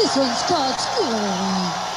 This one's called School.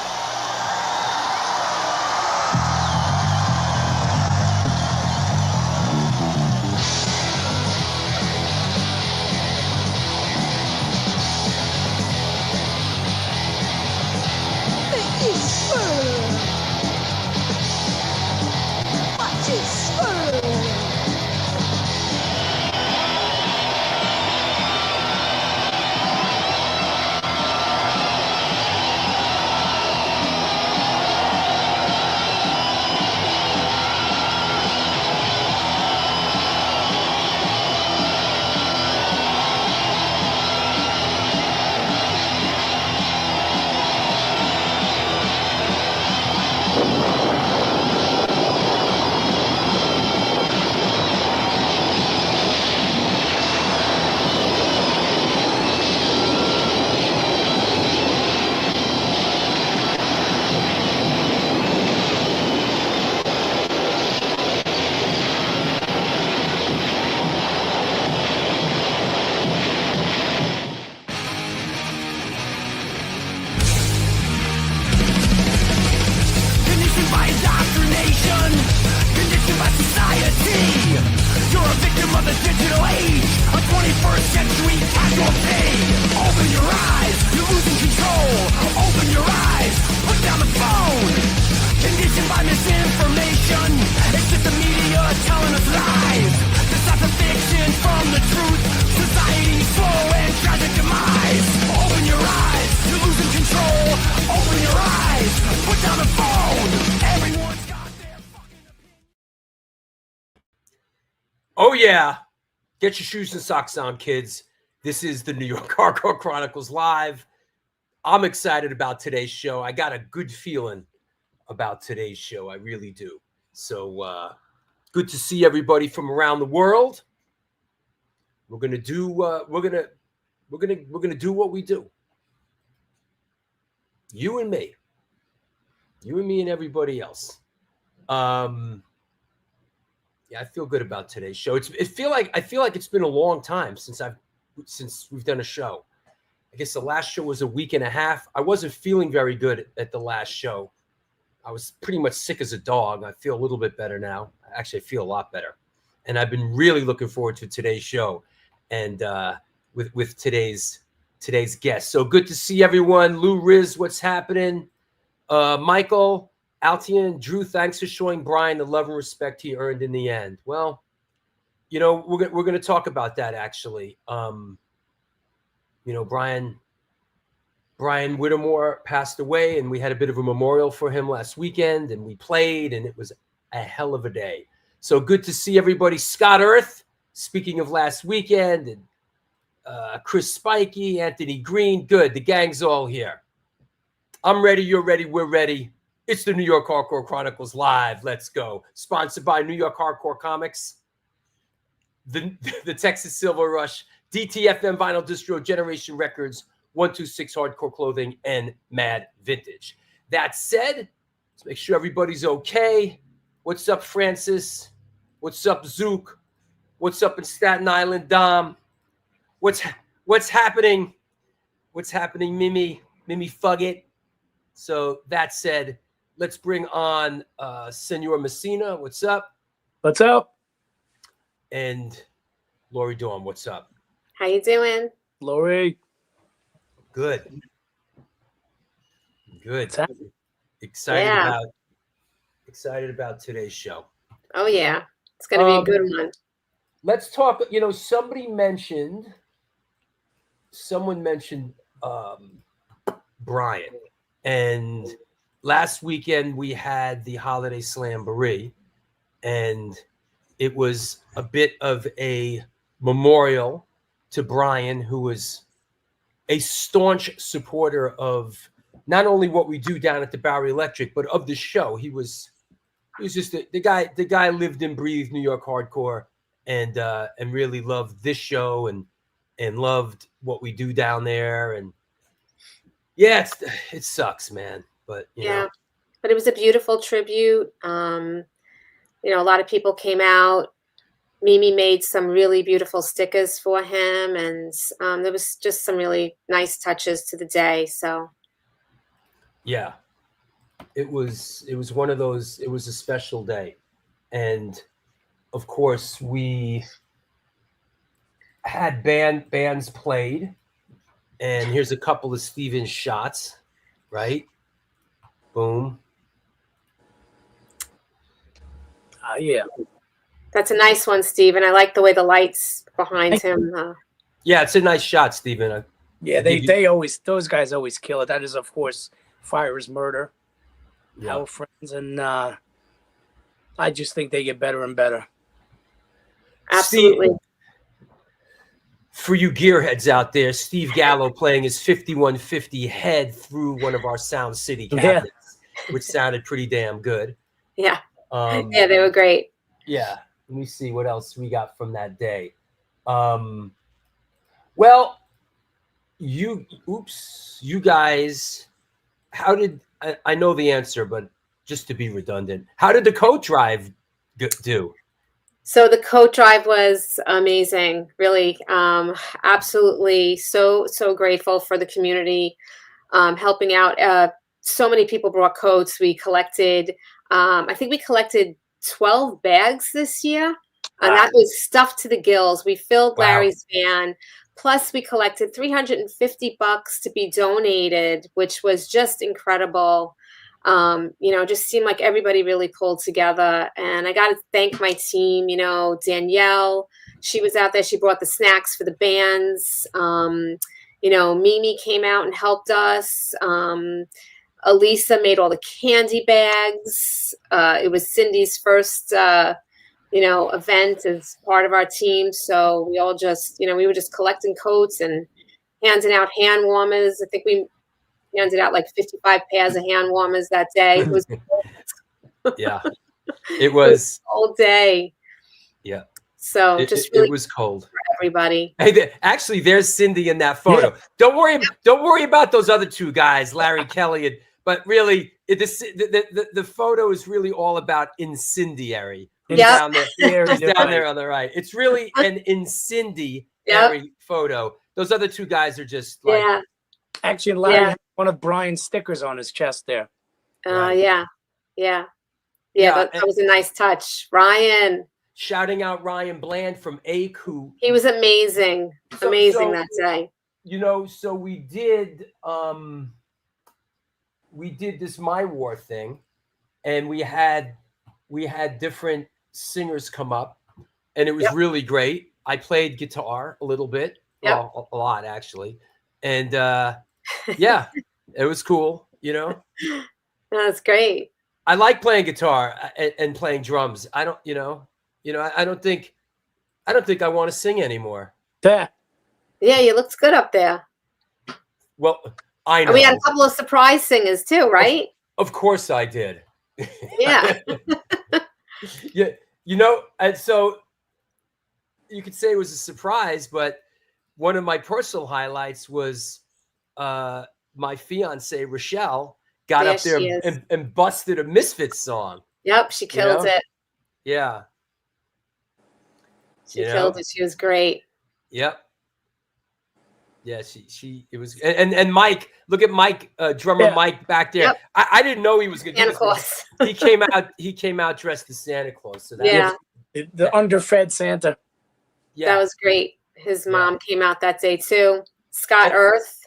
Oh, yeah. Get your shoes and socks on, kids. This is the New York Hardcore Chronicles Live. I'm excited about today's show. I got a good feeling about today's show. I really do. So good to see everybody from around the world. We're gonna do we're gonna do what we do. You and me and everybody else. Yeah, I feel good about today's show. I feel like it's been a long time since we've done a show. I guess the last show was a week and a half. I wasn't feeling very good at the last show. I was pretty much sick as a dog. I feel a little bit better now. Actually, I feel a lot better. And I've been really looking forward to today's show and with today's guest. So good to see everyone. Lou Riz, what's happening? Michael, Altian, Drew, thanks for showing Brian the love and respect he earned in the end. Well, you know, we're going to talk about that actually. You know, Brian Whittemore passed away, and we had a bit of a memorial for him last weekend, and we played, and it was a hell of a day. So good to see everybody. Scott Earth, speaking of last weekend, and Chris Spikey, Anthony Green. Good. The gang's all here. I'm ready. You're ready. We're ready. It's the New York Hardcore Chronicles Live. Let's go. Sponsored by New York Hardcore Comics, the Texas Silver Rush, DTFM Vinyl Distro, Generation Records, 126 Hardcore Clothing, and Mad Vintage. That said, let's make sure everybody's okay. What's up, Francis? What's up, Zook? What's up in Staten Island, Dom? What's happening? What's happening, Mimi Fugget? So that said, let's bring on Senor Messina. What's up? What's up? And Lori Dawn. What's up? How you doing? Lori. Good. Yeah. Excited about today's show. Oh yeah. It's going to be a good one. Let's talk, you know, someone mentioned Brian. And last weekend we had the Holiday Slamboree, and it was a bit of a memorial to Brian, who was a staunch supporter of not only what we do down at the Bowery Electric, but of the show. He was just the guy lived and breathed New York hardcore, and really loved this show and loved what we do down there. And yeah, it sucks, man. But you know. But it was a beautiful tribute. You know, a lot of people came out. Mimi made some really beautiful stickers for him, and there was just some really nice touches to the day. So yeah, it was one of those. It was a special day, and of course we had bands played, and here's a couple of Steven's shots, right? Boom. Yeah. that's a nice one, Steve, and I like the way the lights behind him. Yeah, it's a nice shot, Steven. Yeah, they always, those guys always kill it. That is, of course, Fire is Murder. Yeah. Our friends, and I just think they get better and better. Absolutely. Steve, for you gearheads out there, Steve Gallo playing his 5150 head through one of our Sound City cabinets, which sounded pretty damn good. Yeah. Yeah, they were great. Yeah. Let me see what else we got from that day. Well, you guys, how did, I know the answer, but just to be redundant, how did the coat drive do? So the coat drive was amazing, really. Absolutely so grateful for the community helping out. So many people brought coats. We collected, I think we collected 12 bags this year. And that was stuffed to the gills. We filled Larry's van. Plus, we collected $350 to be donated, which was just incredible. Just seemed like everybody really pulled together. And I got to thank my team, Danielle, she was out there. She brought the snacks for the bands. Mimi came out and helped us. Elisa made all the candy bags. It was Cindy's first, event as part of our team. So we all just, we were just collecting coats and handing out hand warmers. I think we handed out like 55 pairs of hand warmers that day. It was yeah, it was all day. Yeah. So it was cold for everybody. Hey, actually, there's Cindy in that photo. Yeah. Don't worry about those other two guys, Larry Kelly, but really, the photo is really all about incendiary. Yeah, down there on the right. It's really an incendiary photo. Those other two guys are just like Actually, Larry had one of Brian's stickers on his chest there. That was a nice touch. Ryan. Shouting out Ryan Bland from AIC, he was amazing. Amazing that day. So we did this My War thing, and we had different singers come up, and it was really great. I played guitar a little bit, a lot actually, and it was cool. That's great. I like playing guitar and playing drums. I don't think I want to sing anymore. Yeah, you looked good up there. Well, I know. And we had a couple of surprise singers too, right? Of course I did. Yeah. Yeah. And so you could say it was a surprise, but one of my personal highlights was my fiance, Rochelle, got up there and busted a Misfits song. Yep, she killed it. Yeah. She killed it. She was great. Yep. Yeah, it was, and Mike, look at Mike, drummer Mike back there. Yep. I didn't know he was going to do this. He came out dressed as Santa Claus. So that the underfed Santa. Yeah, that was great. His mom came out that day too. Scott Earth.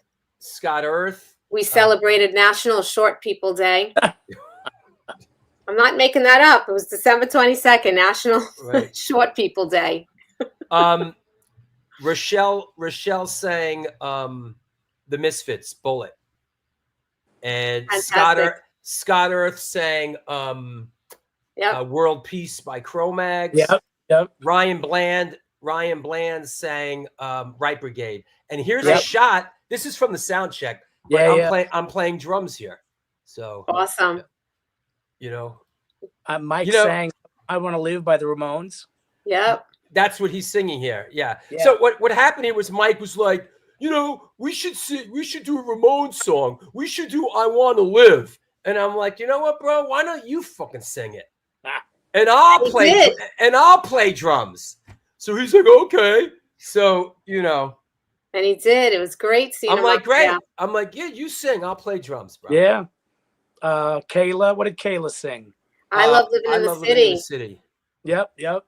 We celebrated National Short People Day. I'm not making that up. It was December 22nd, National Short People Day. Rochelle sang the Misfits, Bullet. And Scott Earth sang World Peace by Cro-Mags. Yep. Ryan Bland sang Right Brigade. And here's a shot. This is from the sound check. I'm playing drums here. So awesome. Mike sang I Want to Live by the Ramones. Yep. That's what he's singing here. Yeah. So what happened here was Mike was like, we should do a Ramones song. We should do I Want to Live. And I'm like, you know what, bro? Why don't you fucking sing it? And I'll play drums. So he's like, okay. So, you know. And he did. It was great seeing him. I'm like, up great. there. I'm like, yeah, you sing. I'll play drums, bro. Yeah. Kayla, what did Kayla sing? I love living in the living in the city. city. Yep.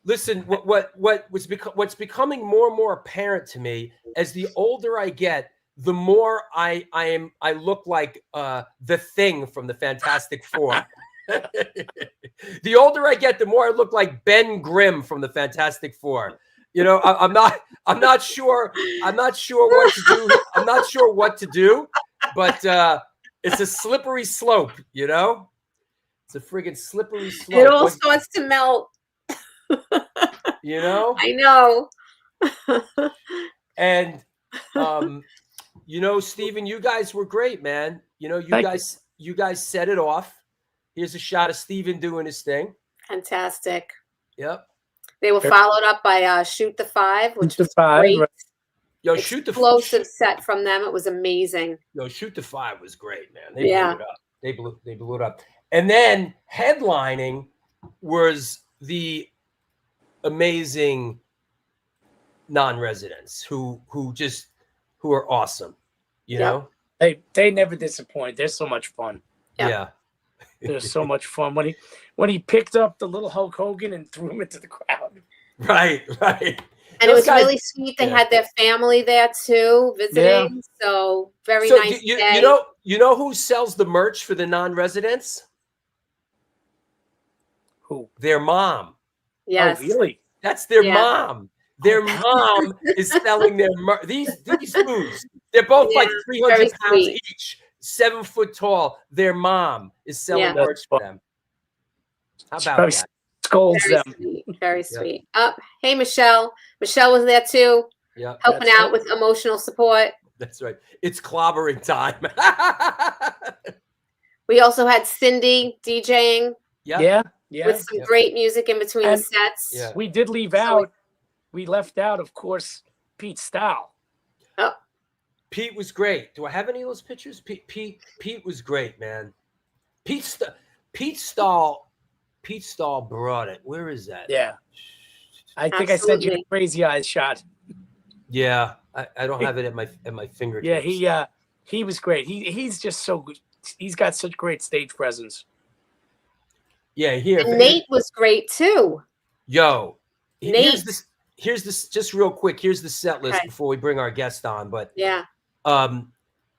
Listen, what's becoming more and more apparent to me as the older I get, the more I look like the Thing from the Fantastic Four. The older I get, the more I look like Ben Grimm from the Fantastic Four. You know, I'm not sure what to do. I'm not sure what to do, but it's a slippery slope. You know, it's a friggin' slippery slope. It all starts to melt. You know, I know. and you know, Steven, you guys were great, man. You know, you guys set it off. Here's a shot of Steven doing his thing. Fantastic. Yep. They were followed up by Shoot the Five, which was great. Right. Yo, explosive set from them. It was amazing. Yo, Shoot the Five was great, man. They Yeah. blew it up. They blew it up. And then headlining was the amazing non-residents who are awesome. You know? They never disappoint. They're so much fun. Yeah. They're so much fun. When he picked up the little Hulk Hogan and threw him into the crowd. Right. And it was really sweet. They had their family there too, visiting. So very nice. You know who sells the merch for the non-residents? Who? Their mom. Yes. Oh, really? That's their mom. Their mom is selling their these foods. They're both like 300 pounds each, 7 foot tall. Their mom is selling merch for them. How about that? Scolds them. Sweet. Very sweet. Hey, Michelle. Michelle was there too. Yeah. Helping out with emotional support. That's right. It's clobbering time. We also had Cindy DJing. Yeah. With some great music in between the sets. Yeah. We did leave out. We left out, of course, Pete Stahl. Oh. Pete was great. Do I have any of those pictures? Pete was great, man. Pete Stahl brought it. Where is that? Yeah. I think I sent you the crazy eyes shot. Yeah. I don't have it at my fingertips. Yeah, he was great. He's just so good. He's got such great stage presence. Yeah, and Nate was great too. Yo, Nate. Here's this just real quick. Here's the set list before we bring our guest on. But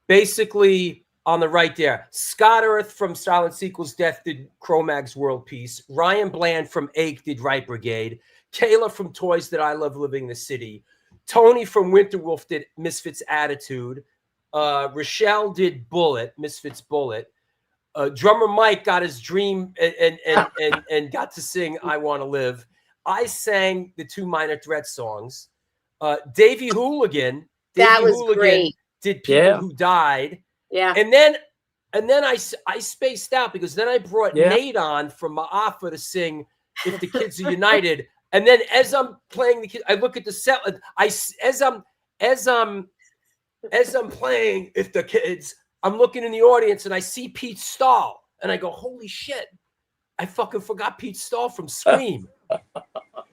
basically on the right there, Scott Earth from Silent Sequel's Death did Cro-Mag's World Peace. Ryan Bland from Ache did Right Brigade. Kayla from Toys did I Love Living in the City. Tony from Winterwolf did Misfits Attitude. Rochelle did Misfits Bullet. Drummer Mike got his dream and got to sing I Want to Live. I sang the 2 Minor Threat songs. Davey Hooligan great. Did People Who Died. Yeah. And then I spaced out because then I brought Nate on from Ma'afa to sing If the Kids Are United. And then as I'm playing the kids, I look at the set. As I'm playing If the Kids, I'm looking in the audience and I see Pete Stahl and I go, holy shit, I fucking forgot Pete Stahl from Scream.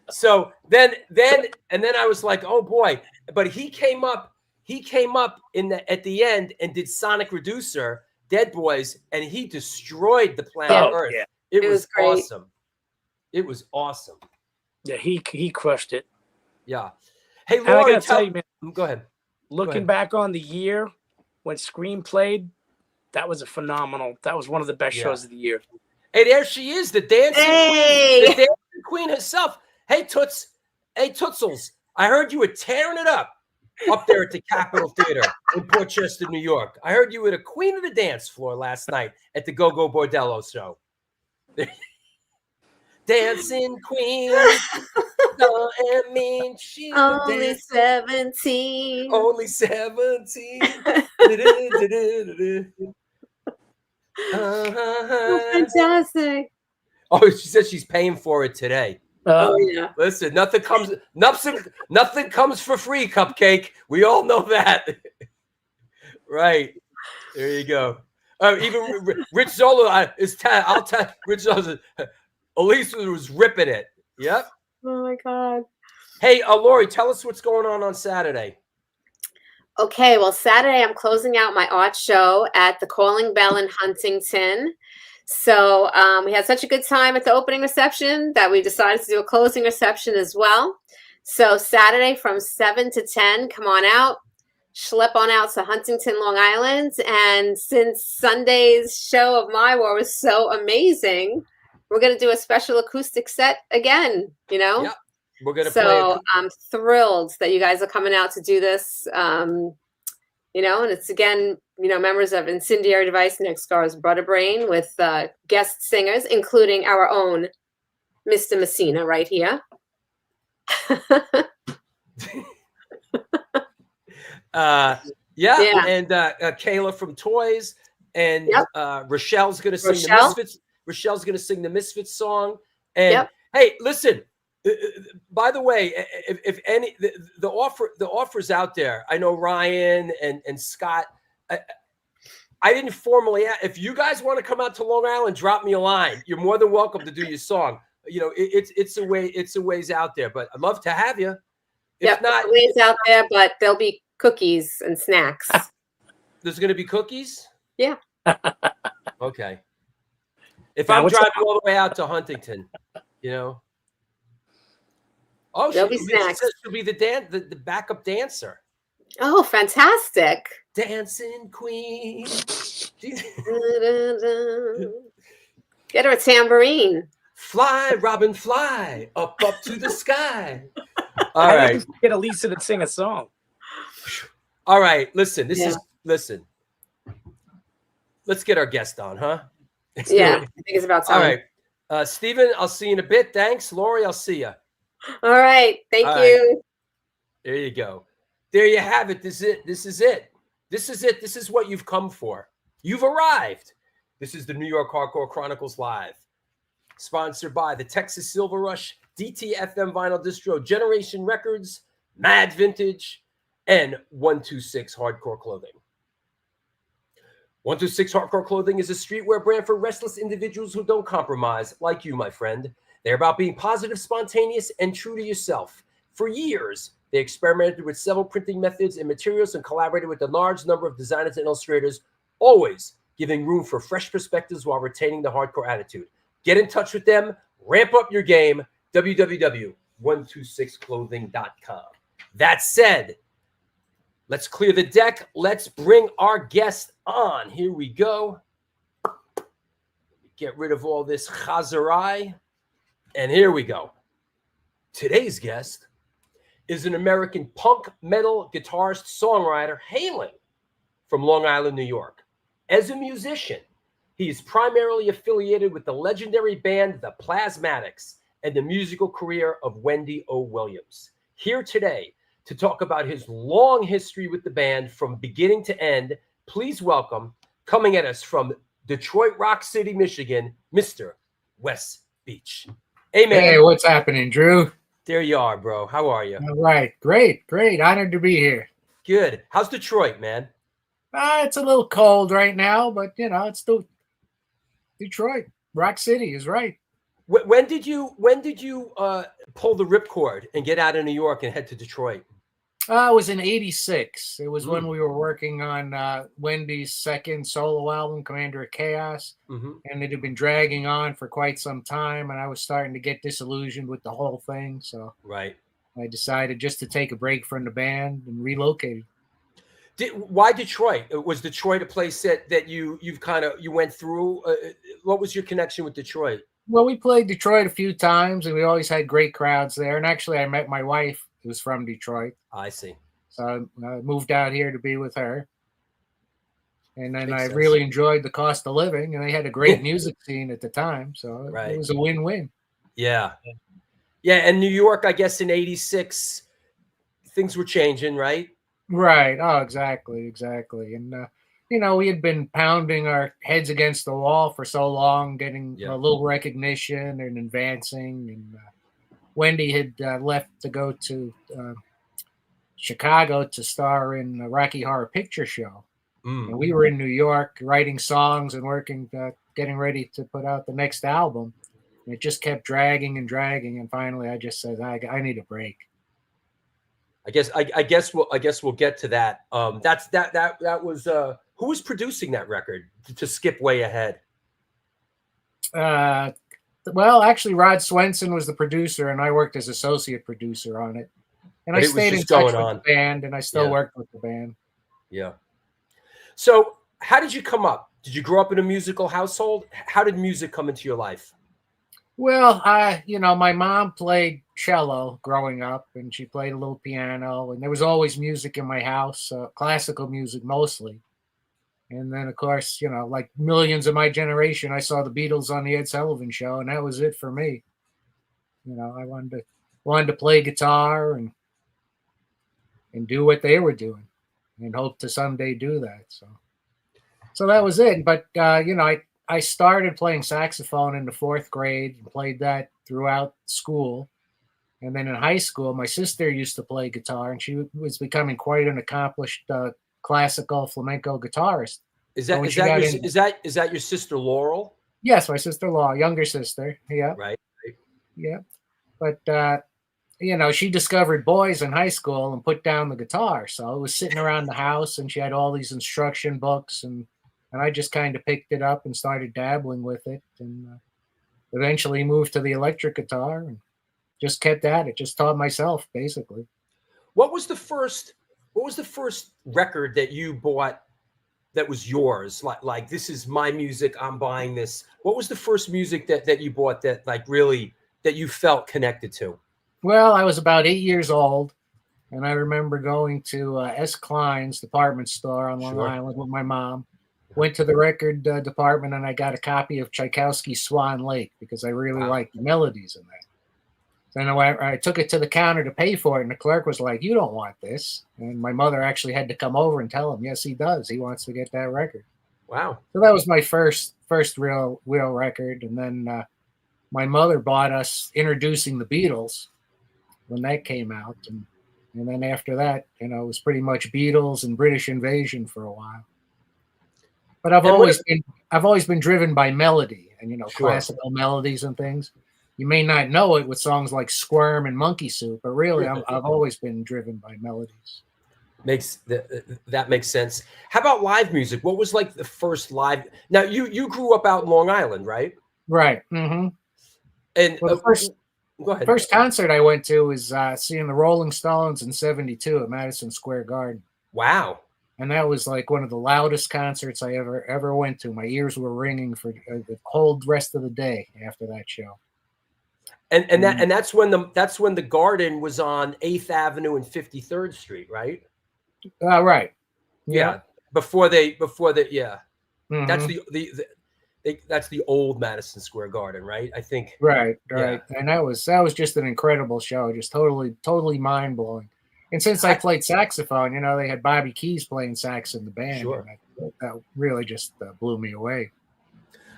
So then I was like, oh boy, but he came up at the end and did Sonic Reducer, Dead Boys, and he destroyed the planet Earth. Yeah. It was awesome. It was awesome. Yeah, he crushed it. Yeah. Hey, Lauren, I gotta tell you, man, go ahead. Looking back on the year when Scream played, that was that was one of the best shows of the year. Hey, there she is, the dancing queen, the dancing queen herself. Hey, Tootsels, I heard you were tearing it up there at the Capitol Theater in Port Chester, New York. I heard you were the queen of the dance floor last night at the Go-Go Bordello show. Dancing queen, don't mean she's only 17. Only 17. Fantastic. Oh, she said she's paying for it today. Oh yeah. Listen, nothing comes for free, Cupcake. We all know that. Right. There you go. Even Rich Zola I'll tell Rich Zola, Elise was ripping it. Yep. Oh my God. Hey, Lori, tell us what's going on Saturday. Okay, well, Saturday I'm closing out my art show at the Calling Bell in Huntington. So we had such a good time at the opening reception that we decided to do a closing reception as well. So Saturday from 7 to 10, come on out, schlep on out to Huntington, Long Island. And since Sunday's show of My War was so amazing, we're going to do a special acoustic set again, you know? Yep. We're going to so play. I'm thrilled that you guys are coming out to do this. You know, and it's again, you know, members of Incendiary Device, Nick Scar's Brother Brain with guest singers, including our own Mr. Messina right here. Yeah. And Kayla from Toys, and Rochelle's going to sing the Misfits. Rochelle's going to sing the Misfits song. And hey, listen. By the way, if any the offers out there, I know Ryan and Scott. I didn't formally ask. If you guys want to come out to Long Island, drop me a line. You're more than welcome to do your song. You know, it's a ways out there, but I'd love to have you. If not, ways out there, but there'll be cookies and snacks. There's going to be cookies. Yeah. Okay. If I'm driving all the way out to Huntington, you know. Oh, she'll be the backup dancer. Oh, fantastic. Dancing queen. Get her a tambourine. Fly, Robin, fly, up to the sky. All right. Get Elisa to sing a song. All right, listen. Listen. Let's get our guest on, huh? I think it's about time. All right. Stephen, I'll see you in a bit. Thanks. Lori, I'll see you. All right. Thank you. There you go. There you have it. This is it. This is it. This is what you've come for. You've arrived. This is the New York Hardcore Chronicles Live. Sponsored by the Texas Silver Rush, DTFM Vinyl Distro, Generation Records, Mad Vintage, and 126 Hardcore Clothing. 126 Hardcore Clothing is a streetwear brand for restless individuals who don't compromise, like you, my friend. They're about being positive, spontaneous, and true to yourself. For years, they experimented with several printing methods and materials and collaborated with a large number of designers and illustrators, always giving room for fresh perspectives while retaining the hardcore attitude. Get in touch with them. Ramp up your game. www.126clothing.com. That said, let's clear the deck. Let's bring our guest on. Here we go. Get rid of all this chazarai. And here we go. Today's guest is an American punk metal guitarist songwriter hailing from Long Island, New York. As a musician, he is primarily affiliated with the legendary band The Plasmatics and the musical career of Wendy O. Williams. Here today to talk about his long history with the band from beginning to end, please welcome, coming at us from Detroit Rock City, Michigan, Mr. Wes Beech. Hey, man. Hey, what's happening, Drew? There you are, bro. How are you? All right. Great. Honored to be here. Good. How's Detroit, man? It's a little cold right now, but, you know, it's still Detroit. Rock City is right. When did you pull the ripcord and get out of New York and head to Detroit? It was in '86. It was when we were working on Wendy's second solo album, Commander of Chaos. And it had been dragging on for quite some time, and I was starting to get disillusioned with the whole thing. So I decided just to take a break from the band and relocated. Why Detroit? Was Detroit a place that you went through? What was your connection with Detroit? Well, we played Detroit a few times, and we always had great crowds there. And actually, I met my wife, who's from Detroit. I see. So I moved out here to be with her. And then I really enjoyed the cost of living, and they had a great music scene at the time. So it was a win-win. Yeah. Yeah, and New York, I guess in '86, things were changing, right? Right. Oh, exactly. And, you know, we had been pounding our heads against the wall for so long, getting a little recognition and advancing. And Wendy had left to go to Chicago to star in the Rocky Horror Picture Show. And we were in New York writing songs and working, getting ready to put out the next album. And it just kept dragging. And finally, I just said, I need a break. I guess we'll get to that. That was who was producing that record, to skip way ahead? Well, actually, Rod Swenson was the producer, and I worked as associate producer on it. And I stayed in touch with the band, and I still worked with the band. Yeah. So, how did you come up? Did you grow up in a musical household? How did music come into your life? Well, my mom played cello growing up, and she played a little piano, and there was always music in my house, classical music mostly. And then, of course, like millions of my generation, I saw the Beatles on the Ed Sullivan Show, and that was it for me. I wanted to play guitar and do what they were doing, and hope to someday do that. So that was it. But I started playing saxophone in the 4th grade and played that throughout school. And then in high school, my sister used to play guitar, and she was becoming quite an accomplished classical flamenco guitarist. Is that your sister Laurel? Yes, my sister Laurel, younger sister. Yeah. Right. Yeah. But she discovered boys in high school and put down the guitar. So it was sitting around the house, and she had all these instruction books, and I just kind of picked it up and started dabbling with it, and eventually moved to the electric guitar and just kept at it. Just taught myself, basically. What was the first record that you bought that was yours? Like this is my music, I'm buying this. What was the first music that you bought that really that you felt connected to? Well, I was about 8 years old, and I remember going to S. Klein's department store on Long Island with my mom. Went to the record department, and I got a copy of Tchaikovsky's Swan Lake because I really liked the melodies in that. Then I took it to the counter to pay for it, and the clerk was like, "You don't want this." And my mother actually had to come over and tell him, "Yes, he does. He wants to get that record." Wow. So that was my first real record. And then my mother bought us Introducing the Beatles when that came out. And then after that, it was pretty much Beatles and British Invasion for a while. But I've always been driven by melody and classical melodies and things. You may not know it with songs like Squirm and Monkey Soup, but really I've always been driven by melodies. That makes sense. How about live music? What was like the first live? Now you grew up out in Long Island, right? Right. Mm-hmm. And go ahead. First concert I went to was seeing the Rolling Stones in '72 at Madison Square Garden. Wow. And that was like one of the loudest concerts I ever went to. My ears were ringing for the whole rest of the day after that show. And that's when the Garden was on 8th Avenue and 53rd Street, right? Right. Yeah. Before the yeah. Mm-hmm. That's the old Madison Square Garden, right? I think. Right. Yeah. And that was just an incredible show, just totally mind blowing. And since I played saxophone, they had Bobby Keys playing sax in the band. Sure. And that really just blew me away.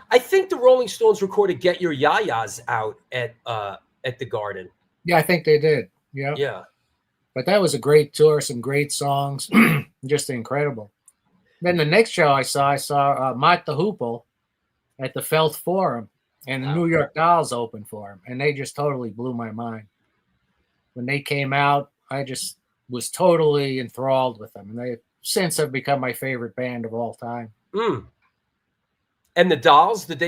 I think the Rolling Stones recorded "Get Your Ya-Ya's" out at the Garden. Yeah, I think they did. Yeah. Yeah. But that was a great tour, some great songs, just incredible. Then the next show I saw Mott the Hoople at the Felt Forum, and the New York Dolls opened for him, and they just totally blew my mind. When they came out, I just was totally enthralled with them, and they since have become my favorite band of all time. Mm. And the Dolls, did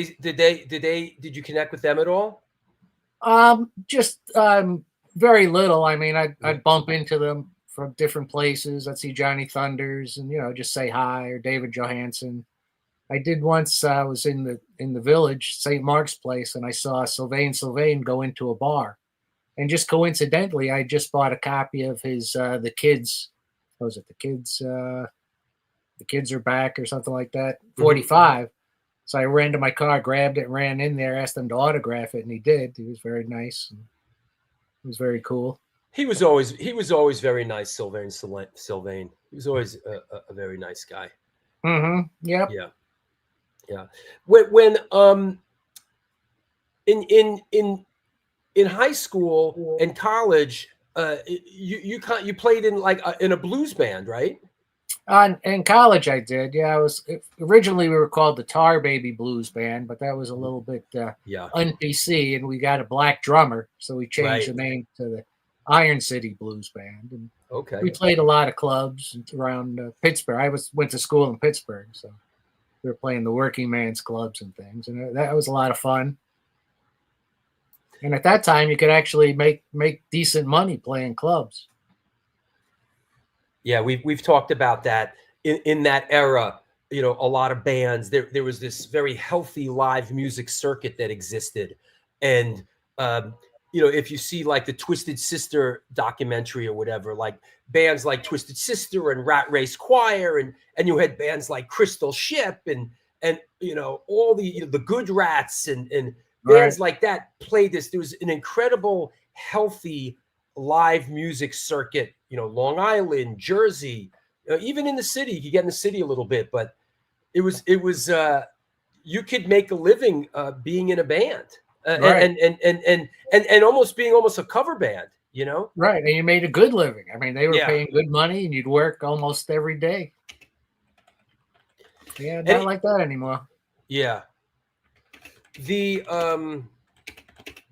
you connect with them at all? Just very little. I mean, I'd bump into them from different places. I'd see Johnny Thunders and just say hi, or David Johansen. I did once. I was in the Village, St. Mark's Place, and I saw Sylvain go into a bar. And just coincidentally, I just bought a copy of his The Kids. What was it? The Kids Are Back or something like that. 45. Mm-hmm. So I ran to my car, grabbed it, ran in there, asked him to autograph it, and he did. He was very nice. And it was very cool. He was always very nice, Sylvain. He was always a very nice guy. Mm-hmm. Yep. Yeah. When in high school and college, you played in a blues band, right? In college, I did. Yeah, originally we were called the Tar Baby Blues Band, but that was a little bit un-PC, and we got a black drummer, so we changed the name to the Iron City Blues Band. And Okay. We played a lot of clubs around Pittsburgh. I went to school in Pittsburgh, so we were playing the working man's clubs and things, and that was a lot of fun. And at that time, you could actually make decent money playing clubs. Yeah, we've talked about that in that era. You know, a lot of bands. There was this very healthy live music circuit that existed, and you know, if you see like the Twisted Sister documentary or whatever, like bands like Twisted Sister and Rat Race Choir, and you had bands like Crystal Ship and you know, all the Good Rats and bands like that played this. There was an incredible, healthy live music circuit. You know, Long Island, Jersey, even in the city. You could get in the city a little bit, but it was you could make a living being in a band. And almost being almost a cover band, you know? Right. And you made a good living. I mean, they were paying good money and you'd work almost every day. Yeah, not like that anymore. Yeah. The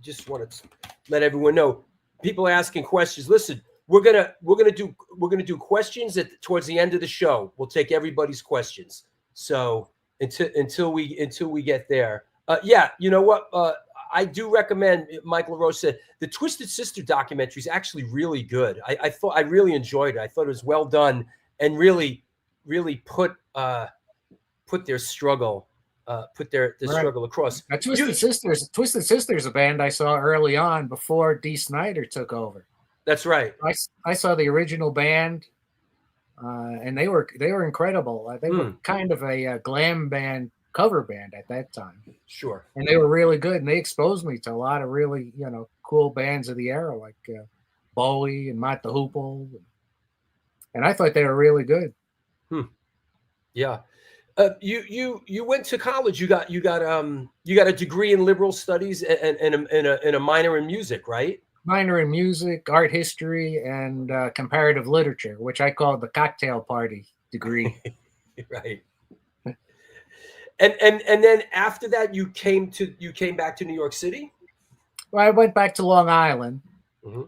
just wanted to let everyone know, people are asking questions. Listen, we're gonna do questions towards the end of the show. We'll take everybody's questions. So until we get there. Yeah, you know what? I do recommend, Michael LaRose said, the Twisted Sister documentary is actually really good. I really enjoyed it. I thought it was well done and really put their struggle struggle across. Twisted Sisters is a band I saw early on before Dee Snider took over. That's right. I saw the original band, and they were incredible. They were kind of a glam band, cover band at that time. Sure. And they were really good, and they exposed me to a lot of really, cool bands of the era, like Bowie and Mott the Hoople. And I thought they were really good. Yeah. You went to college. You got a degree in liberal studies and a minor in music, right? Minor in music, art history, and comparative literature, which I called the cocktail party degree. Right. And then after that, you came back to New York City? Well, I went back to Long Island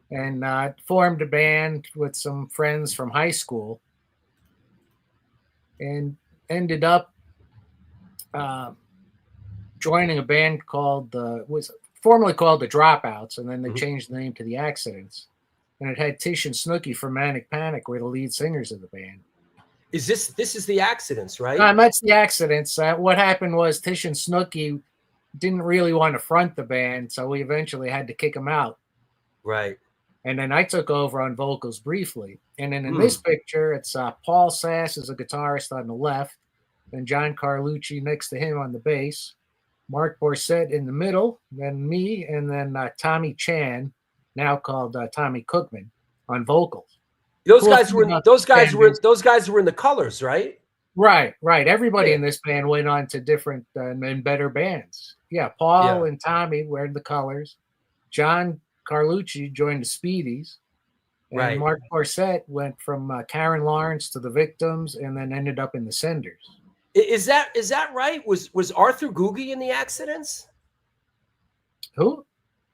and formed a band with some friends from high school, and ended up joining a band was formerly called the Dropouts, and then they changed the name to the Accidents. And it had Tish and Snooky from Manic Panic were the lead singers of the band. Is this is the Accidents, right? That's the Accidents. What happened was Tish and Snooky didn't really want to front the band, so we eventually had to kick them out. Right. And then I took over on vocals briefly. And then in this picture, it's Paul Sass as a guitarist on the left, then John Carlucci next to him on the bass, Mark Borsett in the middle, then me, and then Tommy Chan, now called Tommy Cookman, on vocals. Those guys were in the Colors, right? Right. Everybody in this band went on to different and better bands. Yeah, Paul and Tommy were in the Colors. John Carlucci joined the Speedies. And Mark Borsett went from Karen Lawrence to the Victims, and then ended up in the Senders. Is that right? Was Arthur Googie in the Accidents? Who?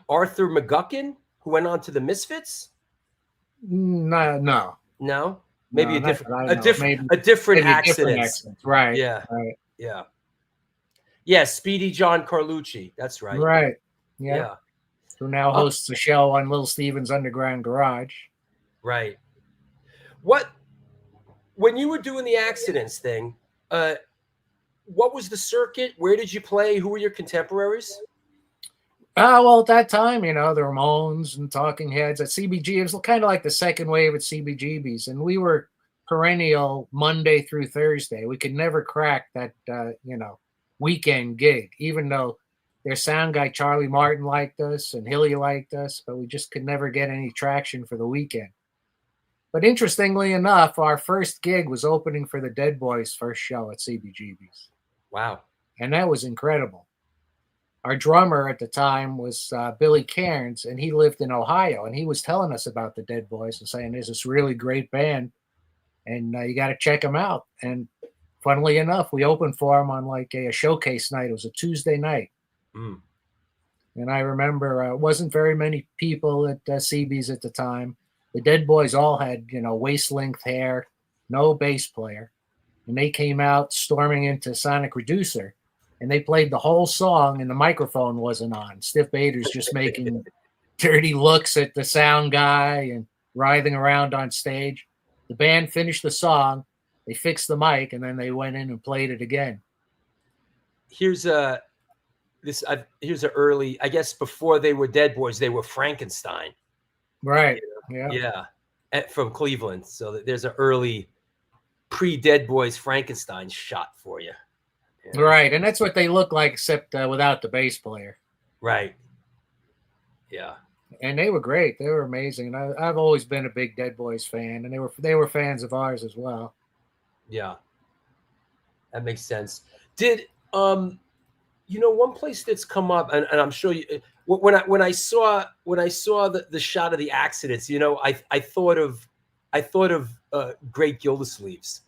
Arthur McGuckin, who went on to the Misfits? No. Maybe a different Accidents. Right. Yeah. Right. Yeah. Speedy John Carlucci. That's right. Right. Yeah. Who now hosts a show on Little Steven's Underground Garage. Right. When you were doing the Accidents thing, what was the circuit? Where did you play? Who were your contemporaries? Well, at that time, the Ramones and Talking Heads at CBG, it was kind of like the second wave at CBGB's, and we were perennial Monday through Thursday. We could never crack that, weekend gig, even though their sound guy, Charlie Martin, liked us and Hilly liked us, but we just could never get any traction for the weekend. But interestingly enough, our first gig was opening for the Dead Boys' first show at CBGB's. Wow. And that was incredible. Our drummer at the time was Billy Cairns, and he lived in Ohio, and he was telling us about the Dead Boys and saying, there's this really great band, and you got to check them out. And funnily enough, we opened for them on like a showcase night. It was a Tuesday night. And I remember it wasn't very many people at CB's at the time. The Dead Boys all had, waist-length hair, no bass player. And they came out storming into Sonic Reducer, and they played the whole song, and the microphone wasn't on. Stiff Bader's just making dirty looks at the sound guy and writhing around on stage. The band finished the song, they fixed the mic, and then they went in and played it again. Here's a early, I guess before they were Dead Boys, they were Frankenstein. Right. Yeah. From Cleveland. So there's an early pre-Dead Boys Frankenstein shot for you. Yeah. Right. And that's what they look like, except without the bass player. Right. Yeah. And they were great. They were amazing. And I've always been a big Dead Boys fan, and they were fans of ours as well. Yeah. That makes sense. Did one place that's come up, and I'm sure you, when I saw the shot of the accidents, I thought of Great Gildersleeves.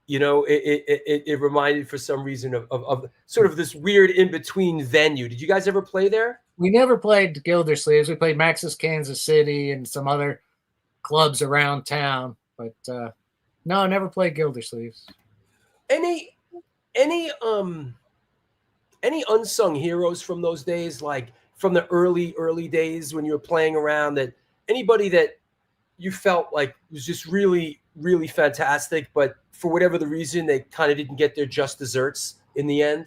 It reminded for some reason of sort of this weird in between venue. Did you guys ever play there? We never played Gildersleeves. We played Max's Kansas City and some other clubs around town, but no, never played Gildersleeves. Any unsung heroes from those days, like from the early days when you were playing around, that anybody that you felt like was just really, really fantastic, but for whatever the reason, they kind of didn't get their just desserts in the end?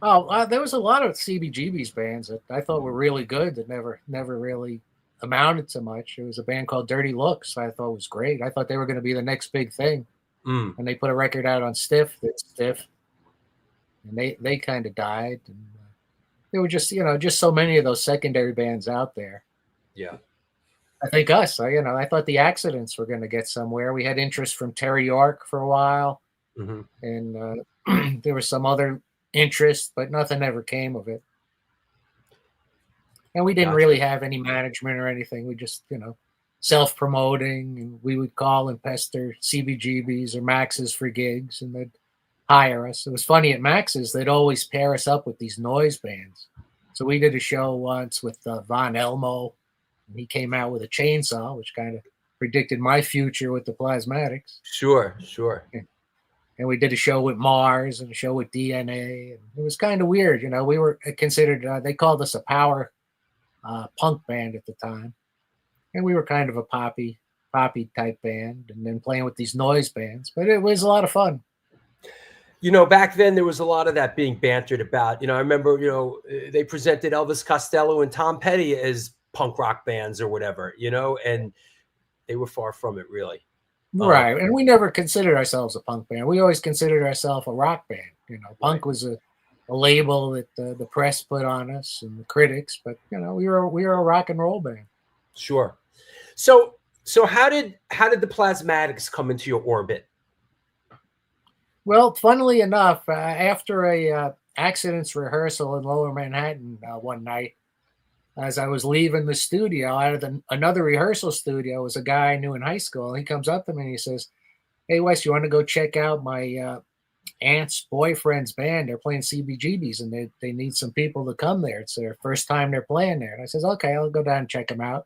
Oh, there was a lot of CBGB's bands that I thought were really good that never really amounted to much. There was a band called Dirty Looks I thought was great. I thought they were going to be the next big thing. And they put a record out on Stiff, and they kind of died. And there were just so many of those secondary bands out there. Yeah, I think us. I thought the Accidents were going to get somewhere. We had interest from Terry York for a while, and there was some other interest, but nothing ever came of it. And we didn't really have any management or anything. We just, self-promoting, and we would call and pester CBGBs or Max's for gigs, and they'd hire us. It was funny at Max's, they'd always pair us up with these noise bands. So we did a show once with Von Elmo, and he came out with a chainsaw, which kind of predicted my future with the Plasmatics. Sure. And we did a show with Mars and a show with DNA. And it was kind of weird. We were considered, they called us a power punk band at the time. And we were kind of a poppy type band, and then playing with these noise bands. But it was a lot of fun. Back then there was a lot of that being bantered about. I remember, they presented Elvis Costello and Tom Petty as punk rock bands or whatever, and they were far from it, really. Right. And we never considered ourselves a punk band. We always considered ourselves a rock band. Punk was a label that the press put on us and the critics, but we were a rock and roll band. Sure. So how did the Plasmatics come into your orbit? Well, funnily enough, after a Accidents rehearsal in Lower Manhattan one night, as I was leaving the studio, out of another rehearsal studio was a guy I knew in high school. He comes up to me and he says, "Hey, Wes, you want to go check out my aunt's boyfriend's band? They're playing CBGBs, and they need some people to come there. It's their first time they're playing there." And I says, "Okay, I'll go down and check them out."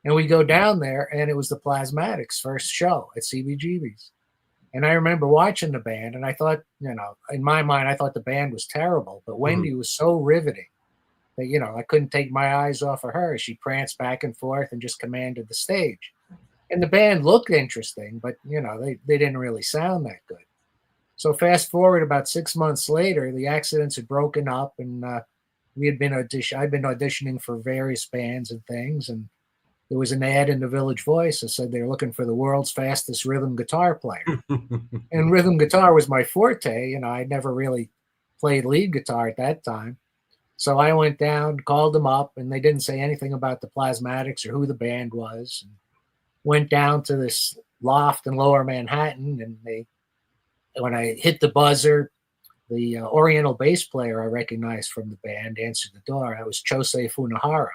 And we go down there, and it was the Plasmatics' first show at CBGB's. And I remember watching the band, and I thought, in my mind, I thought the band was terrible. But Wendy was so riveting that, I couldn't take my eyes off of her. She pranced back and forth and just commanded the stage. And the band looked interesting, but, they didn't really sound that good. So fast forward about 6 months later, the Accidents had broken up, and I'd been auditioning for various bands and things, and there was an ad in the Village Voice that said they're looking for the world's fastest rhythm guitar player. And rhythm guitar was my forte. I'd never really played lead guitar at that time. So I went down, called them up, and they didn't say anything about the Plasmatics or who the band was. And went down to this loft in Lower Manhattan, and when I hit the buzzer, the Oriental bass player I recognized from the band answered the door. That was Chosei Funahara.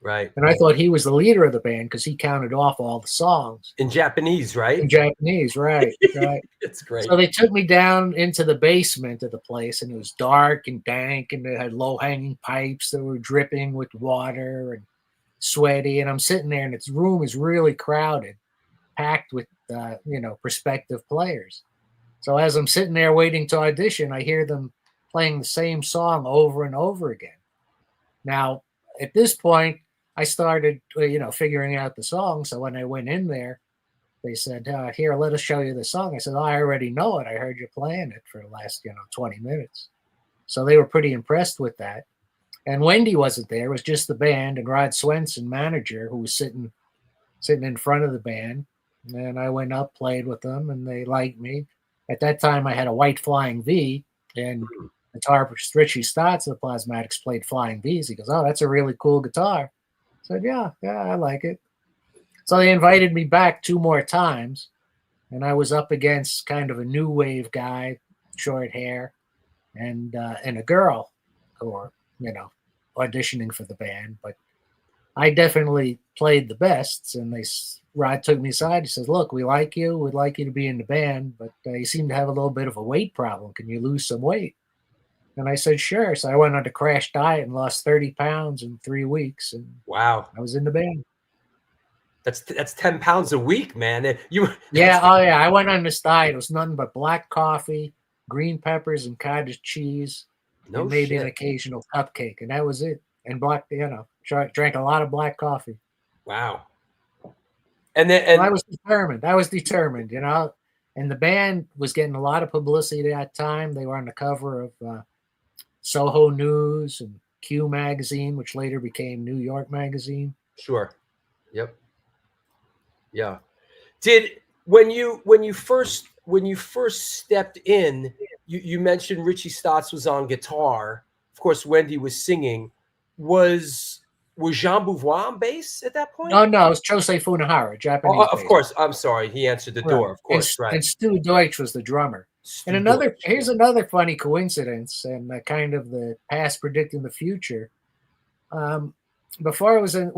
Right. And I thought he was the leader of the band because he counted off all the songs. In Japanese, right? In Japanese, right. It's great. So they took me down into the basement of the place, and it was dark and dank, and they had low-hanging pipes that were dripping with water and sweaty. And I'm sitting there, and its room is really crowded, packed with, prospective players. So as I'm sitting there waiting to audition, I hear them playing the same song over and over again. Now, at this point, I started, figuring out the song. So when I went in there, they said, here, let us show you the song. I said, I already know it. I heard you playing it for the last, 20 minutes. So they were pretty impressed with that. And Wendy wasn't there. It was just the band and Rod Swenson, manager, who was sitting in front of the band. And I went up, played with them, and they liked me. At that time, I had a white Flying V, and guitarist Richie Stotts of the Plasmatics played Flying Vs. He goes, oh, that's a really cool guitar. I said, yeah, I like it. So they invited me back 2 more times, and I was up against kind of a new wave guy, short hair, and a girl who were, auditioning for the band. But I definitely played the best, and Rod took me aside. He says, look, we like you. We'd like you to be in the band, but you seem to have a little bit of a weight problem. Can you lose some weight? And I said, sure. So I went on a crash diet and lost 30 pounds in 3 weeks. And wow. I was in the band. That's 10 pounds a week, man. I went on this diet. It was nothing but black coffee, green peppers, and cottage cheese. And maybe an occasional cupcake. And that was it. And drank a lot of black coffee. Wow. And I was determined. And the band was getting a lot of publicity at that time. They were on the cover of Soho News and Q magazine, which later became New York magazine. Sure. Yep. Yeah. When you first stepped in, you mentioned Richie Stotts was on guitar. Of course, Wendy was singing. Was Jean Beauvoir on bass at that point? No, it was Chosei Funahara, Japanese. Oh, of course. I'm sorry. He answered the door. Of course, right. And Stu Deutsch was the drummer. Here's another funny coincidence, and kind of the past predicting the future. When I was in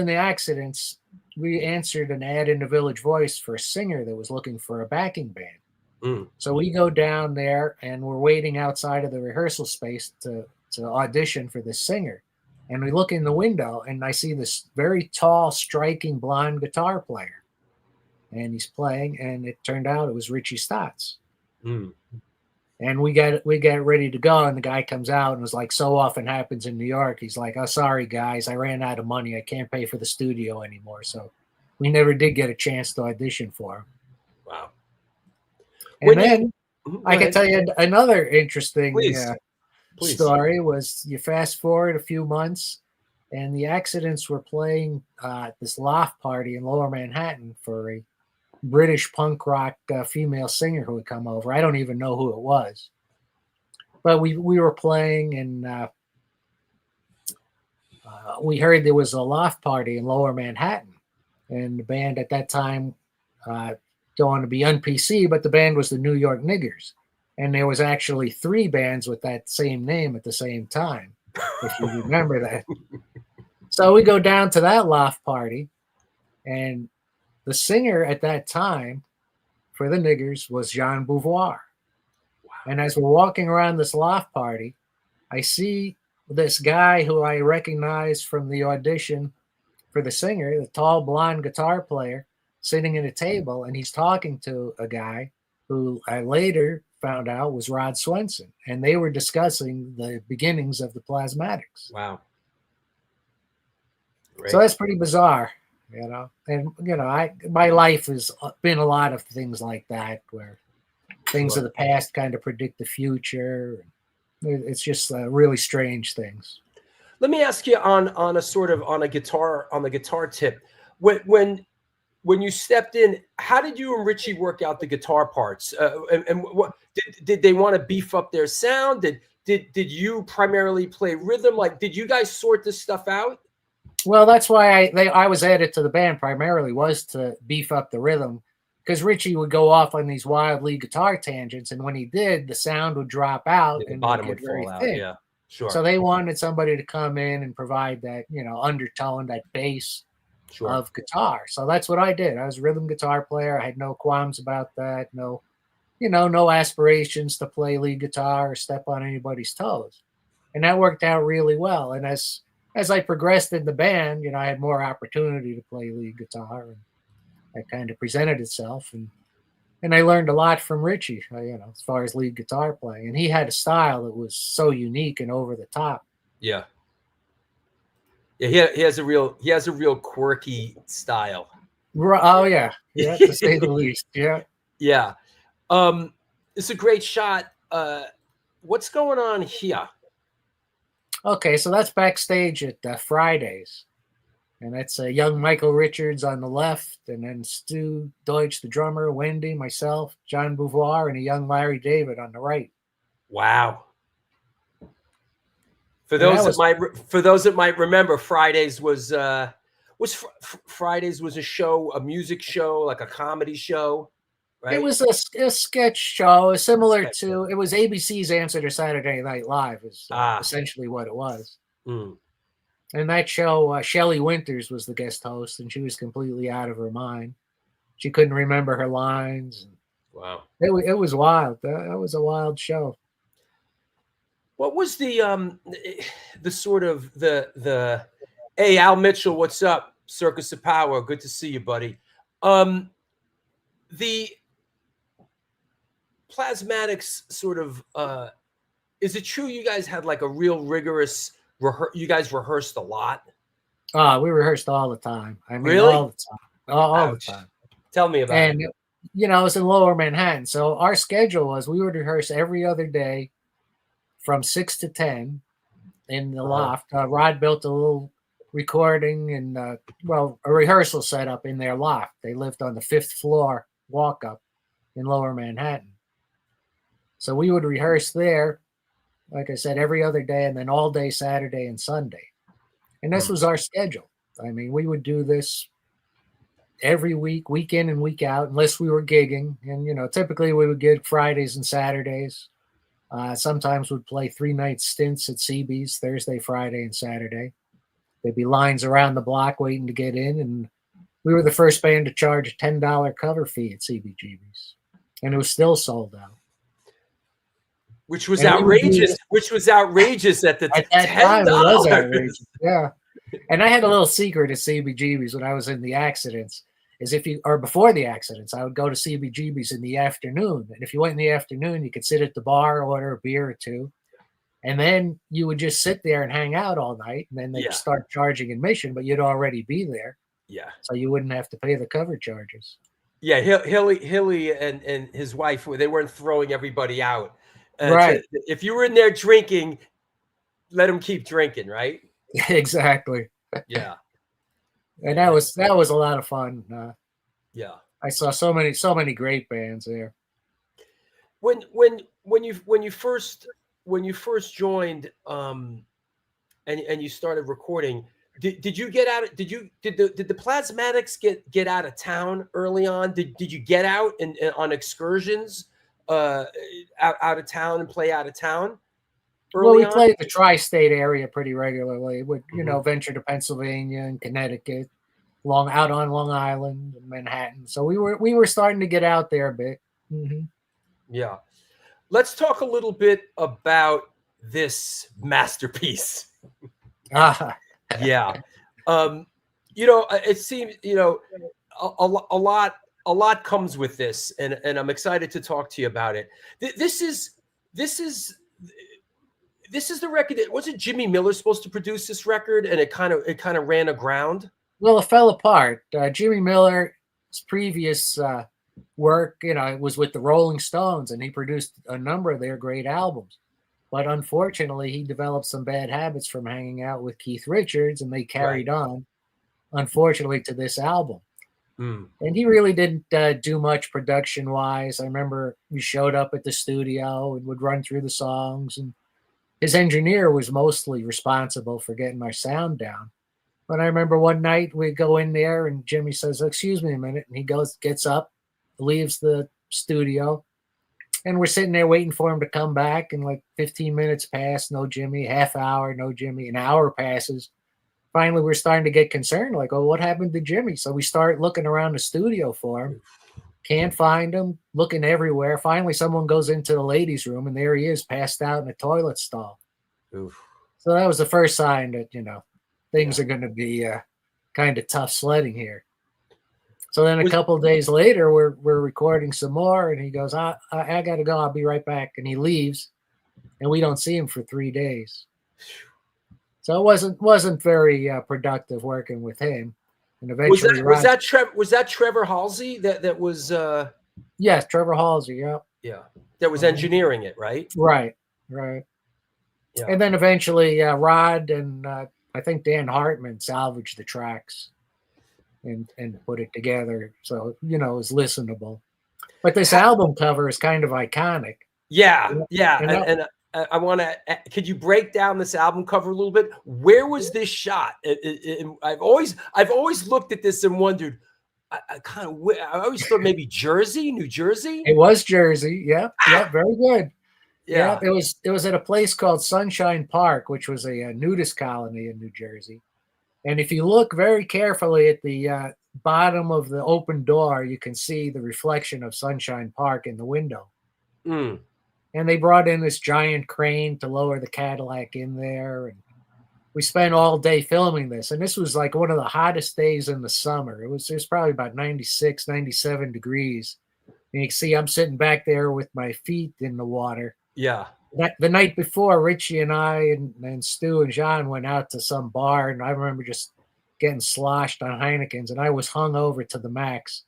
the accidents, we answered an ad in the Village Voice for a singer that was looking for a backing band. So we go down there, and we're waiting outside of the rehearsal space to audition for the singer. And we look in the window, and I see this very tall, striking blonde guitar player. And he's playing, and it turned out it was Richie Stotts. And we got ready to go, and the guy comes out and was like, so often happens in New York. He's like, oh, sorry, guys, I ran out of money. I can't pay for the studio anymore. So we never did get a chance to audition for him. Wow. And I can tell you another interesting story was you fast forward a few months, and the Accidents were playing this loft party in Lower Manhattan for a British punk rock female singer who would come over. I don't even know who it was, but we were playing, and we heard there was a loft party in Lower Manhattan, and the band at that time don't want to be un-PC, but the band was the New York Niggers, and there was actually 3 bands with that same name at the same time, if you remember that. So we go down to that loft party, and the singer at that time for the Niggers was Jean Beauvoir. Wow. And as we're walking around this loft party, I see this guy who I recognize from the audition for the singer, the tall blonde guitar player, sitting at a table, and he's talking to a guy who I later found out was Rod Swenson. And they were discussing the beginnings of the Plasmatics. Wow. Great. So that's pretty bizarre. And my life has been a lot of things like that, where things of the past kind of predict the future. It's just really strange things. Let me ask you on the guitar tip. When you stepped in, how did you and Richie work out the guitar parts? And what did they want to beef up their sound? Did you primarily play rhythm? Like, did you guys sort this stuff out? Well, that's why I was added to the band primarily, was to beef up the rhythm, because Richie would go off on these wild lead guitar tangents, and when he did, the sound would drop out the and bottom would would get very fall out. thick. Yeah, Sure. So they wanted somebody to come in and provide that, undertone, that bass Sure. of guitar. So that's what I did. I was a rhythm guitar player. I had no qualms about that. No, no aspirations to play lead guitar or step on anybody's toes. And that worked out really well. And as I progressed in the band, I had more opportunity to play lead guitar, and that kind of presented itself. And I learned a lot from Richie, as far as lead guitar playing. And he had a style that was so unique and over the top. Yeah. Yeah, he has a real quirky style. Oh yeah, to say the least. Yeah. Yeah. It's a great shot. What's going on here? Okay, so that's backstage at Fridays. And that's young Michael Richards on the left, and then Stu Deutsch, the drummer, Wendy, myself, John Beauvoir, and a young Larry David on the right. Wow. For those that might remember, Fridays was Fridays was a show, a music show, like a comedy show, right? It was a sketch show, similar to it was ABC's answer to Saturday Night Live, is essentially what it was. Mm. And that show, Shelley Winters was the guest host, and she was completely out of her mind. She couldn't remember her lines. Wow. It was wild. That was a wild show. What was the sort of the hey, Al Mitchell, what's up? Circus of Power. Good to see you, buddy. The Plasmatics sort of is it true you guys had like a real rigorous you guys rehearsed a lot? We rehearsed all the time. I mean, really? All the time. All the time. Tell me about it. And, it was in Lower Manhattan. So our schedule was we would rehearse every other day from 6 to 10 in the loft. Rod built a little recording and, a rehearsal setup in their loft. They lived on the 5th floor walk up in Lower Manhattan. So we would rehearse there, like I said, every other day, and then all day Saturday and Sunday. And this was our schedule. I mean, we would do this every week, week in and week out, unless we were gigging. And, typically we would gig Fridays and Saturdays. Sometimes we'd play 3-night stints at CB's, Thursday, Friday, and Saturday. There'd be lines around the block waiting to get in. And we were the first band to charge a $10 cover fee at CBGB's. And it was still sold out. Which was outrageous. At that time. It was outrageous. Yeah. And I had a little secret at CBGB's when I was in the accidents. Before the accidents, I would go to CBGB's in the afternoon. And if you went in the afternoon, you could sit at the bar, order a beer or two. And then you would just sit there and hang out all night. And then they'd start charging admission, but you'd already be there. Yeah. So you wouldn't have to pay the cover charges. Yeah. Hilly and his wife, they weren't throwing everybody out. Right. If you were in there drinking, let them keep drinking, right? Exactly. Yeah. And that was a lot of fun. Yeah. I saw so many great bands there. When you first joined and you started recording, did you get out? Did the Plasmatics get out of town early on? Did you get out and on excursions out of town and play out of town? Well, we played the tri-state area pretty regularly. Would venture to Pennsylvania and Connecticut, out on Long Island and Manhattan. So we were starting to get out there a bit. Mm-hmm. Yeah, let's talk a little bit about this masterpiece. Yeah, it seems a lot comes with this, and I'm excited to talk to you about it. This is the record. Wasn't Jimmy Miller supposed to produce this record, and it kind of ran aground? Well, it fell apart. Jimmy Miller's previous work, was with the Rolling Stones, and he produced a number of their great albums. But unfortunately, he developed some bad habits from hanging out with Keith Richards, and they carried on, unfortunately, to this album. Mm. And he really didn't do much production-wise. I remember we showed up at the studio and would run through the songs, and his engineer was mostly responsible for getting our sound down. But I remember one night we go in there and Jimmy says, "Excuse me a minute." And he gets up, leaves the studio, And we're sitting there waiting for him to come back, and like 15 minutes pass, no Jimmy, half hour, no Jimmy, an hour passes. Finally, we're starting to get concerned, like, oh, what happened to Jimmy? So we start looking around the studio for him. Can't find him, looking everywhere. Finally, someone goes into the ladies' room, and there he is, passed out in a toilet stall. Oof. So that was the first sign that, things are going to be kind of tough sledding here. So then a couple of days later, we're recording some more, and he goes, I got to go. I'll be right back. And he leaves, and we don't see him for 3 days. So it wasn't very productive working with him. And eventually, was that Trevor Halsey that was? Yes, Trevor Halsey. Yeah. Yeah, that was engineering it, right? Right. Yeah. And then eventually, Rod and I think Dan Hartman salvaged the tracks and put it together, so it was listenable. But this album cover is kind of iconic. Yeah. And I want to. Could you break down this album cover a little bit? Where was this shot? I've always looked at this and wondered. I always thought maybe New Jersey. It was Jersey. Yeah, very good. Yeah, it was at a place called Sunshine Park, which was a nudist colony in New Jersey. And if you look very carefully at the bottom of the open door, you can see the reflection of Sunshine Park in the window. Mm. And they brought in this giant crane to lower the Cadillac in there. And we spent all day filming this. And this was like one of the hottest days in the summer. It was probably about 96, 97 degrees. And you can see I'm sitting back there with my feet in the water. Yeah. The night before, Richie and I and Stu and John went out to some bar. And I remember just getting sloshed on Heineken's. And I was hung over to the max.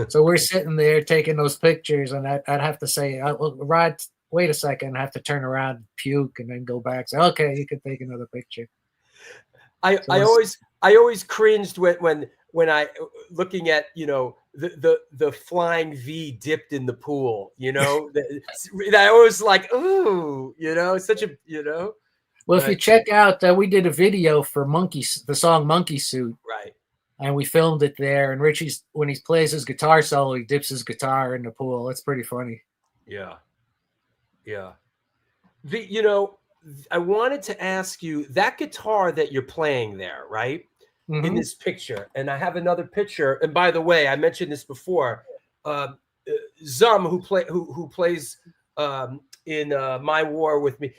So we're sitting there taking those pictures. And I'd have to say, Rod, wait a second, I have to turn around and puke and then go back. Say, okay, you can take another picture. I always cringed when I looking at the flying V dipped in the pool. I always like, ooh, such a Well, if you check out, we did a video for the song Monkey Suit, right? And we filmed it there. And Richie's when he plays his guitar solo, he dips his guitar in the pool. It's pretty funny. Yeah. I wanted to ask you that guitar that you're playing there, right? Mm-hmm. In this picture, and I have another picture. And by the way, I mentioned this before. Zum, who plays in My War with me,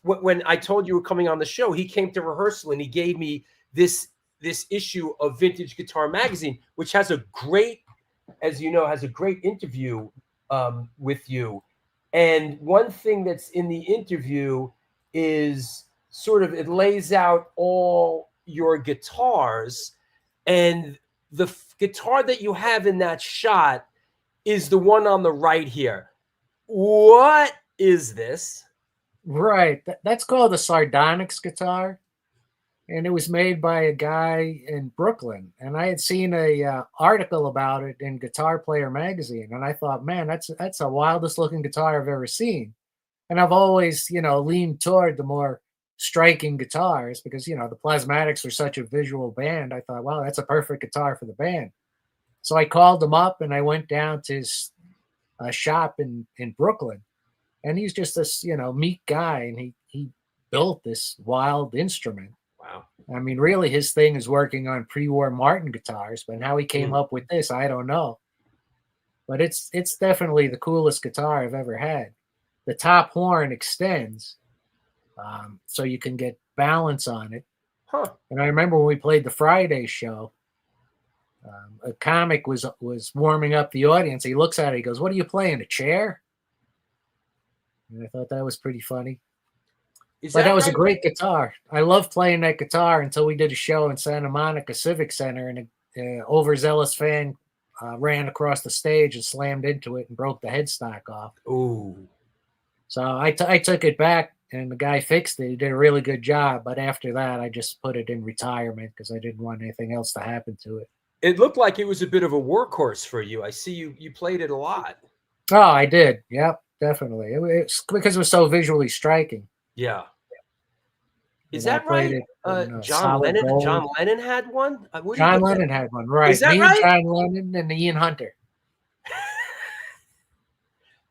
when I told you were coming on the show, he came to rehearsal and he gave me this issue of Vintage Guitar Magazine, which has a great interview with you. And one thing that's in the interview is it lays out all your guitars, and the guitar that you have in that shot is the one on the right here. What is this? Right. That's called a Sardonyx guitar. And it was made by a guy in Brooklyn. And I had seen a article about it in Guitar Player magazine. And I thought, man, that's the wildest looking guitar I've ever seen. And I've always, leaned toward the more striking guitars because, the Plasmatics were such a visual band. I thought, wow, that's a perfect guitar for the band. So I called him up and I went down to his shop in Brooklyn. And he's just this, meek guy. And he built this wild instrument. Wow. I mean, really, his thing is working on pre-war Martin guitars, but how he came up with this, I don't know. But it's definitely the coolest guitar I've ever had. The top horn extends, so you can get balance on it. Huh. And I remember when we played the Friday show, a comic was warming up the audience. He looks at it, he goes, "What are you playing, a chair?" And I thought that was pretty funny. But that was a great guitar. I loved playing that guitar until we did a show in Santa Monica Civic Center, and an overzealous fan ran across the stage and slammed into it and broke the headstock off. Ooh. So I took it back, and the guy fixed it. He did a really good job. But after that, I just put it in retirement because I didn't want anything else to happen to it. It looked like it was a bit of a workhorse for you. I see you played it a lot. Oh, I did. Yep, definitely. It's because it was so visually striking. Yeah. Is that right? John Lennon had one? John Lennon had one, right. Is that right? John Lennon and Ian Hunter.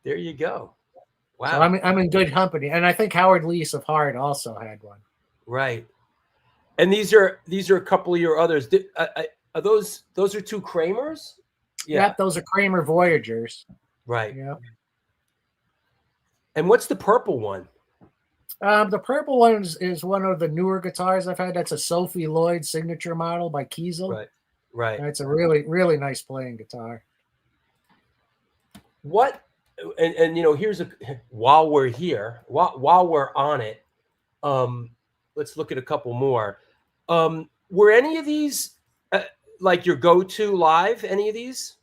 There you go. Wow. So I'm in good company, and I think Howard Leese of Heart also had one. Right. And these are a couple of your others. Are those are two Kramers? Yeah. Yep, those are Kramer Voyagers. Right. Yeah. And what's the purple one? The purple one is one of the newer guitars I've had. That's a Sophie Lloyd signature model by Kiesel. Right. Right. That's a really, really nice playing guitar. What? And here's while we're here, while we're on it, let's look at a couple more. Were any of these like your go-to live? Any of these?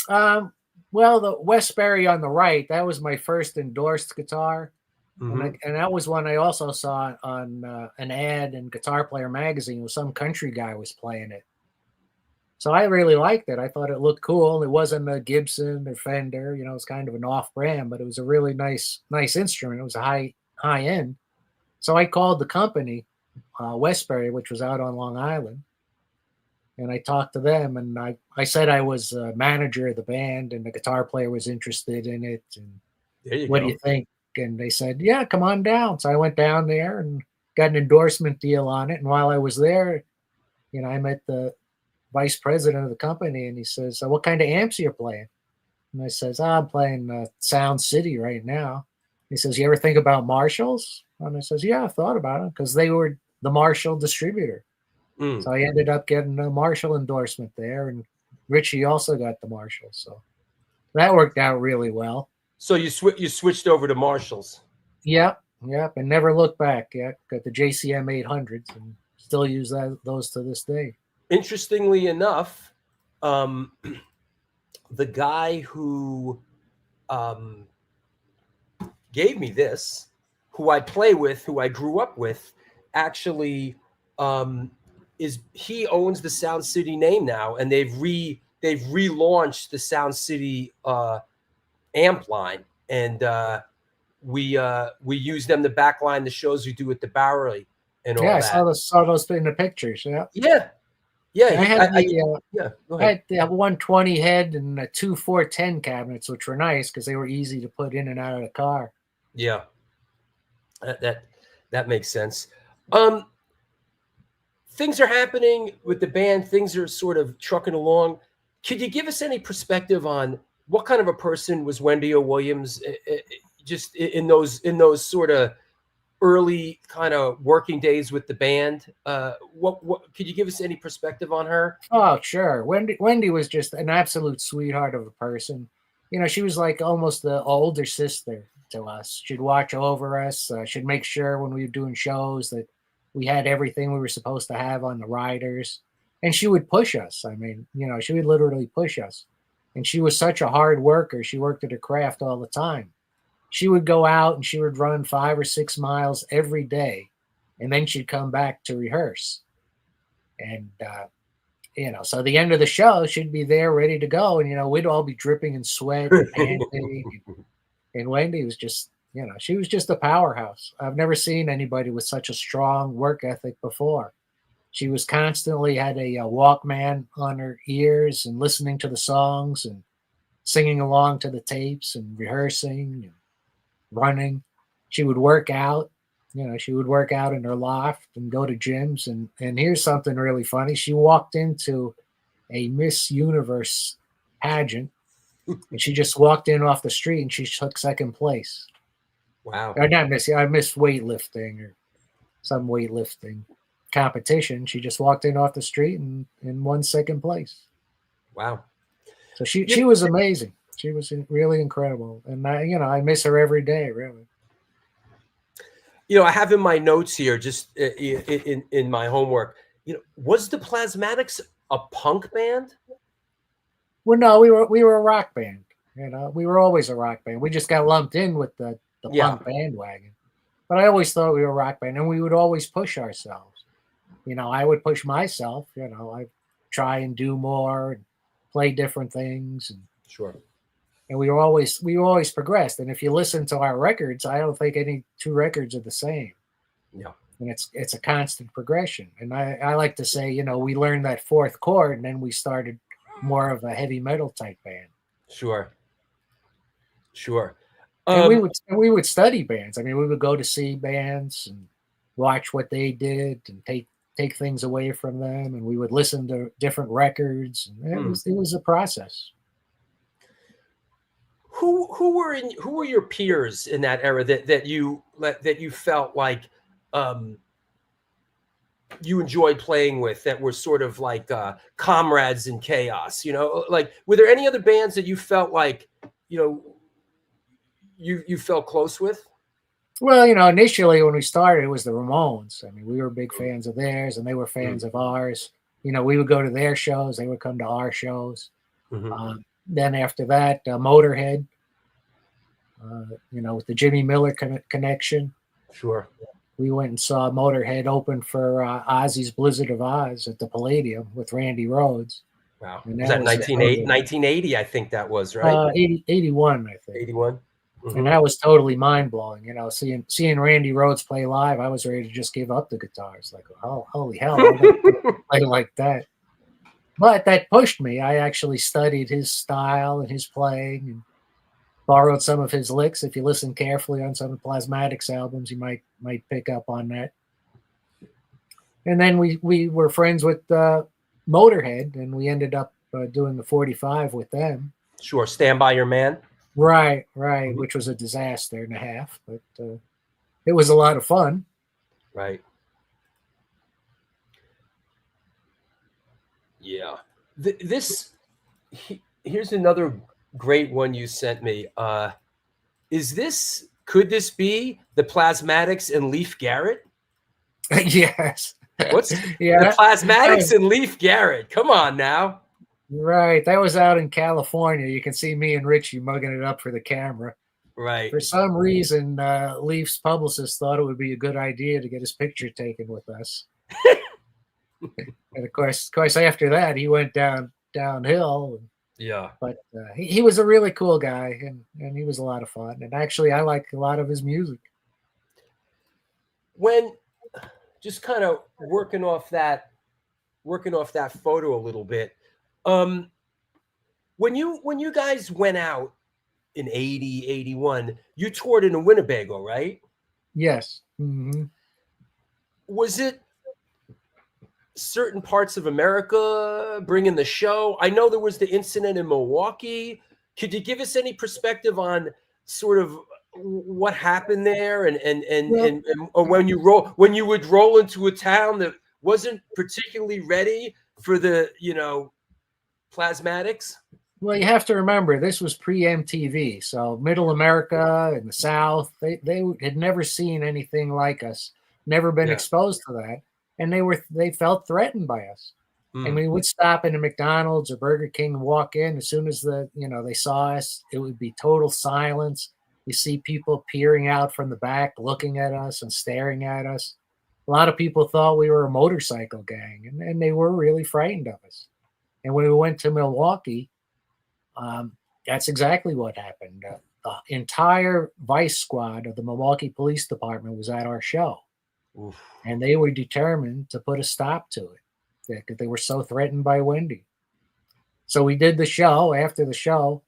Well, the Westbury on the right, that was my first endorsed guitar. Mm-hmm. And that was one I also saw on an ad in Guitar Player magazine where some country guy was playing it. So I really liked it. I thought it looked cool. It wasn't a Gibson or Fender, it was kind of an off-brand, but it was a really nice instrument. It was a high end. So I called the company, Westbury, which was out on Long Island, and I talked to them, and I said I was a manager of the band, and the guitar player was interested in it. And what do you think? And they said, yeah, come on down. So I went down there and got an endorsement deal on it. And while I was there, I met the vice president of the company, and he says, what kind of amps are you playing? And I says, I'm playing Sound City right now. He says, you ever think about Marshalls? And I says, yeah, I've thought about it, because they were the Marshall distributor. So I ended up getting a Marshall endorsement there, and Richie also got the Marshall. So that worked out really well. So you switched over to Marshalls. Yep, and never looked back. Yeah, got the JCM 800s and still use those to this day. Interestingly enough, the guy who gave me this, who I play with, who I grew up with, actually he owns the Sound City name now, and they've relaunched the Sound City amp line, and we use them to backline the shows we do at the Bowery and all that. I saw those in the pictures. Yeah. I had go ahead. the 120 head and the 2 410 cabinets, which were nice because they were easy to put in and out of the car. Yeah, that makes sense. Things are happening with the band. Things are sort of trucking along. Could you give us any perspective on what kind of a person was Wendy O. Williams, just in those sort of early kind of working days with the band? What could you give us any perspective on her? Oh, sure. Wendy was just an absolute sweetheart of a person. She was like almost the older sister to us. She'd watch over us. She'd make sure when we were doing shows that we had everything we were supposed to have on the riders. And she would push us. I mean, she would literally push us. And she was such a hard worker. She worked at her craft all the time. She would go out and she would run 5 or 6 miles every day. And then she'd come back to rehearse. And, so the end of the show, she'd be there ready to go. And, we'd all be dripping in sweat and panting. And Wendy was just, she was just a powerhouse. I've never seen anybody with such a strong work ethic before. She was constantly had a Walkman on her ears and listening to the songs and singing along to the tapes and rehearsing and running. She would work out. She would work out in her loft and go to gyms. And here's something really funny. She walked into a Miss Universe pageant, and she just walked in off the street and she took second place. Wow. I missed weightlifting or some weightlifting competition. She just walked in off the street and won second place. Wow. So she was amazing. She was really incredible. And I miss her every day, really. I have in my notes here, just in my homework, was the Plasmatics a punk band? Well, no, we were a rock band. We were always a rock band. We just got lumped in with the punk bandwagon. But I always thought we were a rock band, and we would always push ourselves. I would push myself. I try and do more and play different things. And sure. And we always progressed. And if you listen to our records, I don't think any two records are the same. Yeah. And it's a constant progression. And I like to say, we learned that fourth chord, and then we started more of a heavy metal type band. Sure. And we would study bands. I mean, we would go to see bands and watch what they did and take things away from them, and we would listen to different records. And it was a process. Who were your peers in that era that you felt like you enjoyed playing with, that were sort of like comrades in chaos? You know, like, were there any other bands that you felt like, you know, you felt close with? Well, you know, initially when we started, it was the Ramones. I mean, we were big fans of theirs, and they were fans of ours. You know, we would go to their shows; they would come to our shows. Then after that, Motorhead. You know, with the Jimmy Miller connection. Sure. We went and saw Motorhead open for Ozzy's Blizzard of Oz at the Palladium with Randy Rhoads. Wow. Was that 1980? I think that was, right? 81, I think. 81. And that was totally mind-blowing. You know, seeing Randy Rhoads play live, I was ready to just give up the guitars. Like, oh, holy hell, I'm gonna play like that. But that pushed me. I actually studied his style and his playing, and borrowed some of his licks. If you listen carefully on some of Plasmatics albums, you might pick up on that. And then we were friends with Motorhead, and we ended up doing the 45 with them. Sure. Stand By Your Man. Right, which was a disaster and a half, but it was a lot of fun. Right. Yeah. Here's another great one you sent me. Could this be the Plasmatics and Leif Garrett? Yes. The Plasmatics and Leif Garrett? Come on now. Right. That was out in California. You can see me and Richie mugging it up for the camera. Right. For some reason, Leif's publicist thought it would be a good idea to get his picture taken with us. And of course, after that, he went downhill. Yeah. But he was a really cool guy, and he was a lot of fun. And actually, I like a lot of his music. When just kind of working off that photo a little bit, when you guys went out in 80, 81, you toured in Winnebago, right? Yes. Mm-hmm. Was it certain parts of America bringing the show? I know there was the incident in Milwaukee. Could you give us any perspective on sort of what happened there, and or when you would roll into a town that wasn't particularly ready for the, you know, Plasmatics? Well, you have to remember, this was pre-MTV, so Middle America and the South, they had never seen anything like us, never been exposed to that, and they felt threatened by us. And we would stop in a McDonald's or Burger King and walk in. As soon as they saw us, it would be total silence. You see people peering out from the back, looking at us and staring at us. A lot of people thought we were a motorcycle gang, and they were really frightened of us. And when we went to Milwaukee, that's exactly what happened. The entire vice squad of the Milwaukee Police Department was at our show. Oof. And they were determined to put a stop to it, because they were so threatened by Wendy. So we did the show. After the show,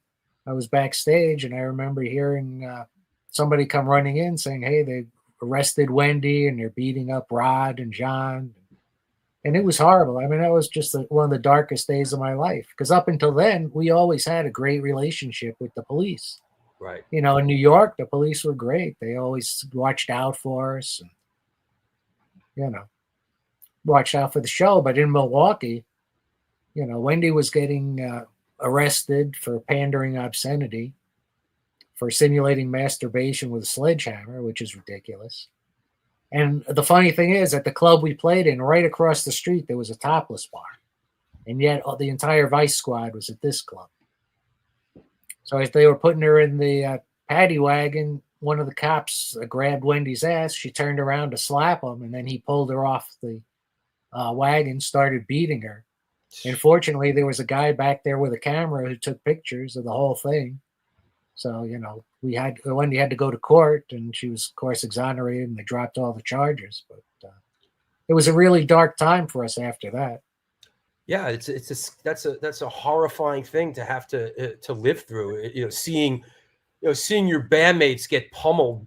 I was backstage, and I remember hearing somebody come running in saying, hey, they arrested Wendy, and they're beating up Rod and John. And it was horrible. I mean, that was just one of the darkest days of my life, because up until then, we always had a great relationship with the police. Right. You know, in New York, the police were great. They always watched out for us and, watched out for the show. But in Milwaukee, Wendy was getting arrested for pandering obscenity, for simulating masturbation with a sledgehammer, which is ridiculous. And the funny thing is, at the club we played in, right across the street, there was a topless bar. And yet the entire Vice squad was at this club. So as they were putting her in the paddy wagon, one of the cops grabbed Wendy's ass. She turned around to slap him, and then he pulled her off the wagon, started beating her. And fortunately, there was a guy back there with a camera who took pictures of the whole thing. So, Wendy had to go to court, and she was, of course, exonerated, and they dropped all the charges. But it was a really dark time for us after that. Yeah, that's a horrifying thing to have to live through. Seeing seeing your bandmates get pummeled,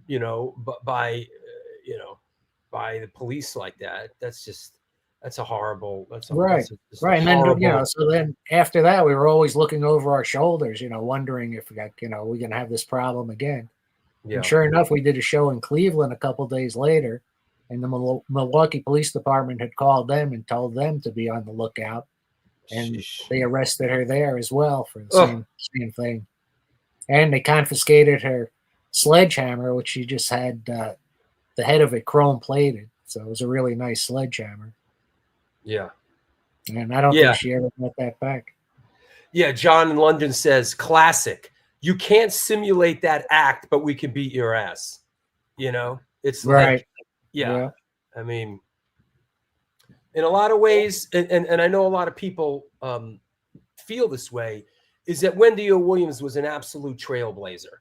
by the police like that. That's a horrible. Right. Right. And then, so then after that, we were always looking over our shoulders, wondering if we're going to have this problem again. Yeah. And sure enough, we did a show in Cleveland a couple days later, and the Milwaukee Police Department had called them and told them to be on the lookout. And they arrested her there as well for the same thing. And they confiscated her sledgehammer, which she just had the head of it chrome plated. So it was a really nice sledgehammer. Yeah. And I don't think she ever got that back. Yeah, John in London says, classic. You can't simulate that act, but we can beat your ass. It's right. Like, yeah. I mean, in a lot of ways, and I know a lot of people feel this way, is that Wendy O. Williams was an absolute trailblazer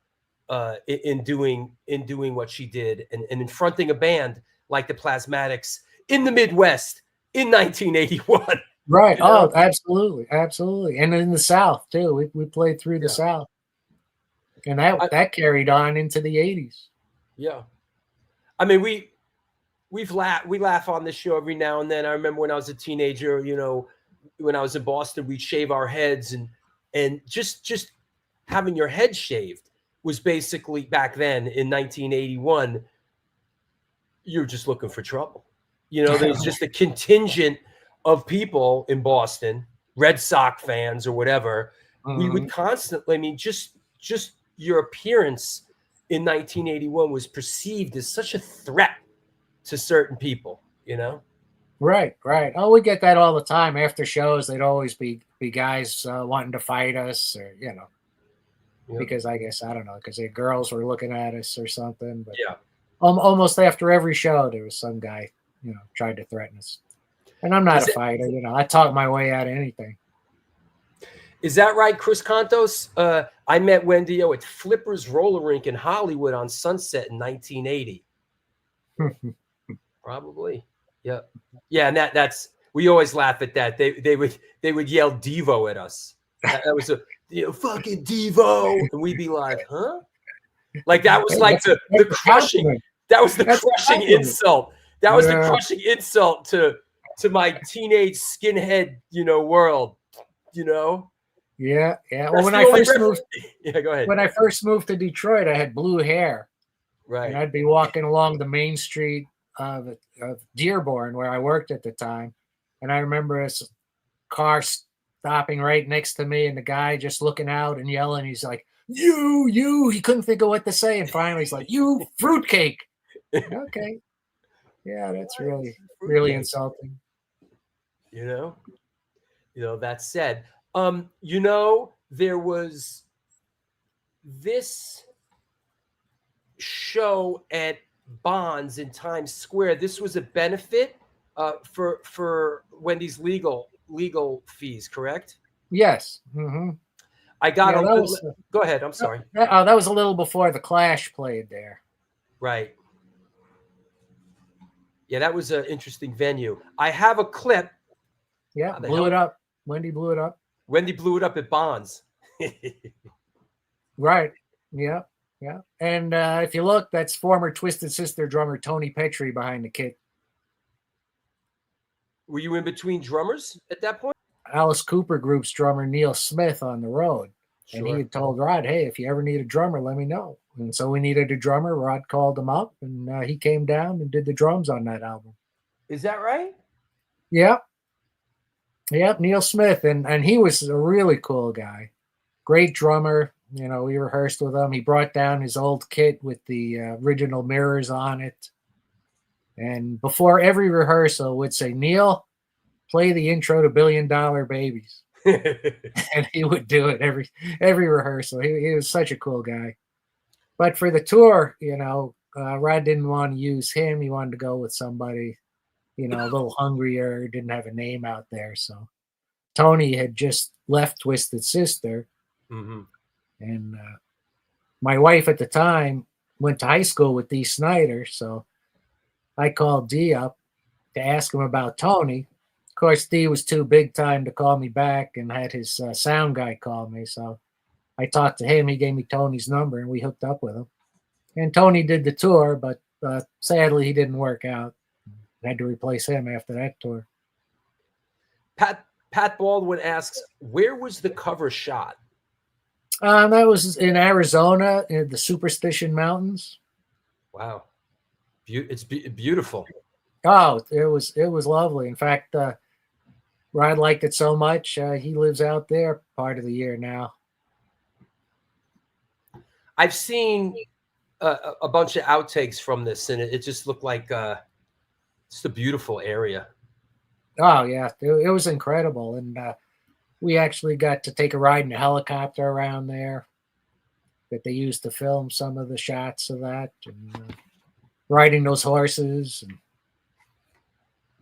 in doing what she did and in fronting a band like the Plasmatics in the Midwest in 1981. Right. Oh, absolutely. Absolutely. And in the South, too. We played through the South. And that carried on into the 80s. Yeah. I mean, we laugh on this show every now and then. I remember when I was a teenager, when I was in Boston, we'd shave our heads and just having your head shaved was basically back then in 1981, you're just looking for trouble. There's just a contingent of people in Boston, Red Sox fans or whatever. We would constantly, just your appearance in 1981 was perceived as such a threat to certain people, Right. Oh, we get that all the time after shows. They'd always be guys wanting to fight us, or because I guess I don't know, because the girls were looking at us or something. But almost after every show, there was some guy, tried to threaten us. And I'm not a fighter, I talk my way out of anything. Is that right, Chris Contos? I met Wendy O at Flippers Roller Rink in Hollywood on Sunset in 1980. Probably. Yeah. Yeah, and that's we always laugh at that. They would yell Devo at us. That was a fucking Devo. And we'd be like, huh? Like that was like the crushing. That was the crushing insult. That was the crushing insult to my teenage skinhead, world, Yeah. Well, when I first moved, go ahead. When I first moved to Detroit, I had blue hair. Right. And I'd be walking along the main street of Dearborn, where I worked at the time, and I remember a car stopping right next to me, and the guy just looking out and yelling. He's like, "You!" He couldn't think of what to say, and finally he's like, "You fruitcake." Okay. Yeah, that's really insulting. That said, there was this show at Bonds in Times Square. This was a benefit for Wendy's legal fees, correct? Yes. Mm-hmm. I got go ahead. I'm sorry. That was a little before the Clash played there. Right. Yeah, that was an interesting venue. I have a clip. Yeah, blew it up. Wendy blew it up. Wendy blew it up at Bonds. Right. Yeah. And if you look, that's former Twisted Sister drummer Tony Petrie behind the kit. Were you in between drummers at that point? Alice Cooper Group's drummer Neil Smith on the road. Sure. And he had told Rod, hey, if you ever need a drummer, let me know. And so we needed a drummer. Rod called him up, and he came down and did the drums on that album. Is that right? Yeah. Yep, Neil Smith. And he was a really cool guy. Great drummer. We rehearsed with him. He brought down his old kit with the original mirrors on it. And before every rehearsal would say, Neil, play the intro to $1 Billion Babies. And he would do it every rehearsal. He was such a cool guy. But for the tour, Rod didn't want to use him. He wanted to go with somebody, a little hungrier, didn't have a name out there. So Tony had just left Twisted Sister. Mm-hmm. And my wife at the time went to high school with Dee Snider. So I called Dee up to ask him about Tony. Of course, Dee was too big time to call me back and had his sound guy call me. So I talked to him. He gave me Tony's number, and we hooked up with him. And Tony did the tour, but sadly, he didn't work out. I had to replace him after that tour. Pat Baldwin asks, where was the cover shot? That was in Arizona, in the Superstition Mountains. Wow, it's beautiful. Oh, it was lovely. In fact, Rod liked it so much, he lives out there part of the year now. I've seen a bunch of outtakes from this, and it just looked like just a beautiful area. Oh, yeah, it was incredible. And we actually got to take a ride in a helicopter around there that they used to film some of the shots of that, and riding those horses. And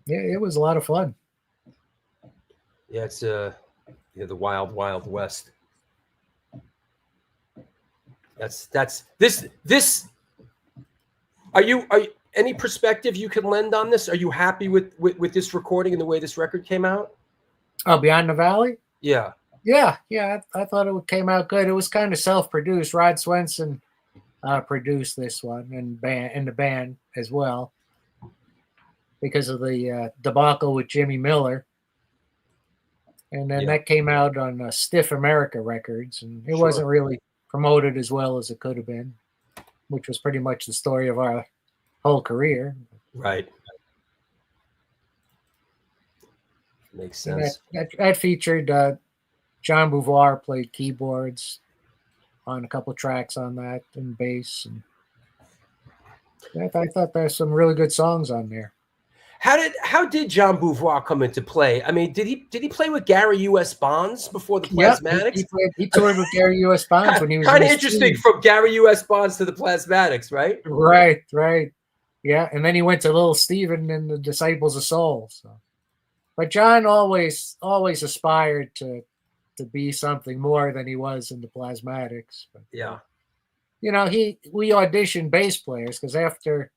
yeah, it was a lot of fun. Yeah, it's the wild, wild west. That's this. Are you any perspective you can lend on this? Are you happy with this recording and the way this record came out? Oh, Beyond the Valley? Yeah. Yeah. I thought it came out good. It was kind of self-produced. Rod Swenson produced this one, and the band as well, because of the debacle with Jimmy Miller. And then that came out on Stiff America Records, and it wasn't really promoted as well as it could have been, which was pretty much the story of our whole career. Right. Makes sense. That featured John Beauvoir played keyboards on a couple tracks on that, and bass. And I thought there's some really good songs on there. How did John Beauvoir come into play? I mean, did he play with Gary U.S. Bonds before the Plasmatics? He toured with Gary U.S. Bonds when he was kind of interesting team. From Gary U.S. Bonds to the Plasmatics, right? Right. Yeah, and then he went to Little Steven and the Disciples of Soul. So, but John always aspired to be something more than he was in the Plasmatics. But, yeah, we auditioned bass players because after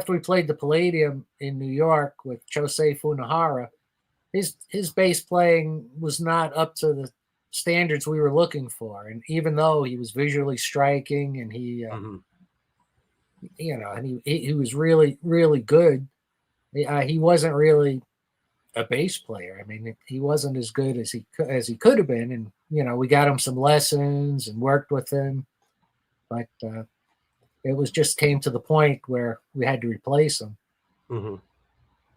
we played the Palladium in New York with Chosei Funahara, his bass playing was not up to the standards we were looking for. And even though he was visually striking and he was really, really good, he wasn't really a bass player. I mean, he wasn't as good as he could have been. And, we got him some lessons and worked with him, but it was just came to the point where we had to replace him. Mm-hmm.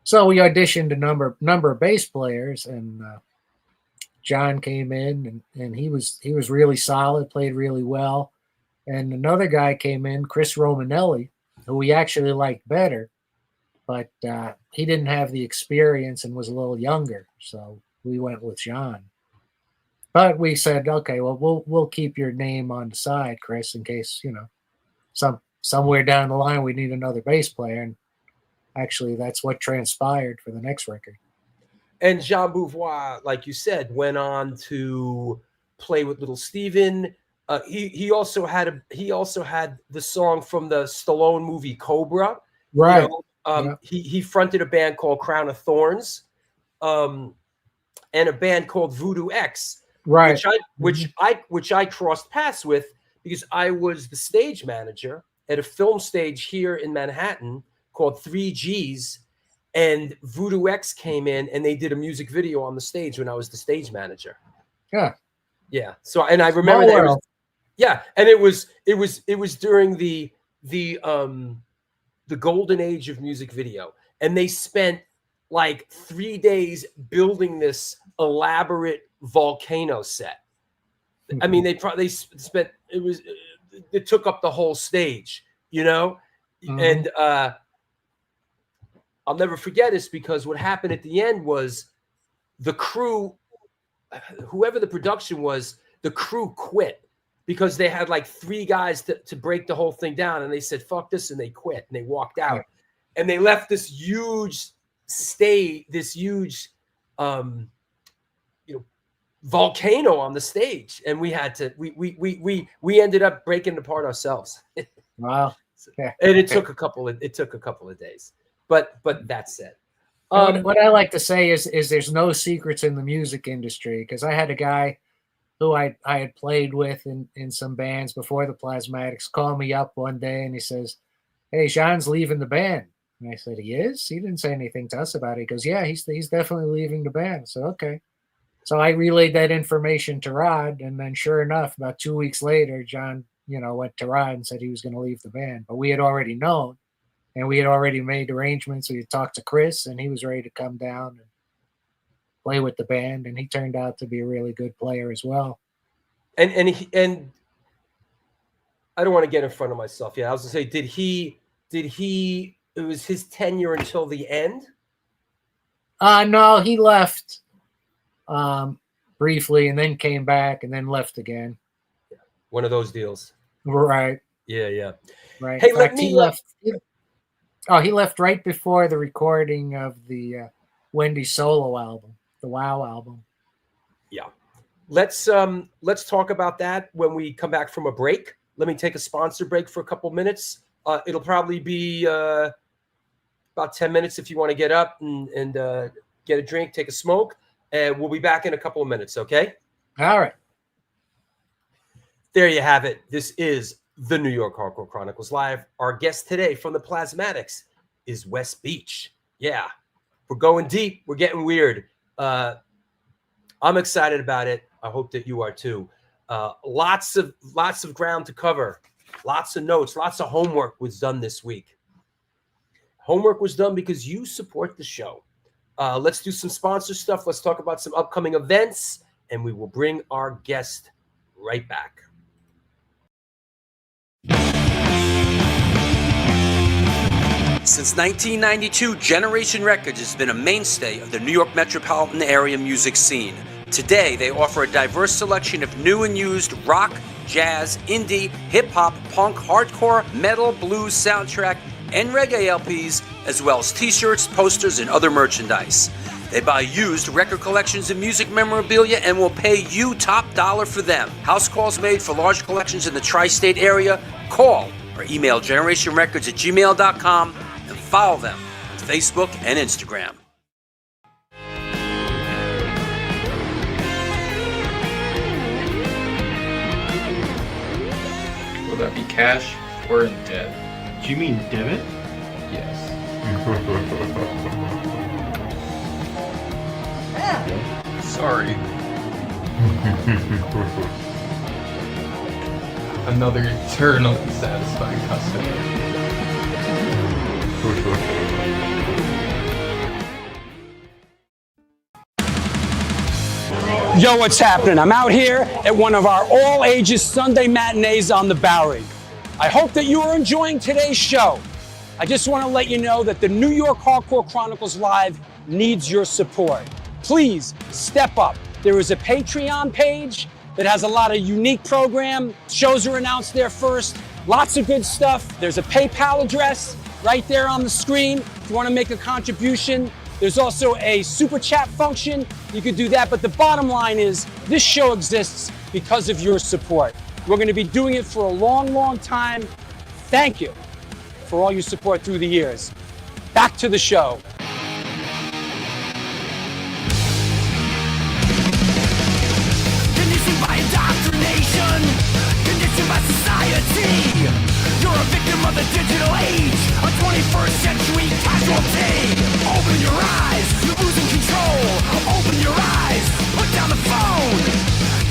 So we auditioned a number of bass players, and John came in, and he was really solid, played really well. And another guy came in, Chris Romanelli, who we actually liked better, but he didn't have the experience and was a little younger. So we went with John. But we said, okay, well, we'll keep your name on the side, Chris, in case, somewhere down the line we need another bass player. And actually, that's what transpired for the next record. And Jean Beauvoir, like you said, went on to play with Little Steven. He also had the song from the Stallone movie Cobra. Right. He fronted a band called Crown of Thorns, and a band called Voodoo X. Right. Which I crossed paths with because I was the stage manager at a film stage here in Manhattan called 3Gs, and Voodoo X came in and they did a music video on the stage when I was the stage manager. Yeah. So, and I remember that. And it was during the golden age of music video, and they spent like 3 days building this elaborate volcano set. I mean, they spent it took up the whole stage, and I'll never forget this because what happened at the end was the crew, whoever the production was, the crew quit because they had like 3 guys to break the whole thing down, and they said, fuck this, and they quit, and they walked out. And they left this huge volcano on the stage, and we had to we ended up breaking it apart ourselves. Wow. And it took a couple of days, but that's it. What I like to say is there's no secrets in the music industry, because I had a guy who I had played with in some bands before the Plasmatics, called me up one day and he says, "Hey, Jean's leaving the band." And I said, "He is?" He didn't say anything to us about it. He goes, "Yeah, he's definitely leaving the band." So okay. So I relayed that information to Rod, and then sure enough, about 2 weeks later, John, went to Rod and said he was going to leave the band. But we had already known, and we had already made arrangements. We had talked to Chris, and he was ready to come down and play with the band, and he turned out to be a really good player as well. And I don't want to get in front of myself. Yeah, I was going to say, did he? It was his tenure until the end. No, he left briefly, and then came back, and then left again. Yeah. One of those deals. Right. Yeah. Right. Hey, in fact, he left. He left right before the recording of the Wendy solo album, the Wow album. Yeah. Let's talk about that when we come back from a break. Let me take a sponsor break for a couple minutes. It'll probably be about 10 minutes if you want to get up and get a drink, take a smoke, and we'll be back in a couple of minutes, okay? All right. There you have it. This is the New York Hardcore Chronicles Live. Our guest today from the Plasmatics is Wes Beech. Yeah, we're going deep. We're getting weird. I'm excited about it. I hope that you are too. Lots of ground to cover. Lots of notes. Lots of homework was done this week. Homework was done because you support the show. Let's do some sponsor stuff. Let's talk about some upcoming events, and we will bring our guest right back. Since 1992, Generation Records has been a mainstay of the New York metropolitan area music scene. Today, they offer a diverse selection of new and used rock, jazz, indie, hip-hop, punk, hardcore, metal, blues, soundtrack, and reggae LPs, as well as t-shirts, posters, and other merchandise. They buy used record collections and music memorabilia and will pay you top dollar for them. House calls made for large collections in the tri-state area. Call or email generationrecords@gmail.com and follow them on Facebook and Instagram. Will that be cash or in debt? Do you mean debit? Yes. Sorry. Another eternally satisfied customer. Yo, what's happening? I'm out here at one of our all-ages Sunday matinees on the Bowery. I hope that you are enjoying today's show. I just want to let you know that the New York Hardcore Chronicles Live needs your support. Please step up. There is a Patreon page that has a lot of unique program. Shows are announced there first. Lots of good stuff. There's a PayPal address right there on the screen if you want to make a contribution. There's also a super chat function. You could do that, but the bottom line is this show exists because of your support. We're going to be doing it for a long, long time. Thank you for all your support through the years. Back to the show. Conditioned by indoctrination, conditioned by society. You're a victim of the digital age, a 21st century casualty. Open your eyes, you're losing control. Open your eyes, put down the phone.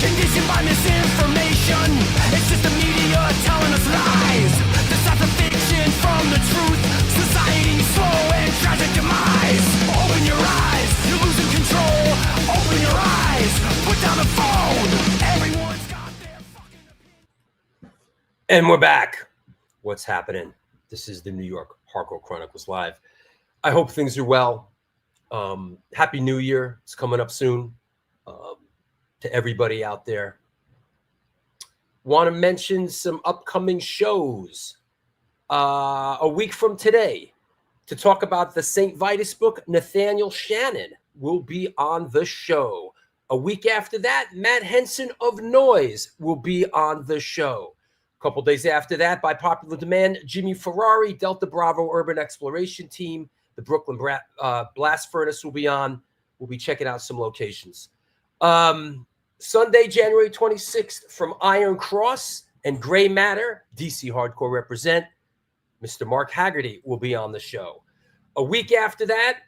Conditioned by misinformation, it's just the media telling us lies. Decipher fiction from the truth, society's slow and tragic demise. Open your eyes, you're losing control. Open your eyes, put down the phone. Everyone's got their fucking... And we're back. What's happening? This is the New York Hardcore Chronicles Live. I hope things are well. Happy New Year. It's coming up soon. To everybody out there. Want to mention some upcoming shows. A week from today, to talk about the St. Vitus book, Nathaniel Shannon will be on the show. A week after that, Matt Henson of Noise will be on the show. A couple days after that, by popular demand, Jimmy Ferrari, Delta Bravo Urban Exploration Team, the Brooklyn Blast Furnace will be on. We'll be checking out some locations. Sunday, January 26th, from Iron Cross and Gray Matter, DC Hardcore represent, Mr. Mark Haggerty will be on the show. A week after that,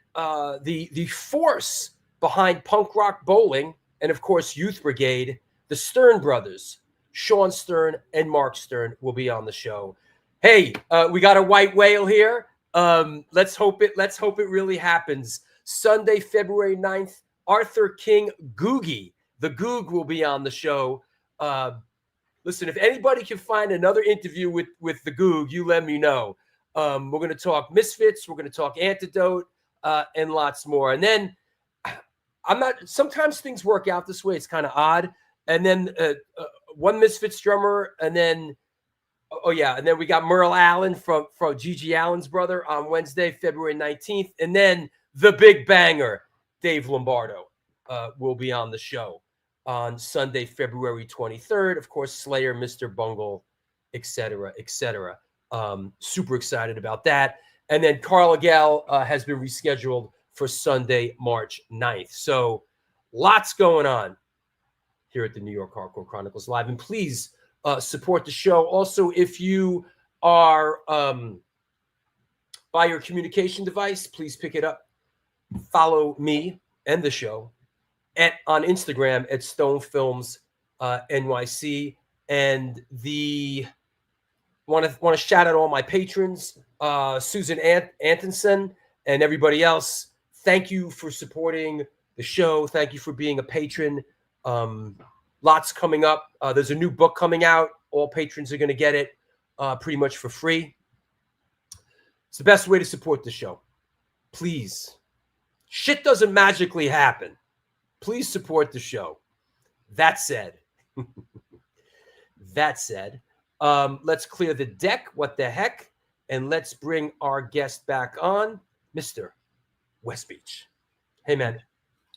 the force behind Punk Rock Bowling and, of course, Youth Brigade, the Stern brothers, Sean Stern and Mark Stern, will be on the show. Hey, we got a white whale here. Let's hope it really happens. Sunday, February 9th, Arthur King Googie, the Goog, will be on the show. Listen, if anybody can find another interview with the Goog, you let me know. We're going to talk Misfits, we're going to talk Antidote, and lots more. And then sometimes things work out this way. It's kind of odd. And then one Misfits drummer, and then and then we got Merle Allen from Gigi Allen's brother on Wednesday, February 19th. And then the big banger, Dave Lombardo, will be on the show on Sunday, February 23rd. Of course, Slayer, Mr. Bungle, etc., etc. Super excited about that. And then Carl Gale has been rescheduled for Sunday, March 9th. So lots going on here at the New York Hardcore Chronicles Live. And please support the show. Also, if you are by your communication device, please pick it up. Follow me and the show on Instagram at Stone Films NYC. And want to shout out all my patrons, Susan Antonson and everybody else. Thank you for supporting the show. Thank you for being a patron. Lots coming up. There's a new book coming out. All patrons are going to get it pretty much for free. It's the best way to support the show. Please. Shit doesn't magically happen. Please support the show. That said, let's clear the deck. What the heck? And let's bring our guest back on, Mr. Wes Beech. Hey, man.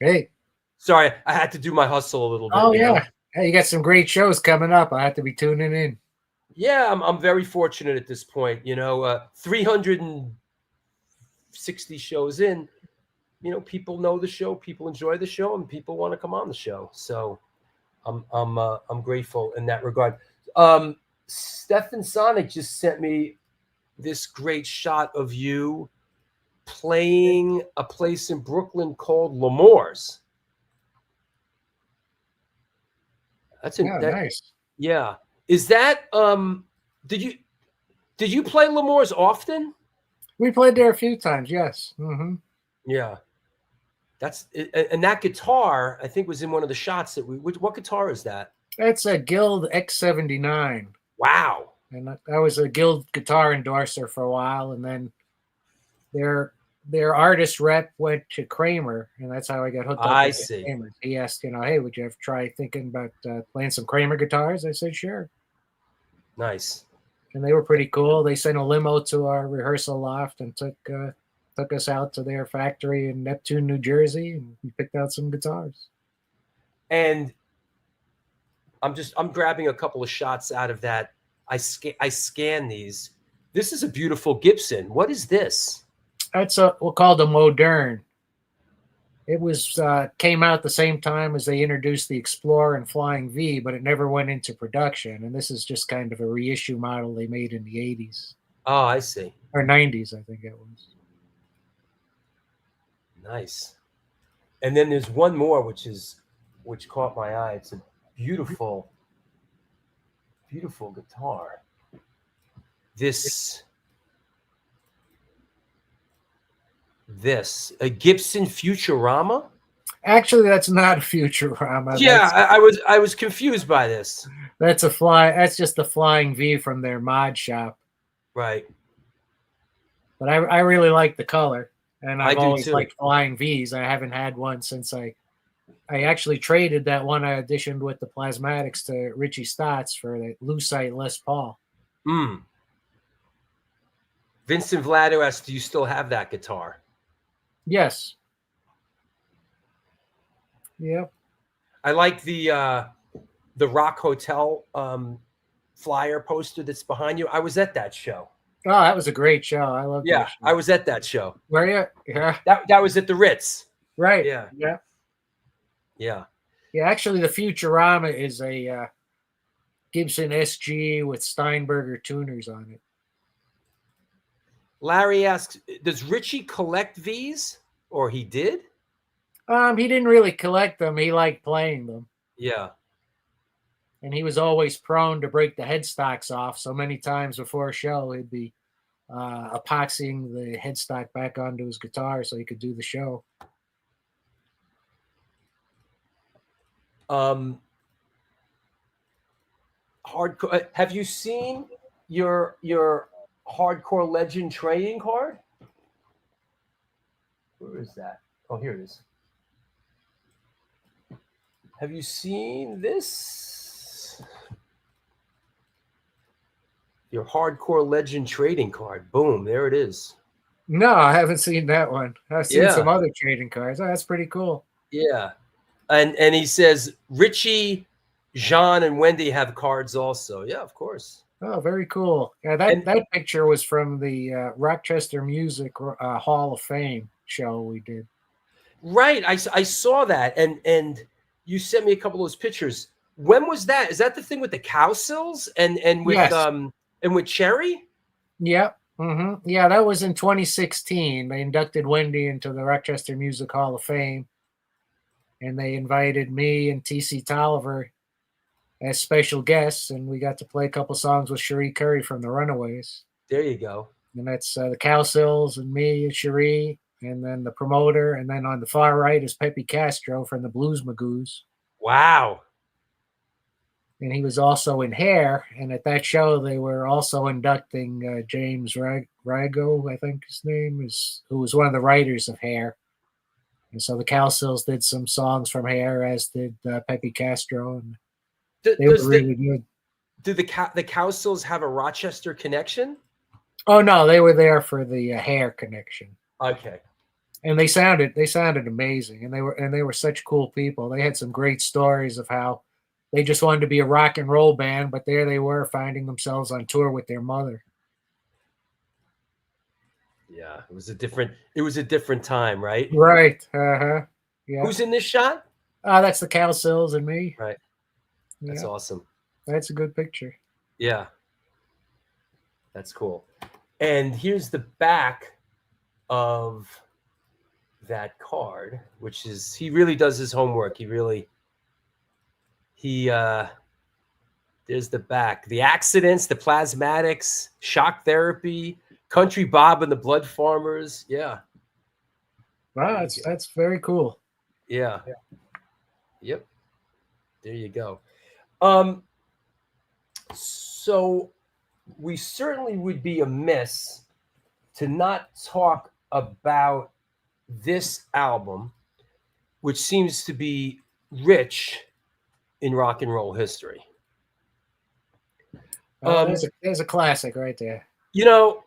Hey. Sorry, I had to do my hustle a little bit. Oh, yeah. Hey, you got some great shows coming up. I have to be tuning in. Yeah, I'm very fortunate at this point. 360 shows in. People know the show, people enjoy the show, and people want to come on the show. So I'm grateful in that regard. Stefan Sonic just sent me this great shot of you playing a place in Brooklyn called L'Amour's. That's nice. Yeah. Is that did you play L'Amour's often? We played there a few times, yes. Mm-hmm. Yeah. And that guitar, I think, was in one of the shots that what guitar is that? That's a Guild X79. Wow. And I was a Guild guitar endorser for a while, and then their artist rep went to Kramer, and that's how I got hooked up I with see. Kramer. He asked, hey, would you ever try thinking about playing some Kramer guitars? I said, sure. Nice. And they were pretty cool. They sent a limo to our rehearsal loft and took us out to their factory in Neptune, New Jersey, and we picked out some guitars. And I'm grabbing a couple of shots out of that. I scan these. This is a beautiful Gibson. What is this? That's we'll call the Modern. It was came out at the same time as they introduced the Explorer and Flying V, but it never went into production. And this is just kind of a reissue model they made in the 80s. Oh, I see. Or 90s, I think it was. Nice. And then there's one more which caught my eye. It's a beautiful, beautiful guitar. This a Gibson Futurama? Actually, that's not a Futurama. Yeah, I was confused by this. That's just the Flying V from their mod shop. Right. But I really like the color, and I've always too. liked Flying Vs. I haven't had one since I actually traded that one I auditioned with the Plasmatics to Richie Stotts for the Lucite Les Paul. Vincent Vlado asks, do you still have that guitar? Yes. Yep. I like the Rock Hotel flyer poster that's behind you. I was at that show. Oh, that was a great show. I love that show. I was at that show. Were you? Yeah. That was at the Ritz. Right. Yeah. Yeah. Yeah. Yeah, actually, the Futurama is a Gibson SG with Steinberger tuners on it. Larry asks, does Richie collect these? Or he did? He didn't really collect them. He liked playing them. Yeah. And he was always prone to break the headstocks off. So many times before a show, he'd be epoxying the headstock back onto his guitar so he could do the show. Hardcore. Have you seen your Hardcore Legend trading card? Where is that? Oh, here it is. Have you seen this? Your Hardcore Legend trading card. Boom, there it is. No, I haven't seen that one. I've seen Yeah. some other trading cards. Oh, that's pretty cool. Yeah. And he says Richie, Jean, and Wendy have cards also. Yeah, of course. Oh, very cool. Yeah, that picture was from the Rochester Music Hall of Fame show we did. Right. I saw that. And you sent me a couple of those pictures. When was that? Is that the thing with the cow sills and with Yes. And with Cherry? Yep. Mm-hmm. Yeah, that was in 2016. They inducted Wendy into the Rochester Music Hall of Fame. And they invited me and T.C. Tolliver as special guests, and we got to play a couple songs with Cherie Curry from the Runaways. There you go. And that's the Cowsills and me and Cherie, and then the promoter, and then on the far right is Pepe Castro from the Blues Magoos. Wow. And he was also in Hair, and at that show they were also inducting James Rago, I think his name is, who was one of the writers of Hair. And so the Cowsills did some songs from Hair, as did Pepe Castro, and they were really good. Do the Cowsills have a Rochester connection? Oh no, they were there for the Hair connection. Okay. And they sounded amazing, and they were such cool people. They had some great stories of how they just wanted to be a rock and roll band, but there they were finding themselves on tour with their mother. Yeah, it was a different time, right? Right. Uh-huh. Yeah. Who's in this shot? That's the Cowsills and me. Right. That's Yeah. awesome. That's a good picture. Yeah. That's cool. And here's the back of that card, which is, he really does his homework. There's the back. The accidents, the plasmatics, shock therapy, Country Bob and the Blood Farmers. Yeah. Wow, that's very cool. Yeah. Yep. There you go. So we certainly would be amiss to not talk about this album, which seems to be rich in rock and roll history. There's a classic right there. You know,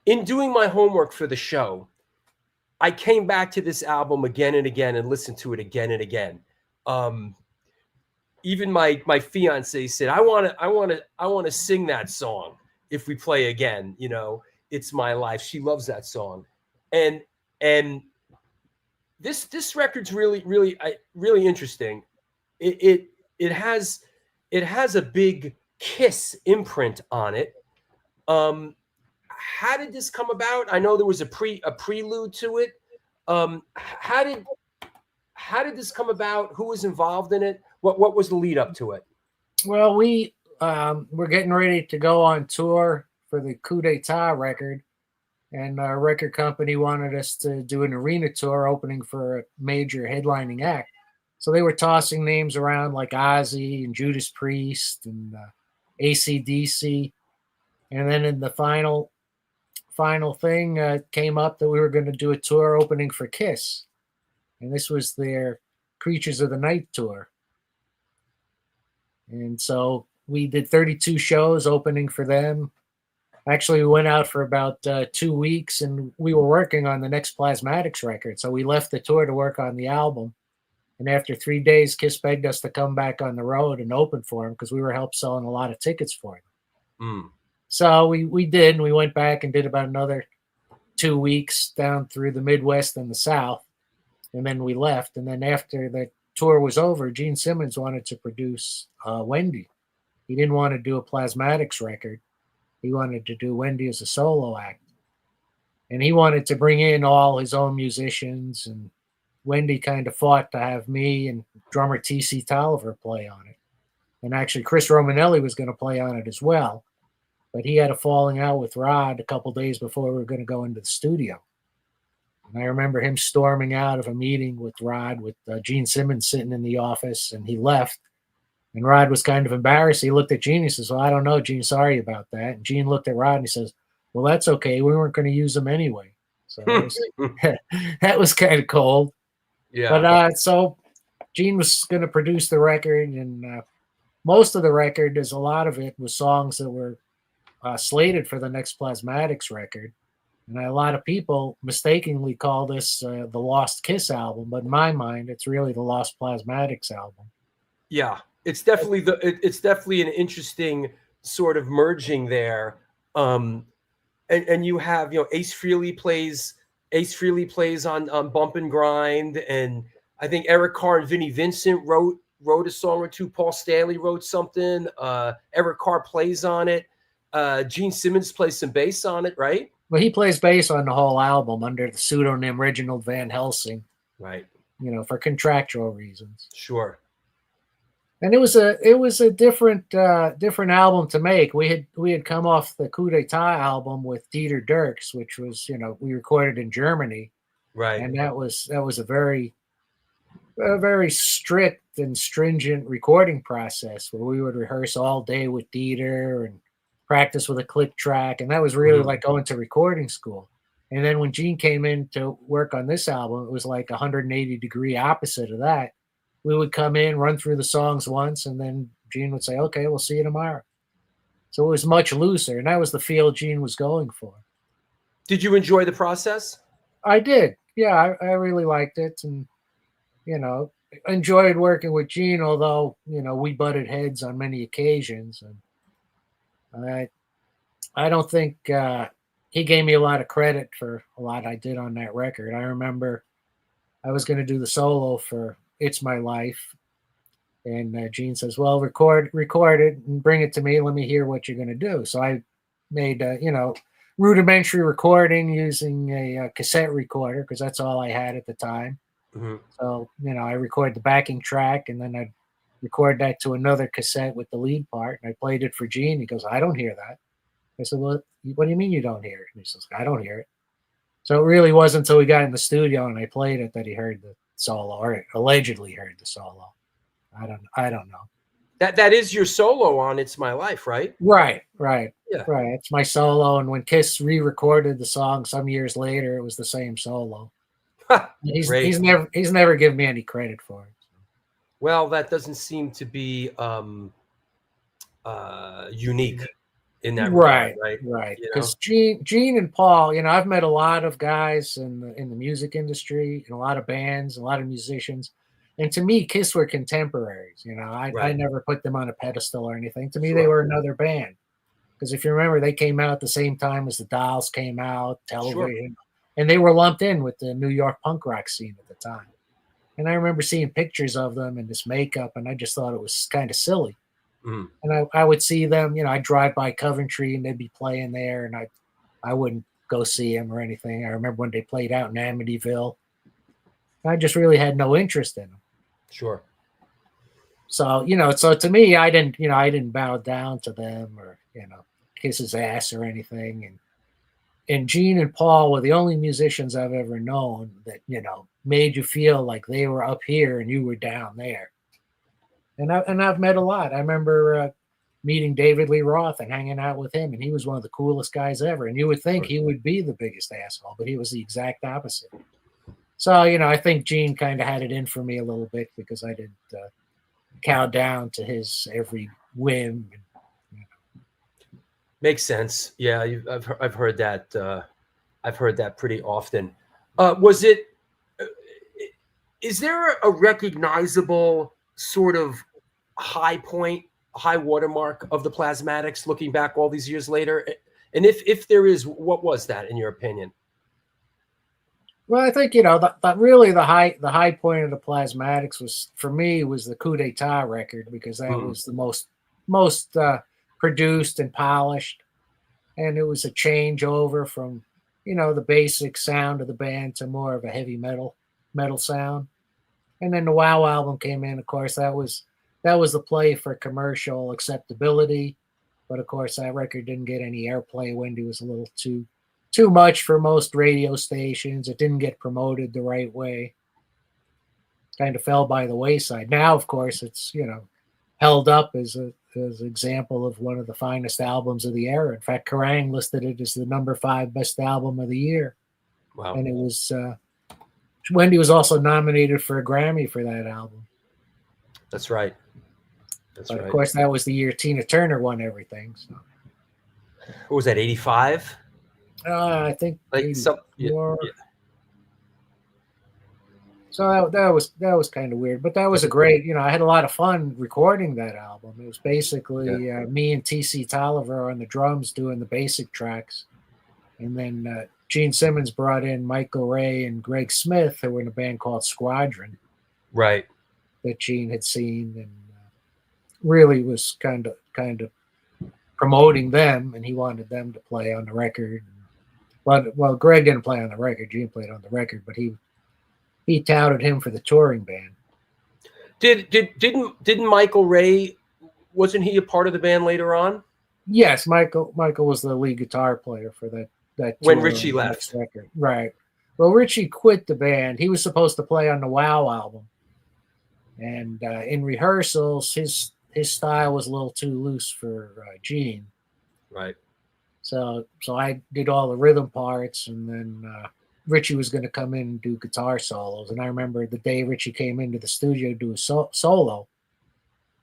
in doing my homework for the show, I came back to this album again and again and listened to it again and again. Even my fiance said, I want to sing that song if we play again. You know, It's My Life. She loves that song, and this record's really interesting. It has a big Kiss imprint on it. How did this come about? I know there was a prelude to it. How did this come about? Who was involved in it? What was the lead up to it? Well, we were getting ready to go on tour for the Coup d'etat record, and our record company wanted us to do an arena tour opening for a major headlining act. So they were tossing names around like Ozzy and Judas Priest and AC/DC. And then in the final thing came up that we were going to do a tour opening for Kiss. And this was their Creatures of the Night tour. And so we did 32 shows opening for them. Actually, we went out for about 2 weeks, and we were working on the next Plasmatics record. So we left the tour to work on the album. And after 3 days, Kiss begged us to come back on the road and open for them because we were helped selling a lot of tickets for them. So we did, and we went back and did about another 2 weeks down through the Midwest and the South. And then we left. And then after the tour was over, Gene Simmons wanted to produce Wendy. He didn't want to do a Plasmatics record. He wanted to do Wendy as a solo act. And he wanted to bring in all his own musicians, and Wendy kind of fought to have me and drummer T.C. Tolliver play on it. And actually, Chris Romanelli was going to play on it as well, but he had a falling out with Rod a couple days before we were going to go into the studio. And I remember him storming out of a meeting with Rod, with Gene Simmons sitting in the office, and he left. And Rod was kind of embarrassed. He looked at Gene. He says, "Well, I don't know, Gene. Sorry about that." And Gene looked at Rod and he says, "Well, that's okay. We weren't going to use them anyway." So that was kind of cold. Yeah. But so Gene was going to produce the record, and most of the record, a lot of it was songs that were slated for the next Plasmatics record. And a lot of people mistakenly call this the Lost Kiss album, but in my mind, it's really the Lost Plasmatics album. Yeah, it's definitely it's definitely an interesting sort of merging there. And you have, Ace Frehley plays on Bump and Grind, and I think Eric Carr and Vinnie Vincent wrote a song or two. Paul Stanley wrote something. Eric Carr plays on it. Gene Simmons plays some bass on it, right? Well, he plays bass on the whole album under the pseudonym Reginald Van Helsing, right? For contractual reasons. Sure. And it was a different album to make. We had come off the Coup d'Etat album with Dieter Dierks, which was we recorded in Germany, right? And that was a very strict and stringent recording process where we would rehearse all day with Dieter and practice with a click track, and that was really like going to recording school. And then when Gene came in to work on this album, it was like 180-degree opposite of that. We would come in, run through the songs once, and then Gene would say, "Okay, we'll see you tomorrow." So it was much looser, and that was the feel Gene was going for. Did you enjoy the process? I did. Yeah, I really liked it, and enjoyed working with Gene, although we butted heads on many occasions. And I don't think he gave me a lot of credit for a lot I did on that record. I remember I was going to do the solo for It's My Life, and Gene says, "Well, record it and bring it to me. Let me hear what you're going to do." So I made rudimentary recording using a cassette recorder, because that's all I had at the time. Mm-hmm. So I record the backing track, and then I'd record that to another cassette with the lead part, and I played it for Gene. He goes, "I don't hear that." I said, "Well, what do you mean you don't hear it?" And he says, "I don't hear it." So it really wasn't until we got in the studio and I played it that he heard the solo, or allegedly heard the solo. I don't know. That is your solo on It's My Life, right? Right. Yeah. Right. It's my solo, and when Kiss re-recorded the song some years later, it was the same solo. He's never given me any credit for it. Well, that doesn't seem to be unique in that regard, right? Right. Because Gene and Paul, I've met a lot of guys in the music industry, and a lot of bands, a lot of musicians, and to me, Kiss were contemporaries. I never put them on a pedestal or anything. To me, they were another band. Because if you remember, they came out at the same time as the Dolls came out, television, and they were lumped in with the New York punk rock scene at the time. And I remember seeing pictures of them in this makeup, and I just thought it was kind of silly. Mm. And I would see them, I'd drive by Coventry and they'd be playing there, and I wouldn't go see them or anything. I remember when they played out in Amityville. I just really had no interest in them. Sure. So, so to me, I didn't bow down to them or, kiss his ass or anything. And Gene and Paul were the only musicians I've ever known that, made you feel like they were up here and you were down there. And I've met a lot. I remember meeting David Lee Roth and hanging out with him, and he was one of the coolest guys ever. And you would think he would be the biggest asshole, but he was the exact opposite. So, I think Gene kind of had it in for me a little bit because I didn't cow down to his every whim. Makes sense. Yeah, I've heard that. I've heard that pretty often. Is there a recognizable sort of high watermark of the Plasmatics looking back all these years later? And if there is, what was that in your opinion? Well, I think really the high point of the Plasmatics was for me was the Coup d'Etat record, because that was the most produced and polished, and it was a changeover from the basic sound of the band to more of a heavy metal sound. And then the Wow album came in. Of course, that was the play for commercial acceptability, but of course that record didn't get any airplay. Wendy was a little too much for most radio stations. It didn't get promoted the right way. Kind of fell by the wayside. Now, of course, it's held up as an example of one of the finest albums of the era. In fact, Kerrang listed it as the number 5 best album of the year. Wow! And it was Wendy was also nominated for a Grammy for that album. That's right. But of course, that was the year Tina Turner won everything. So. What was that? 85. I think like some. Yeah. So that was kind of weird, but that was a great. I had a lot of fun recording that album. It was basically me and T.C. Tolliver on the drums doing the basic tracks, and then Gene Simmons brought in Michael Ray and Greg Smith, who were in a band called Squadron, right? That Gene had seen and really was kind of promoting them, and he wanted them to play on the record. Well, Greg didn't play on the record. Gene played on the record, but he touted him for the touring band. Didn't Michael Ray, wasn't he a part of the band later on? Yes, Michael was the lead guitar player for that when Richie left. Record. Right. Well, Richie quit the band. He was supposed to play on the Wow album, and in rehearsals, his style was a little too loose for Gene. Right. So I did all the rhythm parts, and then Richie was going to come in and do guitar solos. And I remember the day Richie came into the studio to do a solo.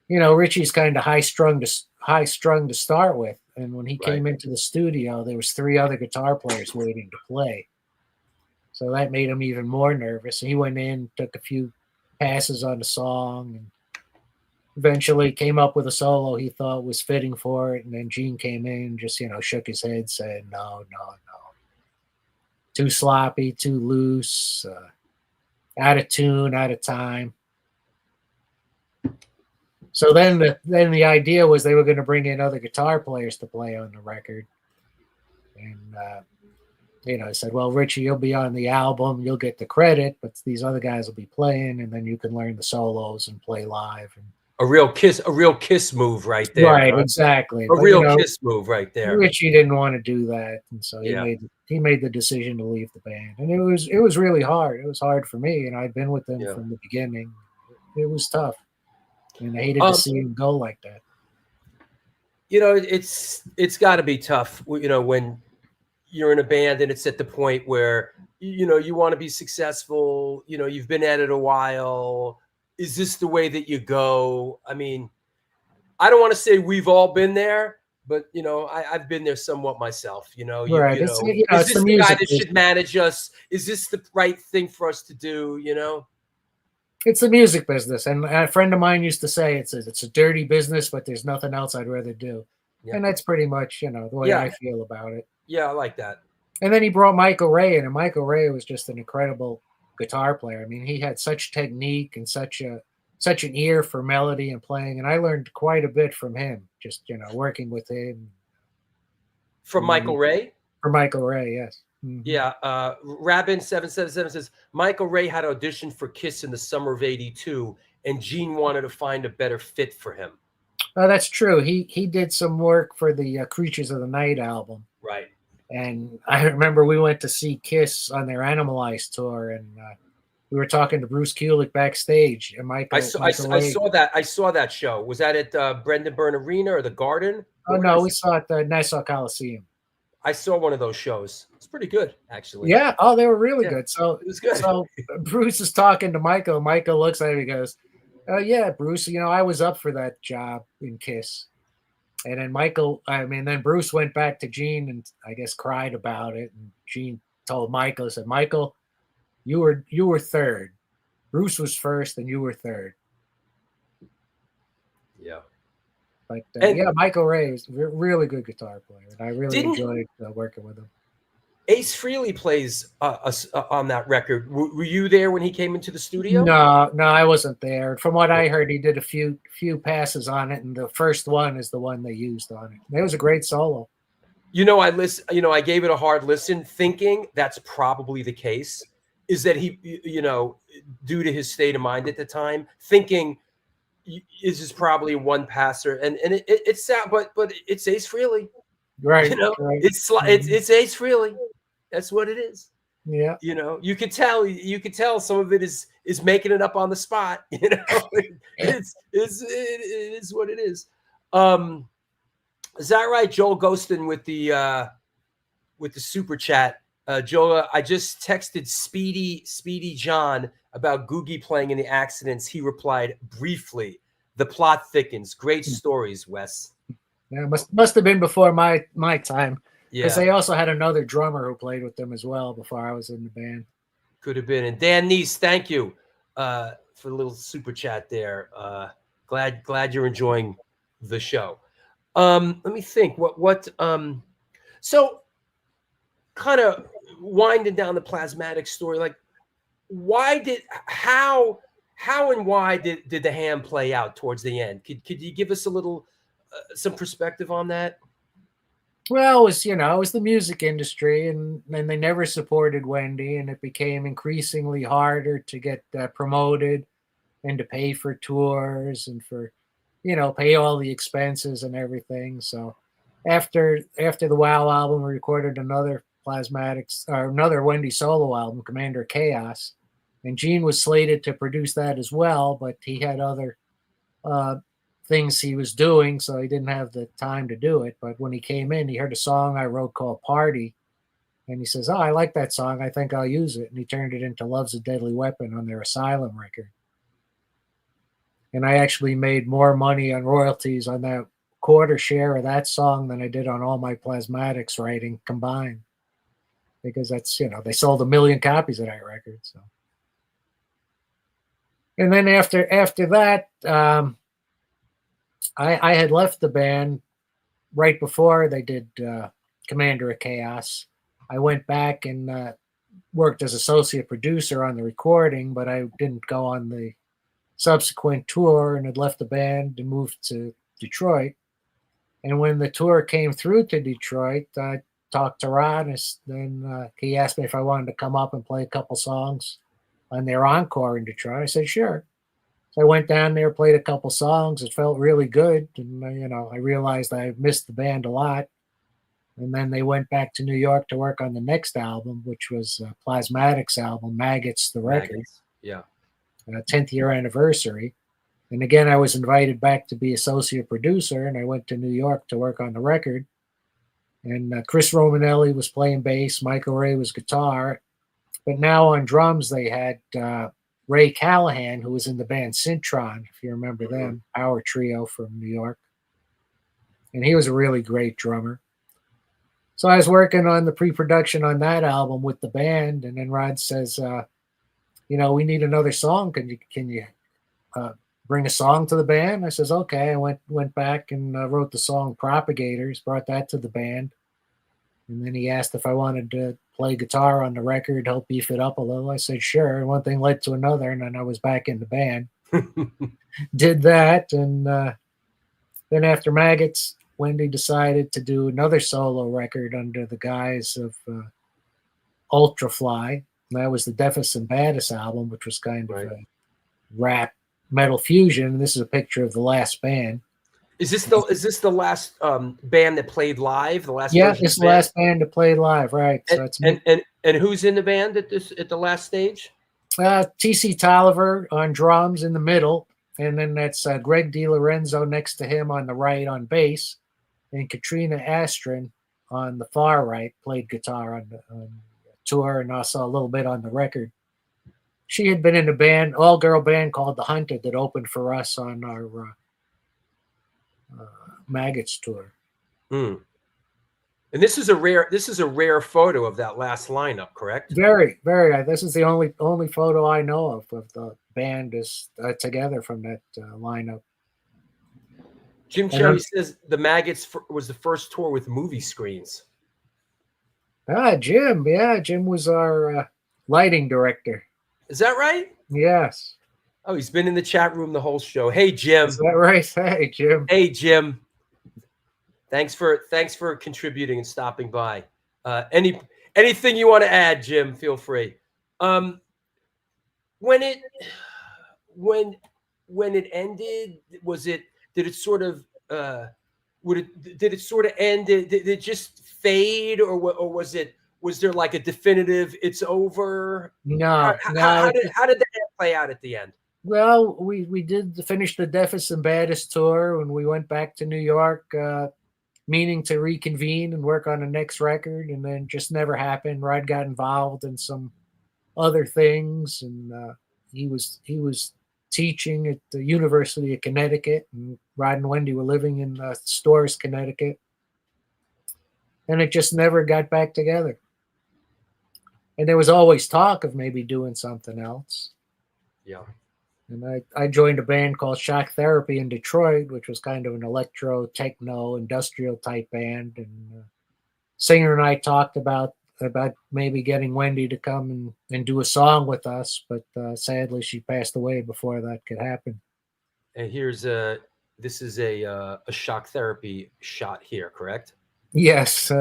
Richie's kind of high strung to start with, and when he came into the studio, there was 3 other guitar players waiting to play. So that made him even more nervous. And he went in, took a few passes on the song, and eventually came up with a solo he thought was fitting for it. And then Gene came in and just, shook his head, saying, no. Too sloppy, too loose, out of tune, out of time. So then the idea was they were going to bring in other guitar players to play on the record. And, I said, well, Richie, you'll be on the album, you'll get the credit, but these other guys will be playing, and then you can learn the solos and play live. And a real kiss move right there. Right, huh? Exactly. A real kiss move right there. Richie didn't want to do that, and so he made the decision to leave the band. And it was really hard. It was hard for me, and I'd been with them from the beginning. It was tough, and I hated to see him go like that. It's got to be tough, when you're in a band and it's at the point where you want to be successful. You've been at it a while. Is this the way that you go? I mean, I don't want to say we've all been there, but I've been there somewhat myself. Right. Is this the guy that should manage us? Is this the right thing for us to do? It's the music business, and a friend of mine used to say it's a dirty business, but there's nothing else I'd rather do. Yeah. And that's pretty much the way I feel about it. Yeah, I like that. And then he brought Michael Ray in, and Michael Ray was just an incredible guitar player. I mean, he had such technique and such an ear for melody and playing, and I learned quite a bit from him, just working with him. From Michael Ray? From Michael Ray, yes. Mm-hmm. Yeah, Rabin777 says Michael Ray had auditioned for Kiss in the summer of '82, and Gene wanted to find a better fit for him. Oh, that's true. He did some work for the Creatures of the Night album. Right. And I remember we went to see Kiss on their Animalize tour, and we were talking to Bruce Kulick backstage. And I saw that show. Was that at Brendan Byrne Arena or the Garden? Oh no, we saw it at the Nassau Coliseum. I saw one of those shows. It's pretty good, actually. Yeah. Oh, they were really good. So it was good. So Bruce is talking to Michael. Michael looks at him. He goes, "Oh yeah, Bruce. I was up for that job in Kiss." And then then Bruce went back to Gene and I guess cried about it. And Gene told Michael, said, "Michael, you were third. Bruce was first, and you were third." Yeah. But Michael Ray is a really good guitar player, and I really enjoyed working with him. Ace Frehley plays on that record. Were you there when he came into the studio? No, I wasn't there. From what I heard, he did a few passes on it, and the first one is the one they used on it. It was a great solo. I gave it a hard listen, thinking that's probably the case. Is that he, due to his state of mind at the time, thinking is just probably one passer, and it's sad, but it's Ace Frehley, right? Right. It's Ace Frehley. That's what it is. Yeah. You could tell some of it is making it up on the spot. It is what it is. Is that right, Joel Ghostin with the super chat? Joel, I just texted Speedy John about Googie playing in the accidents. He replied briefly, "The plot thickens. Great stories, Wes." Yeah, must have been before my time. Because Yeah. they also had another drummer who played with them as well before I was in the band. Could have been. And Dan Neese, thank you for the little super chat there. Glad you're enjoying the show. Let me think. So kind of winding down the Plasmatics story, like how and why did the hand play out towards the end? Could you give us a little some perspective on that? Well, it was the music industry, and they never supported Wendy, and it became increasingly harder to get promoted and to pay for tours and for, pay all the expenses and everything. So after the WoW album, we recorded another Plasmatics, or another Wendy solo album, Commander of Chaos, and Gene was slated to produce that as well, but he had other things he was doing, so he didn't have the time to do it. But when he came in, he heard a song I wrote called Party, and he says, "Oh, I like that song. I think I'll use it." And he turned it into Love's a Deadly Weapon on their Asylum record. And I actually made more money on royalties on that quarter share of that song than I did on all my Plasmatics writing combined, because that's, they sold 1 million copies of that record. So, and then after that, I had left the band right before they did Commander of Chaos. I went back and worked as associate producer on the recording, but I didn't go on the subsequent tour, and had left the band and moved to Detroit. And when the tour came through to Detroit, I talked to Ron, and he asked me if I wanted to come up and play a couple songs on their encore in Detroit. I said, sure. So I went down there, played a couple songs. It felt really good. And, I realized I missed the band a lot. And then they went back to New York to work on the next album, which was Plasmatics album, Maggots, the record. Maggots. Yeah. 10th year anniversary. And again, I was invited back to be associate producer, and I went to New York to work on the record. And Chris Romanelli was playing bass, Michael Ray was guitar. But now on drums, they had Ray Callahan, who was in the band Syntron, if you remember them, power trio from New York. And he was a really great drummer. So I was working on the pre-production on that album with the band, and then Rod says, we need another song. Can you bring a song to the band? I says, okay. I went back and wrote the song Propagators, brought that to the band. And then he asked if I wanted to play guitar on the record, help beef it up a little. I said, sure. And one thing led to another, and then I was back in the band. Did that. And then after Maggots, Wendy decided to do another solo record under the guise of Ultrafly. And that was the Deafest and Baddest album, which was kind of a rap metal fusion. And this is a picture of the last band. Is this the last band that played live? The last it's the last band to play live, right? And, So it's and who's in the band at the last stage? TC Tolliver on drums in the middle, and then that's Greg DiLorenzo next to him on the right on bass, and Katrina Astrin on the far right played guitar on the tour and also a little bit on the record. She had been in a band, all-girl band called The Hunted that opened for us on our Maggots tour. And this is a rare photo of that last lineup, correct? Very, very. This is the only photo I know of the band is together from that lineup. Jim Cherry says the Maggots was the first tour with movie screens. Jim. Yeah, Jim was our lighting director. Is that right? Yes. Oh, he's been in the chat room the whole show. Hey, Jim. Is that right? Hey, Jim. Hey, Jim. Thanks for contributing and stopping by. Anything you want to add, Jim? Feel free. When it ended, did it sort of end? Did it just fade, or was there like a definitive it's over? No. How did that play out at the end? Well, we did finish the Deafest and Baddest tour when we went back to New York, meaning to reconvene and work on the next record, and then just never happened. Rod got involved in some other things, and he was teaching at the University of Connecticut, and Rod and Wendy were living in Storrs, Connecticut, and it just never got back together. And there was always talk of maybe doing something else. Yeah. And I joined a band called Shock Therapy in Detroit, which was kind of an electro, techno, industrial type band. And singer and I talked about maybe getting Wendy to come and do a song with us, but sadly she passed away before that could happen. And this is a Shock Therapy shot here, correct? Yes.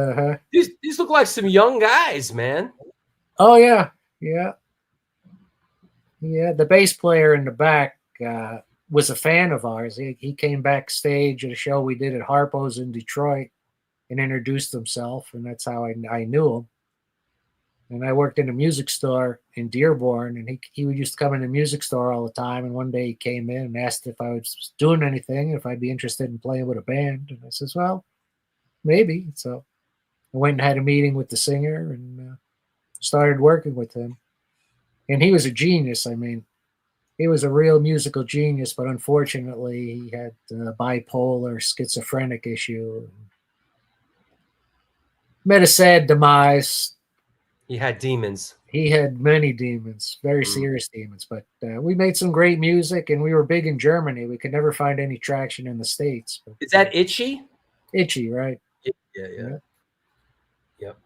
These look like some young guys, man. Oh yeah. The bass player in the back was a fan of ours. He came backstage at a show we did at Harpo's in Detroit and introduced himself, and that's how I knew him. And I worked in a music store in Dearborn, and he would used to come in the music store all the time. And one day he came in and asked if I was doing anything, if I'd be interested in playing with a band. And I says, well, maybe. So I went and had a meeting with the singer and started working with him. And he was a genius. I mean, he was a real musical genius, but unfortunately he had bipolar, schizophrenic issue. Met a sad demise. He had demons. He had many demons, very serious demons. But we made some great music, and we were big in Germany. We could never find any traction in the States. But, is that Itchy? Itchy, right? Yeah. Yep.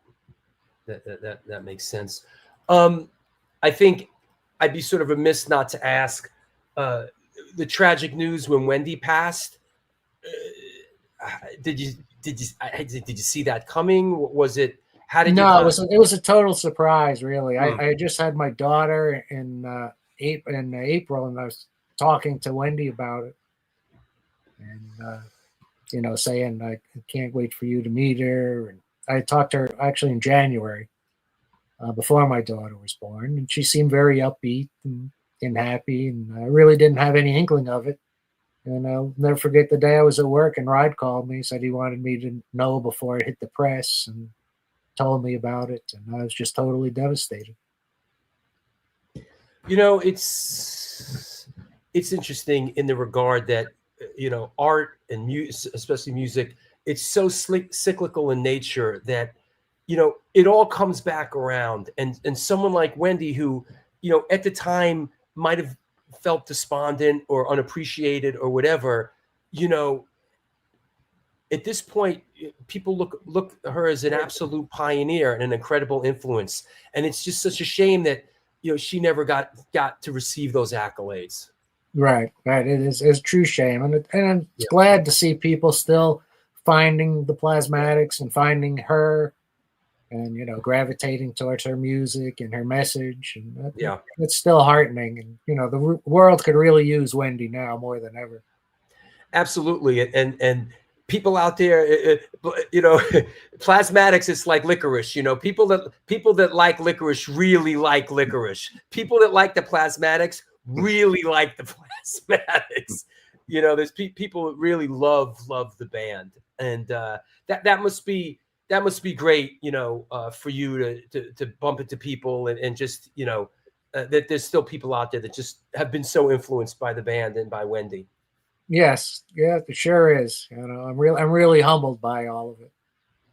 That makes sense. I think I'd be sort of remiss not to ask the tragic news when Wendy passed. Did you see that coming? Was it? How did you? No, it was a total surprise, really. I just had my daughter in April, and I was talking to Wendy about it, and saying I can't wait for you to meet her. And I talked to her actually in January. Before my daughter was born, and she seemed very upbeat and happy, and I really didn't have any inkling of it. And I'll never forget the day I was at work and Rod called me, said he wanted me to know before it hit the press, and told me about it, and I was just totally devastated. It's interesting in the regard that art and music, especially music, it's so cyclical in nature that it all comes back around. And someone like Wendy, who, at the time might have felt despondent or unappreciated or whatever, at this point, people look at her as an absolute pioneer and an incredible influence. And it's just such a shame that, she never got to receive those accolades. Right. It's a true shame. And I'm glad to see people still finding the Plasmatics and finding her, and gravitating towards her music and her message, and it's still heartening. And the world could really use Wendy now more than ever. Absolutely, and people out there, Plasmatics is like licorice. People that like licorice really like licorice. People that like the Plasmatics really like the Plasmatics. There's people that really love the band, and that must be. That must be great, for you to bump into people and just, that there's still people out there that just have been so influenced by the band and by Wendy. Yes, yeah, it sure is. I'm really humbled by all of it.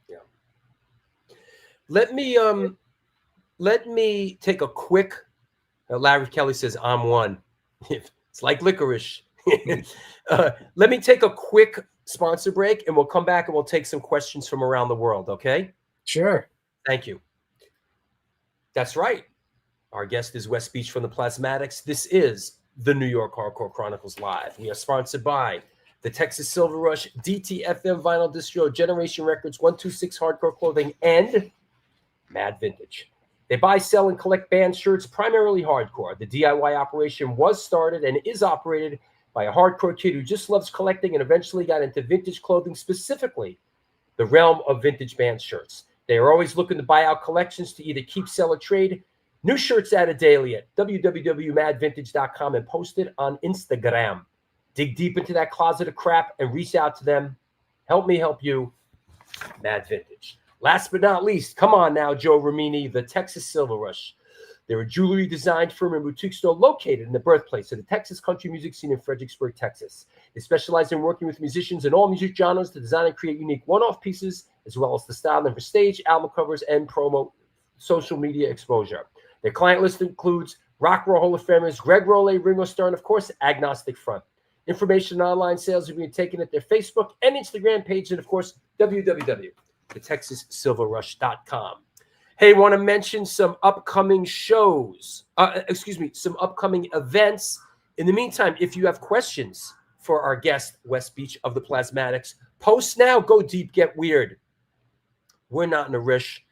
Yeah. Let me take a quick. Larry Kelly says I'm one. It's like licorice. Let me take a quick sponsor break, and we'll come back and we'll take some questions from around the world. Okay. Sure. Thank you. That's right. Our guest is Wes Beech from the Plasmatics. This is the New York Hardcore Chronicles Live. We are sponsored by the Texas Silver Rush, DTFM Vinyl Distro, Generation Records, 126 Hardcore Clothing, and Mad Vintage. They buy, sell, and collect band shirts, primarily hardcore. The DIY operation was started and is operated by a hardcore kid who just loves collecting and eventually got into vintage clothing, specifically the realm of vintage band shirts. They are always looking to buy out collections to either keep, sell, or trade. New shirts added daily at www.madvintage.com and posted on Instagram. Dig deep into that closet of crap and reach out to them. Help me help you, Mad Vintage. Last but not least, come on now, Joe Ramini, the Texas Silver Rush. They're a jewelry design firm and boutique store located in the birthplace of the Texas country music scene in Fredericksburg, Texas. They specialize in working with musicians in all music genres to design and create unique one-off pieces, as well as to style them for stage, album covers, and promo social media exposure. Their client list includes Rock Roll Hall of Famers, Greg Rowley, Ringo Starr, and of course, Agnostic Front. Information on online sales are being taken at their Facebook and Instagram page, and of course, www.thetexassilverrush.com. Hey, want to mention some upcoming shows, some upcoming events. In the meantime, if you have questions for our guest, Wes Beech of the Plasmatics, post now, go deep, get weird. We're not in a rush.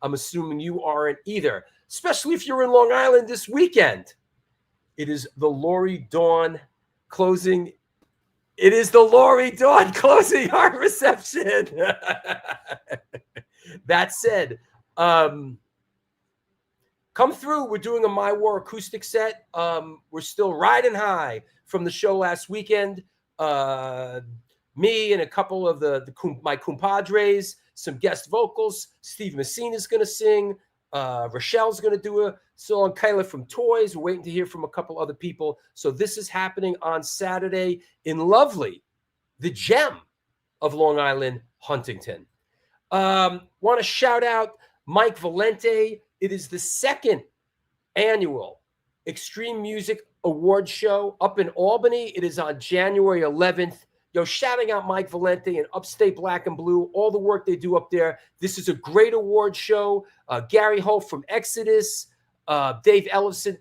I'm assuming you aren't either, especially if you're in Long Island this weekend. It is the Lori Dawn closing. It is the Lori Dawn closing art reception. That said, come through. We're doing a My War acoustic set. We're still riding high from the show last weekend. Me and a couple of my compadres, some guest vocals. Steve Messina's going to sing. Rochelle's going to do a song. Kyla from Toys. We're waiting to hear from a couple other people. So this is happening on Saturday in lovely, the gem of Long Island, Huntington. Want to shout out Mike Valente. It is the second annual Extreme Music Award Show up in Albany. It is on January 11th. Shouting out Mike Valente and Upstate Black and Blue, all the work they do up there. This is a great award show. Gary Holt from Exodus, Dave Ellison.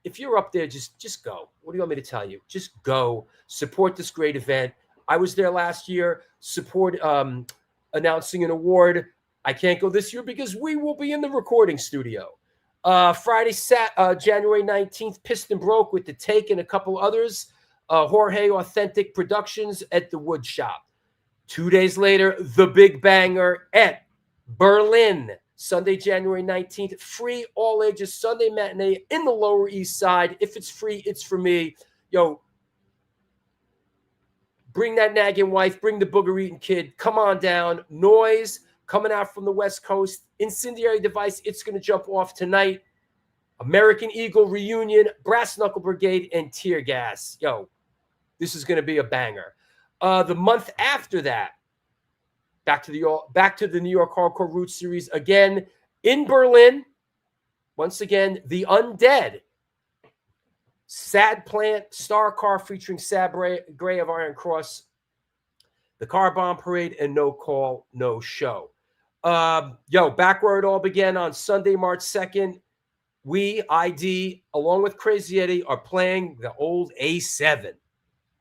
If you're up there, just go. What do you want me to tell you? Just go. Support this great event. I was there last year, announcing an award. I can't go this year because we will be in the recording studio. Friday, January 19th, Pissed and Broke with The Take and a couple others. Jorge Authentic Productions at the Wood Shop. 2 days later, The Big Banger at Berlin. Sunday, January 19th, free all ages Sunday matinee in the Lower East Side. If it's free, it's for me. Bring that nagging wife, bring the booger-eating kid. Come on down. Noise coming out from the West Coast. Incendiary Device, it's going to jump off tonight. American Eagle Reunion, Brass Knuckle Brigade, and Tear Gas. This is going to be a banger. The month after that, back to the New York Hardcore Roots series again in Berlin. Once again, The Undead. Sad Plant, Star Car featuring Sab Gray of Iron Cross, The Car Bomb Parade, and No Call, No Show. Back where it all began on Sunday, March 2nd, we, ID, along with Crazy Eddie, are playing the old A7.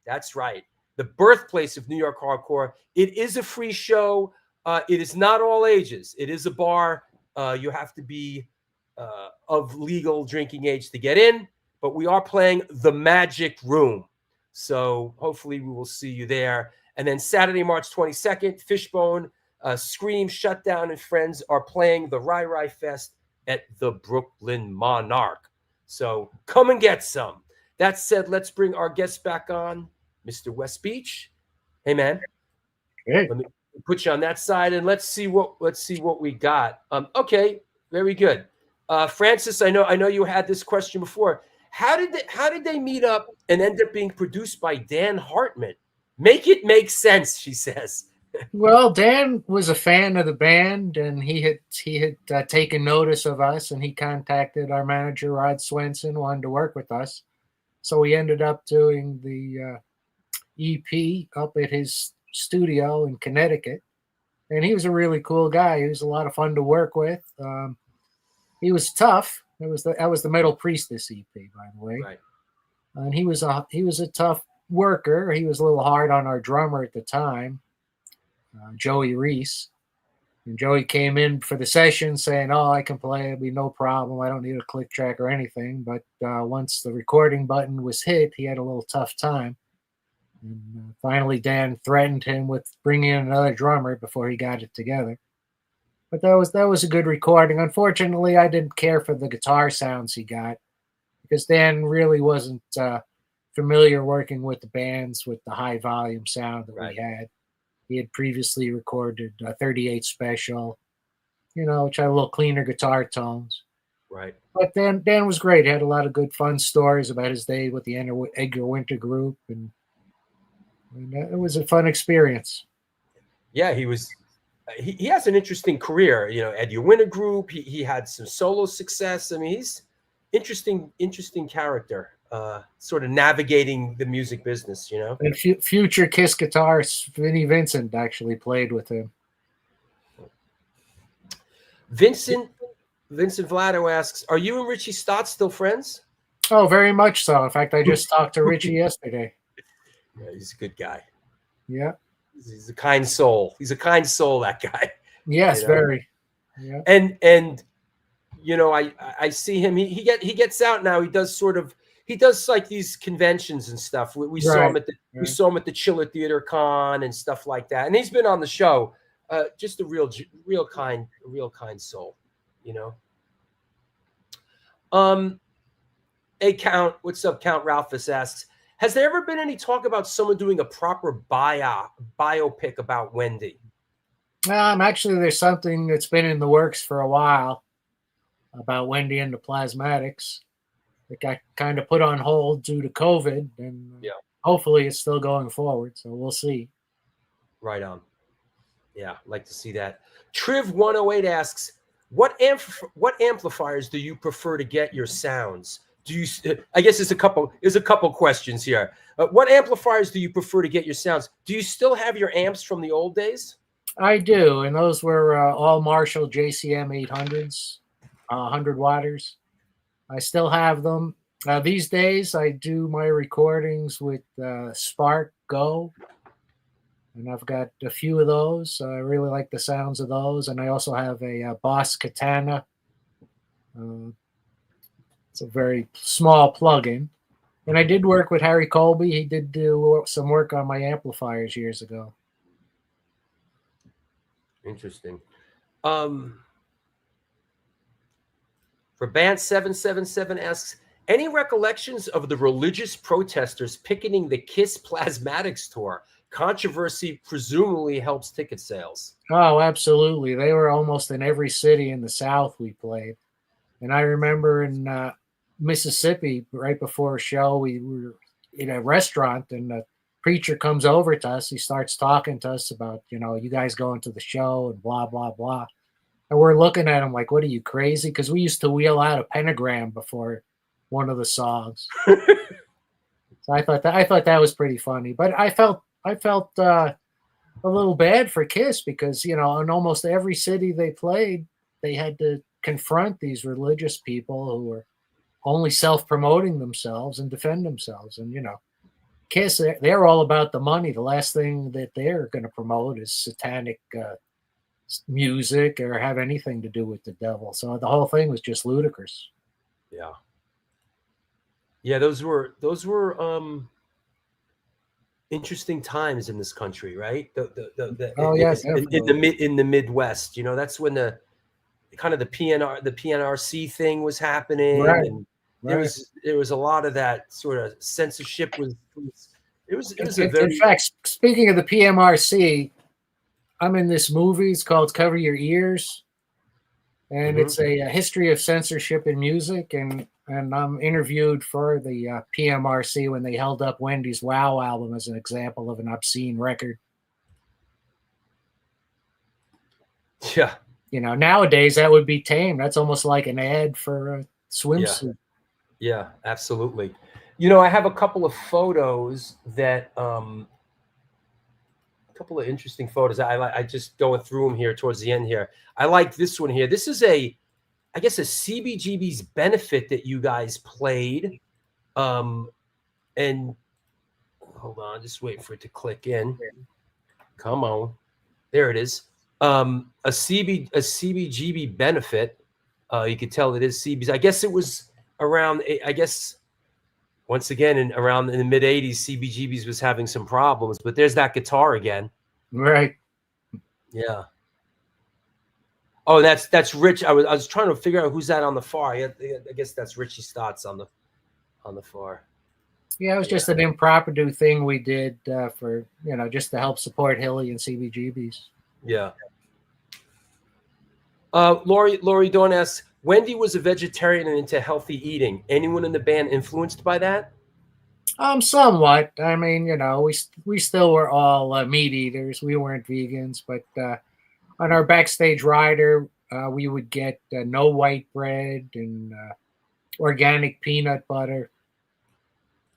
That's right. The birthplace of New York Hardcore. It is a free show. It is not all ages. It is a bar. You have to be of legal drinking age to get in. But we are playing The Magic Room. So hopefully we will see you there. And then Saturday, March 22nd, Fishbone, Scream, Shutdown, and Friends are playing the Rai Rai Fest at the Brooklyn Monarch. So come and get some. That said, let's bring our guest back on, Mr. Wes Beech. Hey, man. Hey. Let me put you on that side, and let's see what we got. Okay, very good. Francis, I know you had this question before. How did they meet up and end up being produced by Dan Hartman? Make it make sense, she says. Well, Dan was a fan of the band, and he had taken notice of us, and he contacted our manager, Rod Swenson, wanted to work with us. So we ended up doing the EP up at his studio in Connecticut. and he was a really cool guy. He was a lot of fun to work with. He was tough. That was the Metal Priestess EP, by the way. Right. And he was a tough worker. He was a little hard on our drummer at the time, Joey Reese. And Joey came in for the session saying, "Oh, I can play. It'll be no problem. I don't need a click track or anything." But once the recording button was hit, he had a little tough time. And finally, Dan threatened him with bringing in another drummer before he got it together. But that was a good recording. Unfortunately, I didn't care for the guitar sounds he got because Dan really wasn't familiar working with the bands with the high volume sound that we had. He had previously recorded 38 Special, which had a little cleaner guitar tones. Right. But Dan was great. He had a lot of good fun stories about his day with the Edgar Winter Group, and it was a fun experience. Yeah, he was. He has an interesting career. Edgar Winter Group. He had some solo success. I mean, he's interesting character. Sort of navigating the music business, And future Kiss guitarist Vinnie Vincent actually played with him. Vincent Vlado asks, "Are you and Richie Stott still friends?" Oh, very much so. In fact, I just talked to Richie yesterday. Yeah, he's a good guy. Yeah. He's a kind soul. He's a kind soul, that guy. Yes, very. Yeah. And I see him. He gets out now. He does like these conventions and stuff. We saw him at the Chiller Theater Con and stuff like that. And he's been on the show. Just a real kind soul, Hey, Count, what's up? Count Ralphus asks, has there ever been any talk about someone doing a proper biopic about Wendy? Actually, there's something that's been in the works for a while about Wendy and the Plasmatics. It got kind of put on hold due to COVID, and hopefully it's still going forward. So we'll see. Right on. Yeah, I'd like to see that. Triv108 asks, what amplifiers do you prefer to get your sounds? I guess there's a couple questions here. What amplifiers do you prefer to get your sounds? Do you still have your amps from the old days? I do, and those were all Marshall JCM 800s, 100 watters. I still have them. These days, I do my recordings with Spark Go, and I've got a few of those. I really like the sounds of those, and I also have a Boss Katana. It's a very small plugin. And I did work with Harry Colby. He did do some work on my amplifiers years ago. Interesting. For Band 777 asks, any recollections of the religious protesters picketing the Kiss Plasmatics tour? Controversy presumably helps ticket sales. Oh, absolutely. They were almost in every city in the South we played. And I remember in Mississippi, right before a show, we were in a restaurant, and the preacher comes over to us. He starts talking to us about, you guys going to the show and blah, blah, blah. And we're looking at him like, what are you, crazy? Because we used to wheel out a pentagram before one of the songs. So I thought that was pretty funny. But I felt a little bad for Kiss because, in almost every city they played, they had to confront these religious people who were only self-promoting themselves and defend themselves. And, Kiss, they're all about the money. The last thing that they're going to promote is satanic music or have anything to do with the devil. So the whole thing was just ludicrous. Yeah. Yeah, those were interesting times in this country, right? Yes, in the Midwest. That's when the PNRC thing was happening, right. And there was a lot of that sort of censorship. In fact, speaking of the PMRC, I'm in this movie. It's called Cover Your Ears, and it's a history of censorship in music. And I'm interviewed for the PMRC when they held up Wendy's Wow album as an example of an obscene record. Yeah. Nowadays that would be tame. That's almost like an ad for a swimsuit. Yeah, absolutely. I have a couple of photos that couple of interesting photos. I just going through them here towards the end here. I like this one here. This is I guess a CBGB's benefit that you guys played. And hold on, just wait for it to click in. Come on. There it is. A CBGB benefit. You could tell it is CB's. I guess it was around, I guess, once again, around in the mid 80s, CBGB's was having some problems, but there's that guitar again. Right. Yeah. Oh, that's Rich. I was trying to figure out who's that on the far. I guess that's Richie Stotts on the far. Yeah, it was just an impromptu thing we did for, just to help support Hilly and CBGB's. Yeah. Lori Dawn asks, Wendy was a vegetarian and into healthy eating. Anyone in the band influenced by that? Somewhat. I mean, we still were all meat eaters. We weren't vegans, but on our backstage rider, we would get no white bread and organic peanut butter.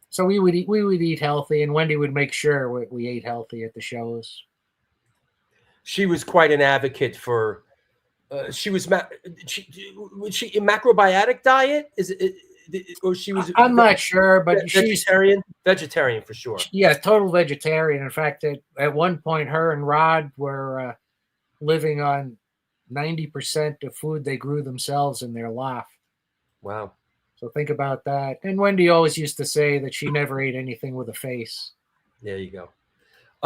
So we would eat healthy, and Wendy would make sure we ate healthy at the shows. She was quite an advocate for. She was a macrobiotic diet? Is it, or she was? I'm not sure, but vegetarian. Vegetarian for sure. Yeah, total vegetarian. In fact, at one point, her and Rod were living on 90% of food they grew themselves in their loft. Wow. So think about that. And Wendy always used to say that she never ate anything with a face. There you go.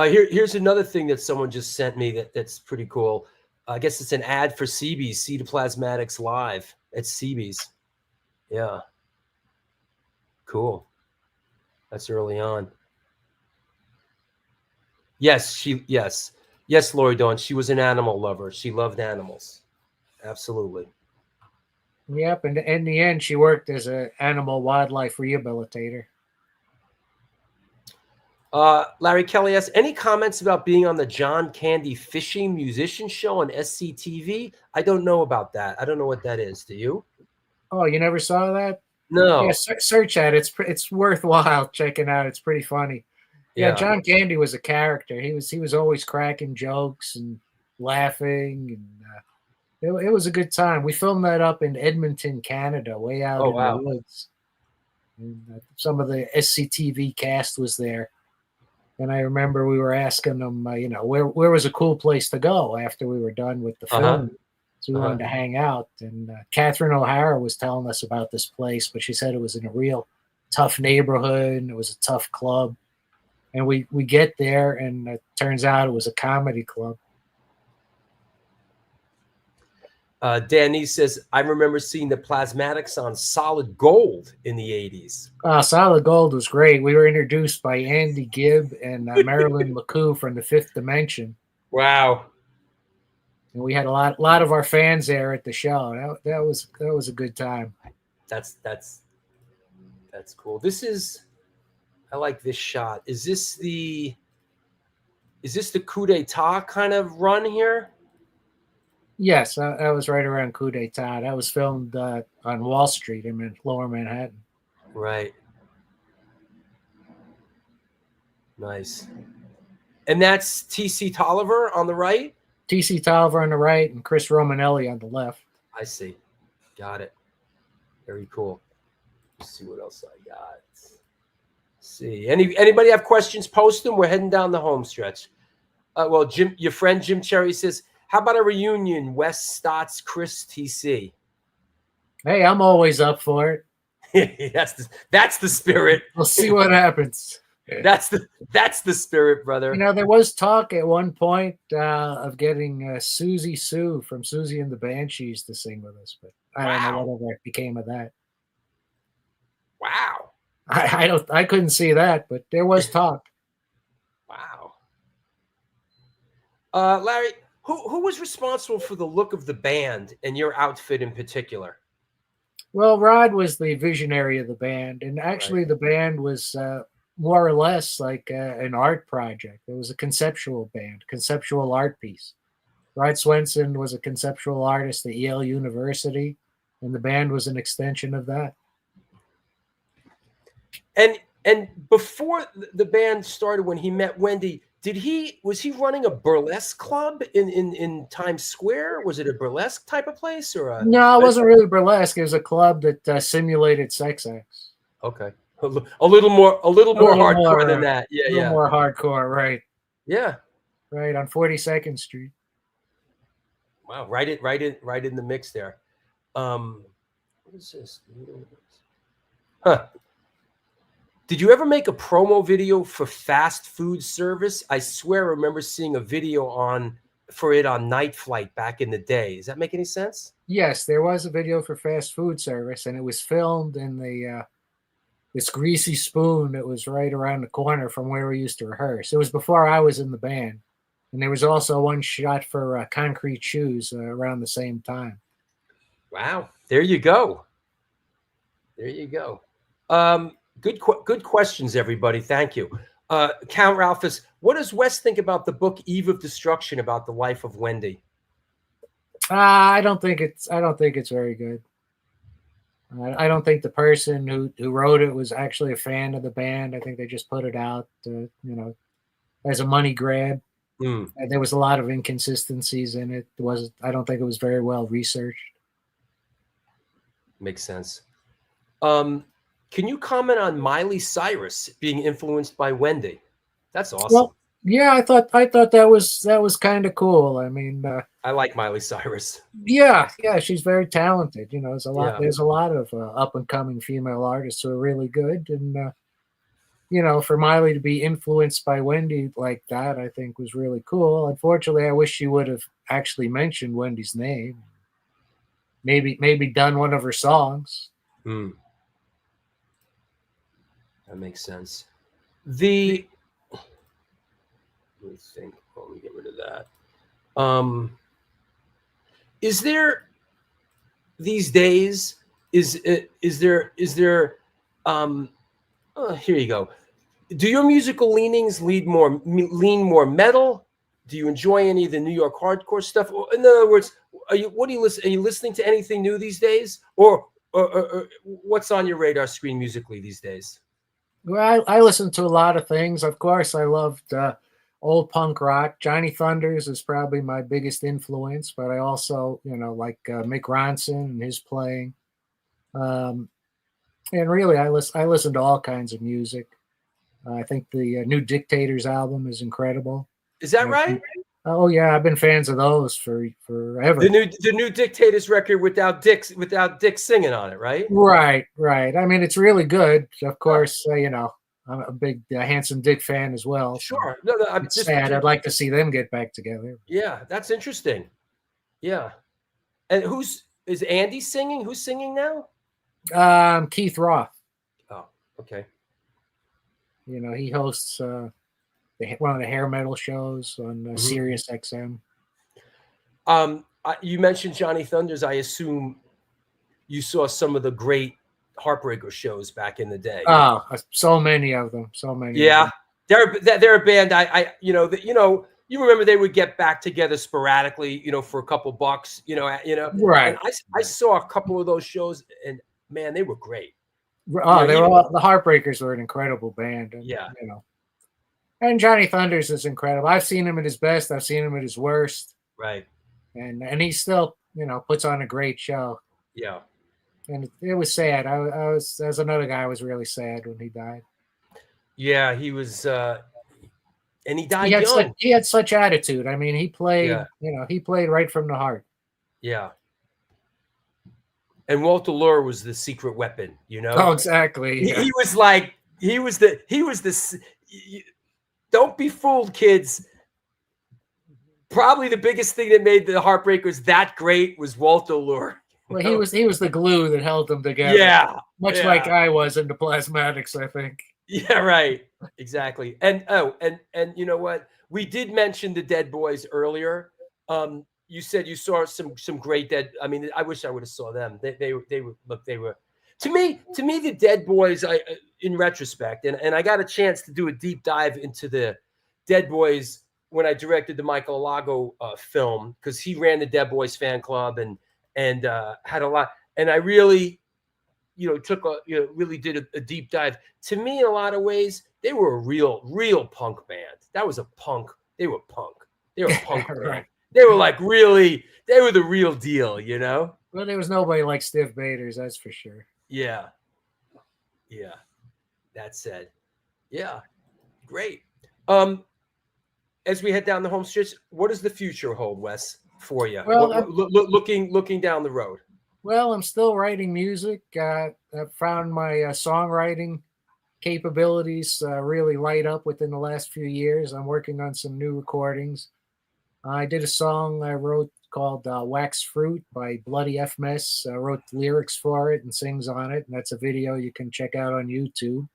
Here's another thing that someone just sent me that's pretty cool. I guess it's an ad for CB's, See the Plasmatics Live at CB's. Yeah. Cool. That's early on. Yes, Yes, Lori Dawn. She was an animal lover. She loved animals. Absolutely. Yep, and in the end, she worked as an animal wildlife rehabilitator. Larry Kelly asks, any comments about being on the John Candy Fishing Musician Show on SCTV? I don't know about that. I don't know what that is. Do you? Oh, you never saw that? No. Yeah, search that. It's worthwhile checking out. It's pretty funny. Yeah, John Candy was a character. He was always cracking jokes and laughing, and it was a good time. We filmed that up in Edmonton, Canada, way out in the woods. And some of the SCTV cast was there. And I remember we were asking them, where was a cool place to go after we were done with the film. So we wanted to hang out. And Catherine O'Hara was telling us about this place, but she said it was in a real tough neighborhood. And it was a tough club. And we get there, and it turns out it was a comedy club. Danny says, I remember seeing the Plasmatics on Solid Gold in the 80s. Solid Gold was great. We were introduced by Andy Gibb and Marilyn McCoo from the Fifth Dimension. Wow. And we had a lot of our fans there at the show. That was a good time. That's cool. I like this shot. Is this the coup d'etat kind of run here? Yes, that was right around coup d'etat. That was filmed on Wall Street in Lower Manhattan. Right. Nice. And that's T.C. Tolliver on the right? T.C. Tolliver on the right and Chris Romanelli on the left. I see. Got it. Very cool. Let's see what else I got. See, anybody have questions? Post them. We're heading down the home stretch. Well, Jim, your friend Jim Cherry says, how about a reunion? Wes Stotts, Chris TC. Hey, I'm always up for it. That's the spirit. We'll see what happens. That's the spirit, brother. There was talk at one point of getting Susie Sue from Susie and the Banshees to sing with us, but I don't know whatever became of that. Wow. I couldn't see that, but there was talk. Wow. Larry, who was responsible for the look of the band and your outfit in particular? Well, Rod was the visionary of the band, and actually the band was more or less like an art project. It was a conceptual band, conceptual art piece. Rod Swenson was a conceptual artist at Yale University, and the band was an extension of that. And before the band started, when he met Wendy, was he running a burlesque club in Times Square? Was it a burlesque type of place or a? No, it wasn't really burlesque. It was a club that simulated sex acts. Okay, a little more hardcore than that. Yeah, a little more hardcore, right? Yeah, right on 42nd Street. Wow, right in the mix there. What is this? Huh. Did you ever make a promo video for fast food service? I swear I remember seeing a video for it on Night Flight back in the day. Does that make any sense? Yes, there was a video for fast food service, and it was filmed in this Greasy Spoon that was right around the corner from where we used to rehearse. It was before I was in the band. And there was also one shot for Concrete Shoes around the same time. Wow. There you go. There you go. Good questions, everybody. Thank you. Count Ralphus, what does Wes think about the book Eve of Destruction about the life of Wendy? I don't think it's very good. I don't think the person who wrote it was actually a fan of the band. I think they just put it out, as a money grab. Mm. There was a lot of inconsistencies in it. I don't think it was very well researched. Makes sense. Can you comment on Miley Cyrus being influenced by Wendy? That's awesome. Well, yeah, I thought that was kind of cool. I mean, I like Miley Cyrus. Yeah, she's very talented. There's a lot of up and coming female artists who are really good, and for Miley to be influenced by Wendy like that, I think was really cool. Unfortunately, I wish she would have actually mentioned Wendy's name. Maybe done one of her songs. Mm. That makes sense. Let me think. Let me get rid of that. Is there these days? Is there? Here you go. Do your musical leanings lean more metal? Do you enjoy any of the New York hardcore stuff? In other words, are you listening to anything new these days, or what's on your radar screen musically these days? Well, I listen to a lot of things. Of course, I loved old punk rock. Johnny Thunders is probably my biggest influence, but I also, like Mick Ronson and his playing. And really, I listen to all kinds of music. I think the new Dictators album is incredible. Is that right? Oh yeah, I've been fans of those for forever. The new Dictators record without Dick singing on it, right? Right. I mean, it's really good. Of course, I'm a big Handsome Dick fan as well. Sure. So I'm just sad. I'd like to see them get back together. Yeah, that's interesting. Yeah. And is Andy singing? Who's singing now? Keith Roth. Oh, okay. He hosts one of the hair metal shows on Sirius XM. You mentioned Johnny Thunders. I assume you saw some of the great Heartbreaker shows back in the day. Oh, so many of them. So many. Yeah, they're a band. You remember they would get back together sporadically, for a couple bucks, Right. And I saw a couple of those shows, and man, they were great. Oh, the Heartbreakers were an incredible band. And, yeah. And Johnny Thunders is incredible. I've seen him at his best. I've seen him at his worst. Right. And he still, puts on a great show. Yeah. And it was sad. I was, as another guy, I was really sad when he died. Yeah, he was, and he died young. He had such attitude. I mean, he played, he played right from the heart. Yeah. And Walter Lure was the secret weapon, Oh, exactly. Yeah. He was like, he was the. Don't be fooled, kids. Probably the biggest thing that made the Heartbreakers that great was Walter Lure. Well, he was the glue that held them together. Yeah, much like I was in the Plasmatics, I think. Yeah, right. Exactly. And you know what? We did mention the Dead Boys earlier. You said you saw some great Dead. I mean, I wish I would have saw them. They were to me the Dead Boys. In retrospect, and I got a chance to do a deep dive into the Dead Boys when I directed the Michael Alago film, because he ran the Dead Boys fan club and had a lot. And I really, really did a deep dive. To me, in a lot of ways, they were a real punk band. That was a punk. They were punk. They were a punk band. Right. They were like really, they were the real deal, you know? Well, there was nobody like Stiff Baders, that's for sure. Yeah. Yeah. That said, yeah, great. As we head down the home stretch, what does the future hold, Wes, for you? Well, Looking down the road. Well, I'm still writing music. I've found my songwriting capabilities really light up within the last few years. I'm working on some new recordings. I did a song I wrote called Wax Fruit by Bloody F Mess. I wrote the lyrics for it and sings on it, and that's a video you can check out on YouTube.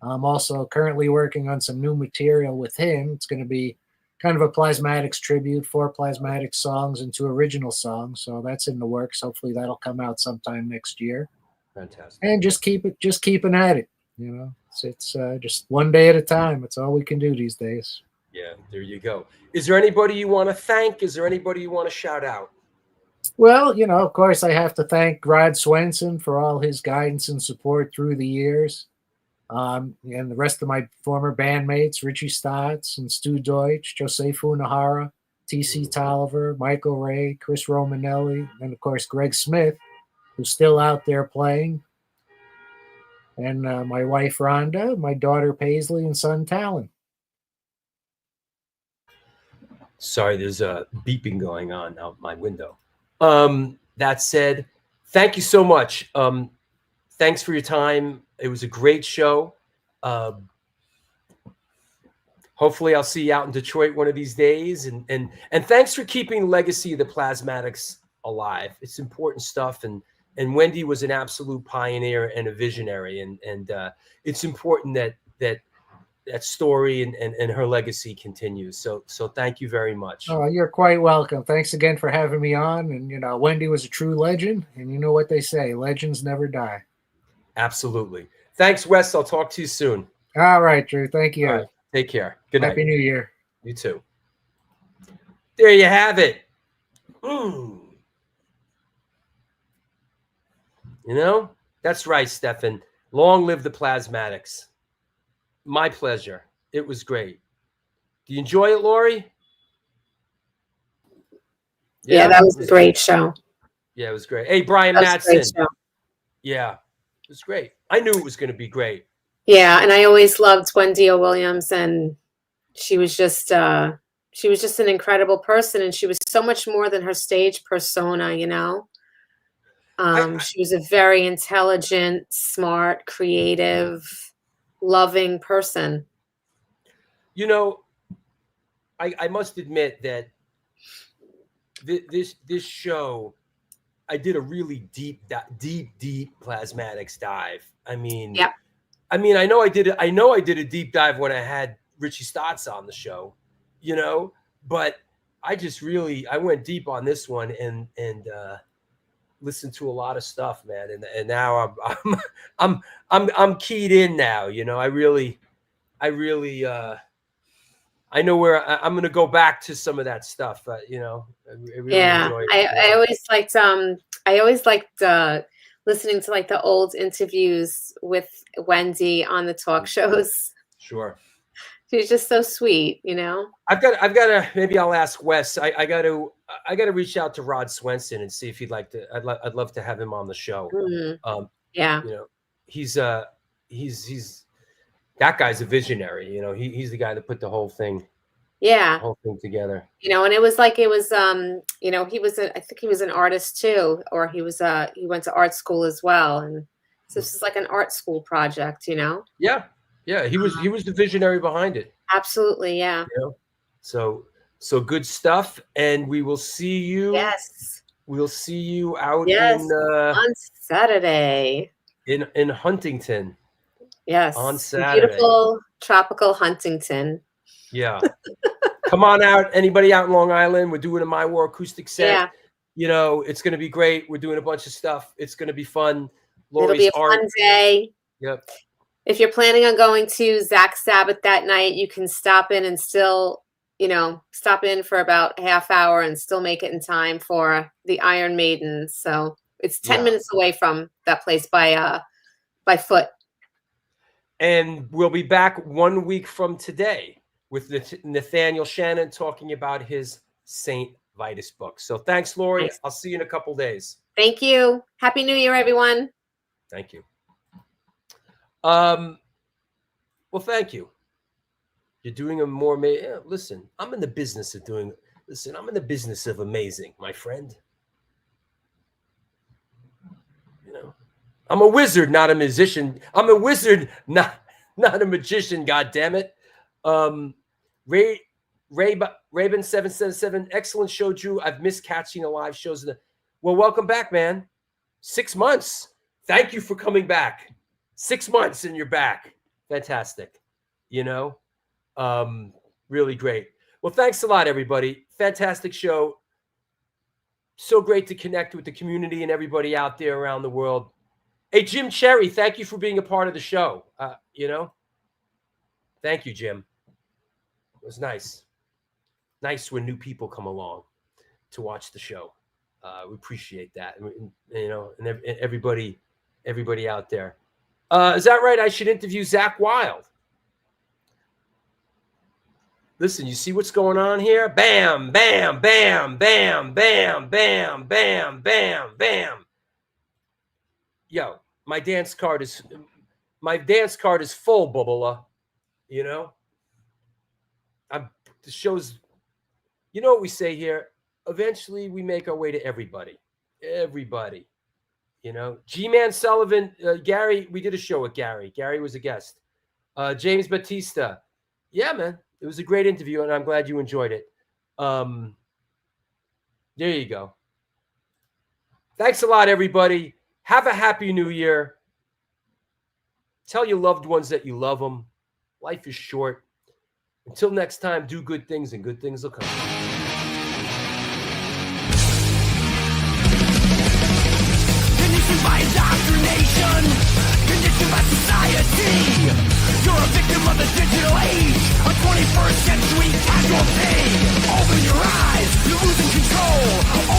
I'm also currently working on some new material with him. It's going to be kind of a Plasmatics tribute, 4 Plasmatics songs and 2 original songs. So that's in the works. Hopefully that'll come out sometime next year. Fantastic. And just keeping at it. You know, it's just one day at a time. It's all we can do these days. Yeah, there you go. Is there anybody you want to thank? Is there anybody you want to shout out? Well, you know, of course, I have to thank Rod Swenson for all his guidance and support through the years. And the rest of my former bandmates, Richie Stotts and Stu Deutsch, Jose Funahara, T.C. Tolliver, Michael Ray, Chris Romanelli, and of course, Greg Smith, who's still out there playing. And my wife, Rhonda, my daughter, Paisley, and son, Talon. Sorry, there's a beeping going on out my window. That said, thank you so much. Thanks for your time. It was a great show. Hopefully I'll see you out in Detroit one of these days. And thanks for keeping the legacy of the Plasmatics alive. It's important stuff. And Wendy was an absolute pioneer and a visionary. And it's important that story and her legacy continues. So thank you very much. Oh, you're quite welcome. Thanks again for having me on. And, you know, Wendy was a true legend. And you know what they say, legends never die. Absolutely. Thanks, Wes. I'll talk to you soon. All right, Drew. Thank you. All right. Take care. Good night. Happy New Year. You too. There you have it. You know, that's right, Stefan. Long live the Plasmatics. My pleasure. It was great. Do you enjoy it, Lori? Yeah, that was a great show. Yeah, it was great. Hey, Brian Mattson. Yeah, it was great. I knew it was going to be great. Yeah, and I always loved Wendy O. Williams, and she was just an incredible person, and she was so much more than her stage persona, you know. She was a very intelligent, smart, creative, loving person. You know, I must admit that this show, I did a really deep Plasmatics dive. I mean, yeah. I mean, I know I did a deep dive when I had Richie Stotts on the show, you know, but I went deep on this one and listened to a lot of stuff, man. And now I'm keyed in now, you know. I really I know where I'm going to go back to some of that stuff, you know. I really enjoyed it. I always liked listening to like the old interviews with Wendy on the talk shows. Sure. She's just so sweet, you know. I've got to, maybe I'll ask Wes. I got to reach out to Rod Swenson and see if he'd like to. I'd love to have him on the show. Mm-hmm. Yeah. You know, he's that guy's a visionary. You know, he's the guy that put the whole thing. Yeah. The whole thing together. You know, and it was you know, I think he was an artist too, or he went to art school as well, and so this is like an art school project, you know. Yeah. Yeah, he was the visionary behind it. Absolutely, yeah. You know? So good stuff, and we will see you. Yes. We'll see you out on Saturday. In Huntington. Yes. On Saturday. Beautiful tropical Huntington. Yeah. Come on out. Anybody out in Long Island? We're doing a My War acoustic set. Yeah. You know, it's going to be great. We're doing a bunch of stuff. It's going to be fun. It'll be a fun day. Yep. If you're planning on going to Zach Sabbath that night, you can stop in and still, you know, stop in for about a half hour and still make it in time for the Iron Maidens. So it's 10 minutes away from that place by foot. And we'll be back 1 week from today with Nathaniel Shannon talking about his St. Vitus book. So thanks, Lori. Thanks. I'll see you in a couple days. Thank you. Happy New Year, everyone. Thank you. Well, thank you. You're doing a more. Listen, I'm in the business of doing. Listen, I'm in the business of amazing, my friend. You know, I'm a wizard, not a musician. I'm a wizard, not a magician. God damn it. Raven 777. Excellent show, Drew. I've missed catching the live shows. Well, welcome back, man. 6 months. Thank you for coming back. 6 months and you're back. Fantastic. You know, really great. Well, thanks a lot, everybody. Fantastic show. So great to connect with the community and everybody out there around the world. Hey, Jim Cherry, thank you for being a part of the show. You know, thank you, Jim. It was nice. Nice when new people come along to watch the show. We appreciate that. And, you know, and everybody out there. Is that right? I should interview Zach Wilde. Listen, you see what's going on here? Bam, bam, bam, bam, bam, bam, bam, bam, bam. Yo, my dance card is full, Bubba. You know? The show's, you know what we say here? Eventually we make our way to everybody. Everybody. You know? G-Man Sullivan, Gary, we did a show with Gary. Gary was a guest. James Batista. Yeah, man. It was a great interview, and I'm glad you enjoyed it. There you go. Thanks a lot, everybody. Have a happy new year. Tell your loved ones that you love them. Life is short. Until next time, do good things, and good things will come. Conditioned by indoctrination, conditioned by society. You're a victim of the digital age, a 21st century casualty. Open your eyes, you're losing control.